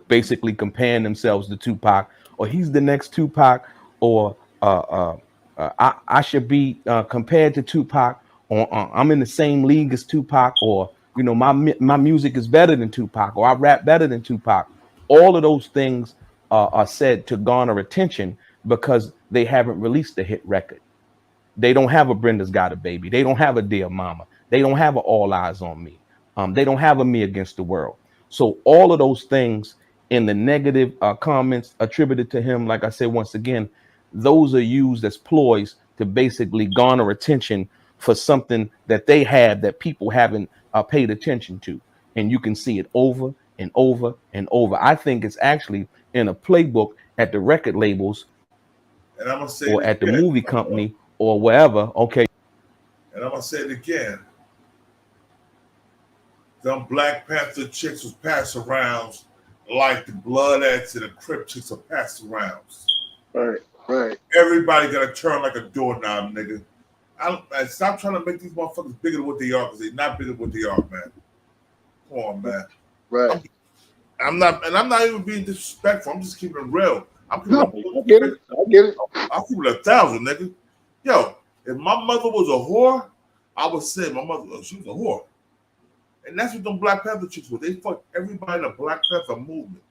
basically comparing themselves to Tupac, or he's the next Tupac, or I should be compared to Tupac, or I'm in the same league as Tupac, or you know, my music is better than Tupac, or I rap better than Tupac. All of those things are said to garner attention because they haven't released a hit record. They don't have a Brenda's Got a Baby. They don't have a Dear Mama. They don't have a All Eyes on Me. They don't have a Me Against the World. So all of those things in the negative comments attributed to him, like I said, once again, those are used as ploys to basically garner attention for something that they have that people haven't paid attention to. And you can see it over and over and over. I think it's actually in a playbook at the record labels And I'm gonna say or at the movie company or wherever. Okay. And I'm gonna say it again. Them Black Panther chicks was pass arounds like the Bloodettes and the Crip chicks are pass arounds. Right, right. Everybody gotta turn like a doorknob, nigga. I stop trying to make these motherfuckers bigger than what they are, because they're not bigger than what they are, man. Come on, man. Right. I'm not even being disrespectful. I'm just keeping it real. I get it. I get it. I'll keep it 1,000, nigga. Yo, if my mother was a whore, I would say my mother, she was a whore. And that's what them Black Panther chicks were. They fucked everybody in the Black Panther movement.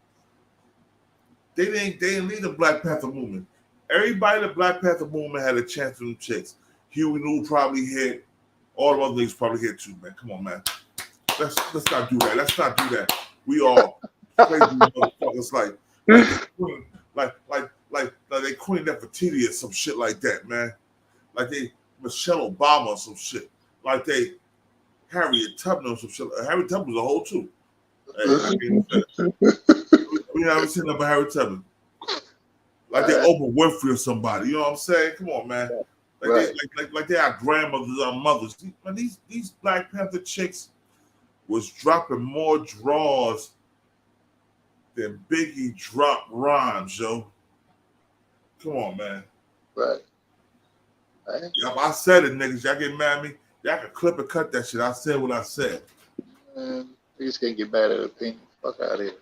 They didn't need the Black Panther movement. Everybody in the Black Panther movement had a chance with them chicks. Huey Newell probably hit. All the other niggas probably hit too, man. Come on, man. Let's not do that. Let's not do that. We all crazy motherfuckers like they Queen Nefertiti or some shit like that, man. Like they Michelle Obama or some shit. Like they Harriet Tubman or some shit. Harriet Tubman was a hoe too. We haven't seen nothing but Harriet Tubman. Like they Oprah Winfrey or somebody. You know what I'm saying? Come on, man. Like they are grandmothers or mothers. These Black Panther chicks was dropping more draws than Biggie dropped rhymes, yo. Come on, man. Right. Yep, I said it, niggas. Y'all get mad at me? Y'all can clip and cut that shit. I said what I said. Man, you just can't get mad at opinion. Fuck out of here.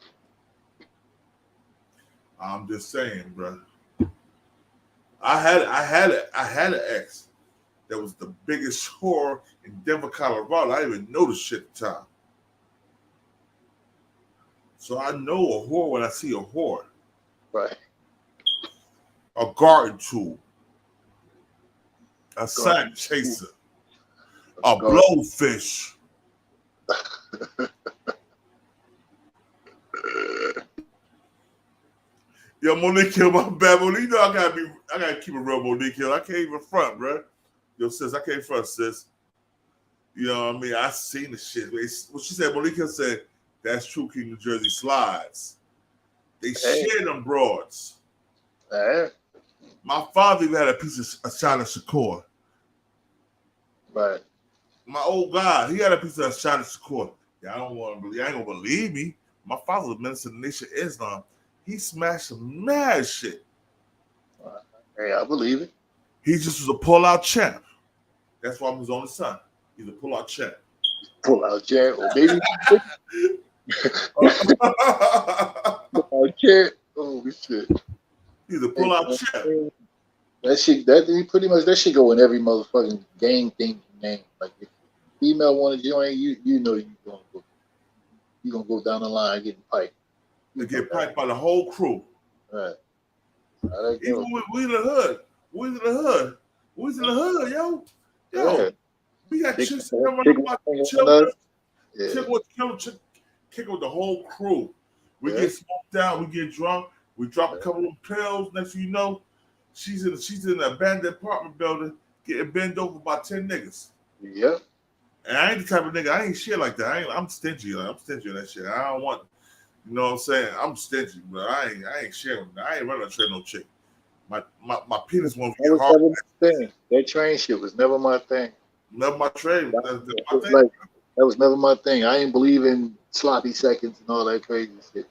I'm just saying, bro. I had an ex that was the biggest whore in Denver, Colorado. I didn't even know the shit at the time. So I know a whore when I see a whore. Right. A garden tool. A sack chaser. A blowfish. Yo, Monique Hill, my bad. Monique, you know I gotta keep it real, Monique Hill. I can't even front, bro. Yo, sis, I can't front, sis. You know what I mean? I seen the shit. What she said, Monique Hill said, that's true, King New Jersey slides. They share them broads. My father even had a piece of Ashana Shakur. Right. My old guy, he had a piece of Ashana Shakur. Yeah, I don't want to believe. I ain't gonna believe me. My father was a minister of the Nation of Islam. He smashed some mad shit. Hey, I believe it. He just was a pull-out champ. That's why I'm his only son. He's a pull-out champ. Pull-out champ, or maybe pull-out champ. Oh shit. He's a pull-out champ. That shit, pretty much that shit go in every motherfucking gang thing name. Like if female want to join, you know you gonna go down the line getting piped. To get piped by the whole crew. Right. Even we in the hood. We in the hood. We in the hood, yo. Yo. We got chicks that come running about children. Kick with the whole crew. We get smoked out, we get drunk, we drop a couple of pills. Next thing you know, she's in an abandoned apartment building getting bent over by 10 niggas. Yep. And I ain't the type of nigga, I ain't shit like that. I'm stingy. I'm stingy on that shit. I don't want, you know what I'm saying? I'm stingy, but I ain't sharing. I ain't running to trade no chick. My penis won't get hard. That was never my thing. That train shit was never my thing. Never my trade. That's my thing. Like, that was never my thing. I didn't believe in sloppy seconds and all that crazy shit.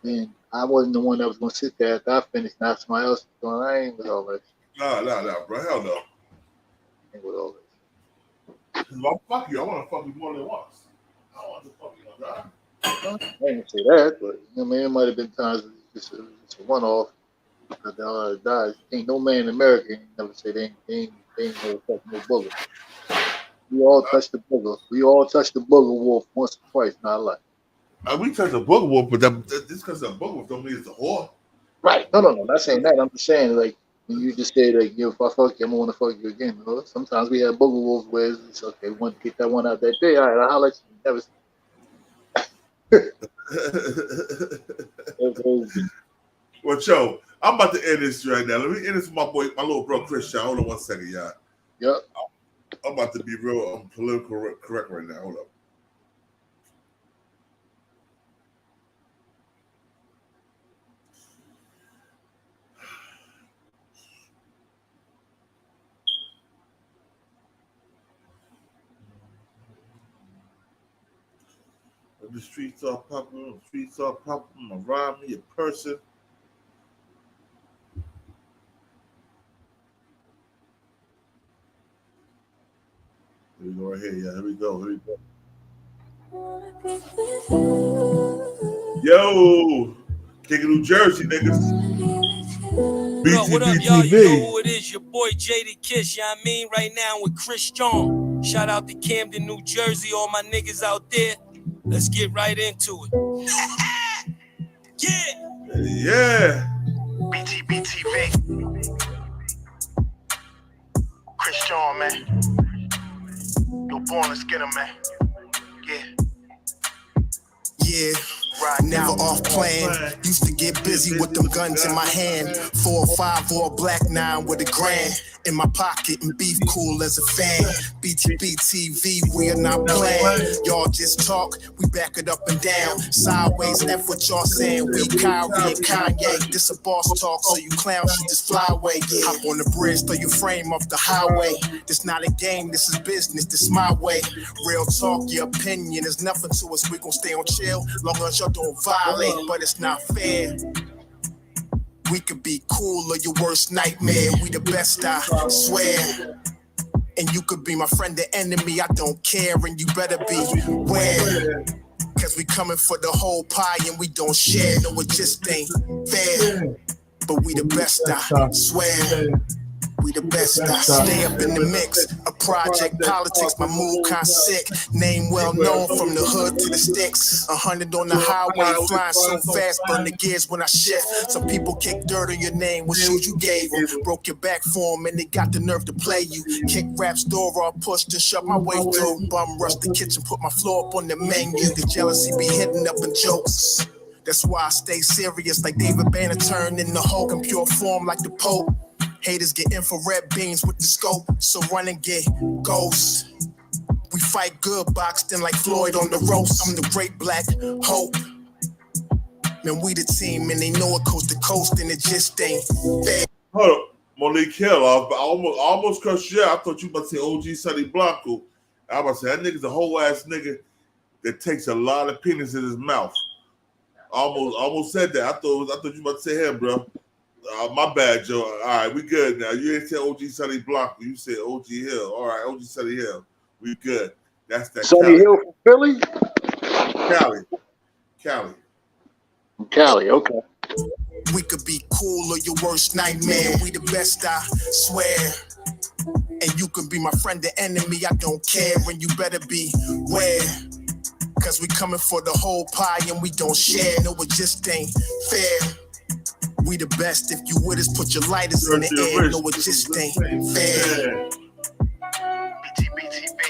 And I wasn't the one that was gonna sit there after I finished and have somebody else going. I ain't with all that shit. No, bro. Hell no. I ain't with all that. If I fuck you, I want to fuck you more than once. I don't want to fuck you no time. I ain't say that, but you know, man, it might have been times it's a one-off. Dies. Ain't no man in America never say they ain't no fuck no booger. We all touch the booger. We all touch the booger wolf once or twice in our life. We touch the booger wolf, but this because the booger wolf don't mean it's a whore. Right. No. Not saying that. I'm just saying, like, when you just say, like, you know, if I fuck you, I'm going to fuck you again. You know? Sometimes we have booger wolves where it's okay, want to get that one out that day. All right, I'll let you. Never. Well, Joe, I'm about to end this right now. Let me end this with my little bro, Christian. Hold on 1 second, y'all. Yep. I'm about to be real political correct right now. Hold up. The streets are popping, around me, a person. Here we go right here, yeah. Here we go. Yo, King of New Jersey, niggas. What up, y'all? You know who it is, your boy JD Kiss, you know what I mean? Right now with Christian. Shout out to Camden, New Jersey, all my niggas out there. Let's get right into it. Yeah. BTBTV. Christian, man. Yo, born, let's get him, man. Yeah, never off plan. Used to get busy with them guns in my hand. 4 or 5 or a black 9 with a grand in my pocket and beef cool as a fan. BTBTV, we are not playing. Y'all just talk, we back it up and down. Sideways, F what y'all saying. We Kyrie and Kanye. This a boss talk, so you clowns should just fly away. Hop on the bridge, throw your frame off the highway. This not a game, this is business, this my way. Real talk, your opinion is nothing to us. We gon' stay on chill, long as y'all don't violate. But it's not fair. We could be cool or your worst nightmare. We the best, I swear. And you could be my friend or enemy, I don't care. And you better beware. Cause we coming for the whole pie and we don't share. No, it just ain't fair. But we the best, I swear. We the best, I stay up in the mix. A project politics, my mood kinda sick. Name well known from the hood to the sticks. 100 on the highway, flying so fast, burn the gears when I shift. Some people kick dirt on your name, what shoes you gave them. Broke your back for them and they got the nerve to play you. Kick rap's door off, pushed and shut my way through. Bum rush the kitchen, put my floor up on the menu. The jealousy be hitting up in jokes. That's why I stay serious like David Banner turned in the Hulk in pure form like the Pope. Haters get infrared beams with the scope, so run and get ghosts. We fight good, boxed in like Floyd on the roast. I'm the great black hope. Man, we the team, and they know it coast to coast, and it just ain't fair. Hold up, Monique Hill off, but I almost cursed you out. I thought you about to say OG Sonny Blanco. I was about to say, that nigga's a whole ass nigga that takes a lot of penis in his mouth. Almost said that. I thought you about to say him, bro. My bad, Joe. All right, we good now. You ain't said OG Sonny Blanco. You said OG Hill. All right, OG Sonny Hill. We good. That's that. Sonny Hill from Philly? Cali, okay. We could be cool or your worst nightmare. We the best, I swear. And you can be my friend or enemy, I don't care. And you better beware. Cause we coming for the whole pie and we don't share. No, it just ain't fair. We the best, if you with us, put your lighters in the air. No, it just ain't fair. BTBTV.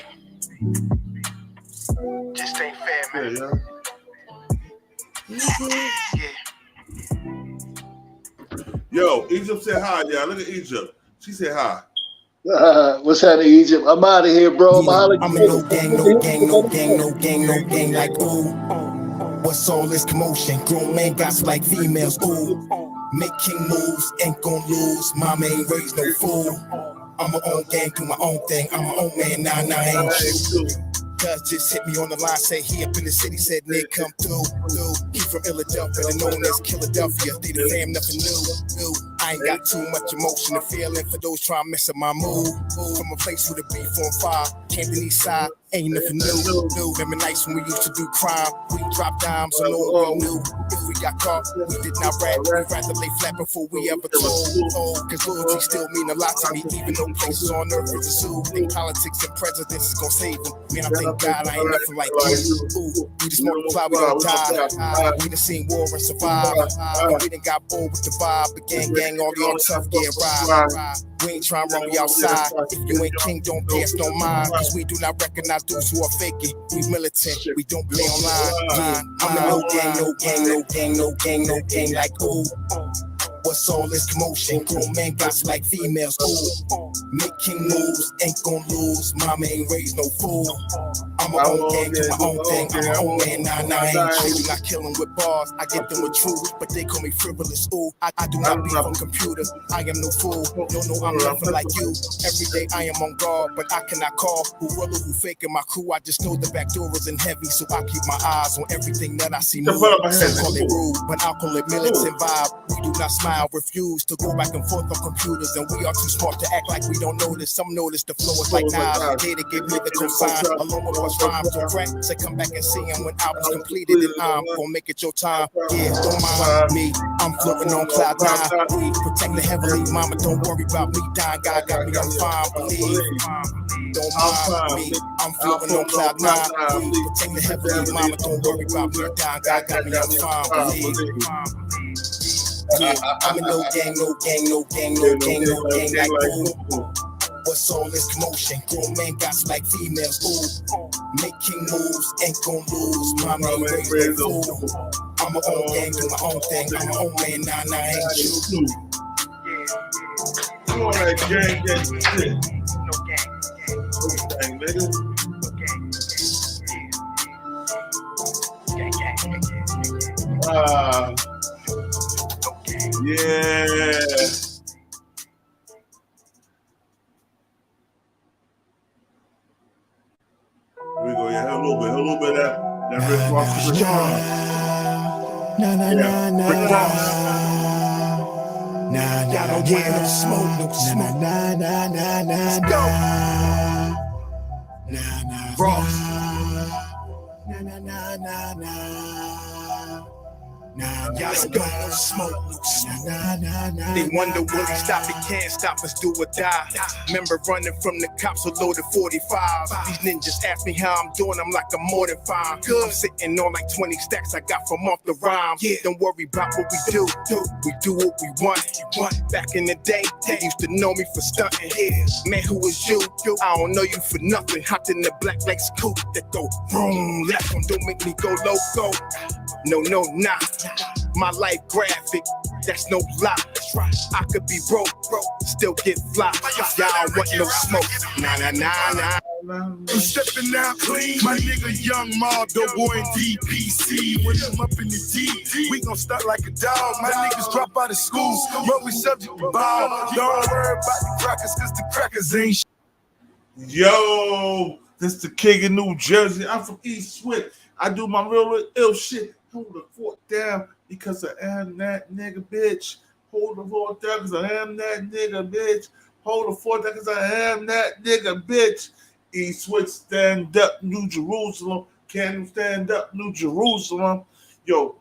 Just ain't fair, man. Yo, Egypt said hi, y'all. Look at Egypt. She said hi. What's happening, Egypt? I'm out of here, bro. I'm in no gang, no gang, no gang, no gang, no gang like ooh. What's all this commotion? Grown man got like females, ooh. Making moves, ain't gon' lose. Mama ain't raised no fool. I'm my own gang, do my own thing. I'm my own man, nah, ain't you. Cuz just hit me on the line, say he up in the city, said Nick come through. He from Philadelphia, known as Philadelphia. They the fam, nothing new. I ain't got too much emotion and feeling for those trying to mess up my mood. From a place with a beef on fire, Camden East Side, ain't nothing new. Remember nights when we used to do crime. We dropped dimes on all we knew. If we got caught, we did not rap. We'd rather lay flat before we ever told. Cause loyalty still mean a lot to me, even though places on earth is a zoo. Think politics and presidents is gonna save them. Man, I thank God I ain't nothing like you. Ooh, we just smoke the cloud, we don't die. We done seen war and survive. We done got bored with the vibe. The gang, all the on tough, yeah, ride. We ain't trying to run me outside. If you ain't king, don't pass no mind. Cause we do not recognize those who are faking. We militant, we don't play online. I'm in no gang, no gang, no gang, no gang, no gang like ooh. What's all this commotion? Grown man got like females, ooh. Making moves, ain't gon' lose. Mama ain't raised no fool. I'm my own gang, do my own thing. I'm my own man, nah, ain't true. Not killing with bars, I get them with truth. But they call me frivolous, ooh. I do not beef on computer. I am no fool. No, I'm nothing like you. Every day I am on guard, but I cannot call. Who faking my crew? I just know the back door isn't heavy, so I keep my eyes on everything that I see move. Some call it rude, but I'll call it militant vibe. We do not smile, refuse to go back and forth on computers, and we are too smart to act like we don't notice. Some notice the flow is like nah. Data give me the cosign, along with what's rhymes. So crack, say come back and see him when I was completed, and I'm gonna make it your time. Yeah, don't mind me. I'm floating on cloud nine. We protect the heavenly, mama. Don't worry about me dying. God got me, I'm fine. Believe. Don't mind me. I'm floating on cloud nine. We protect the heavenly, mama. Don't worry about me dying. God got me, I'm fine. Believe. Yeah, I'm in no gang, no gang, no gang, no gang, no gang like ooh. What's all this commotion? Grown man got like females, ooh. Making moves, ain't gon' lose. Mama ain't raised no fool. I'm my own gang, do my own thing. I'm my own man, nah, ain't you. You on that gang shit. Gang, nigga. Yeah. Here we go. Yeah, a little bit of that Rick Ross. Rick Ross. No smoke. Y'all don't no smoke. They wonder will he stop? He can't stop us, do or die. Remember running from the cops with loaded 45. These ninjas ask me how I'm doing, I'm like I'm more than fine. I'm sitting on like 20 stacks I got from off the rhyme. Don't worry about what we do. We do what we want. Back in the day, they used to know me for stunting. Man, who is you? I don't know you for nothing. Hopped in the black Lex coupe that go vroom left. Don't make me go loco. No, nah. My life graphic, that's no lie. I could be broke, still get fly. Y'all want no smoke. Nah. I'm stepping out clean. My nigga Young Mardo boy in DPC. When I'm up in the D, we gon' start like a dog. My niggas drop out of school, but we subject to ball. Don't worry about the crackers, cause the crackers ain't shit. Yo, this the king of New Jersey. I'm from Eastwick. I do my real ill shit. Hold the fort down because I am that nigga, bitch. Hold the fort down because I am that nigga, bitch. Hold the fort down because I am that nigga, bitch. Eastwick, stand up, New Jerusalem. Cannon, stand up, New Jerusalem. Yo,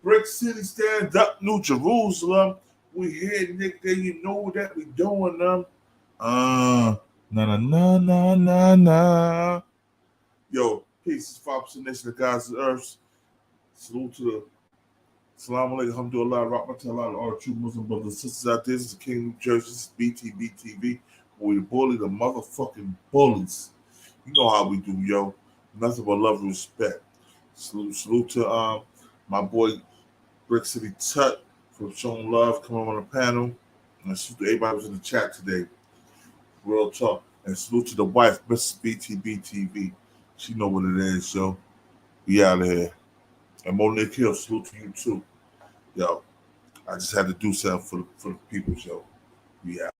Brick City, stand up, New Jerusalem. We here, nigga, you know that we doing them. Nah. Yo, peace, 5% nation of God's earth. Salute to the Salam alaikum, alhamdulillah, rahmatullah, all the true Muslim brothers and sisters out there. This is the King of New Jersey, this is BTBTV, where we bully the motherfucking bullies. You know how we do, yo. Nothing but love and respect. Salute to My boy Brick City Tut from Showing Love coming on the panel. And salute to everybody who's in the chat today. Real talk. And salute to the wife, Mrs. BTBTV. She know what it is, yo. We out of here. And Monique Hill, salute to you too. Yo, I just had to do something for the people, yo. We out.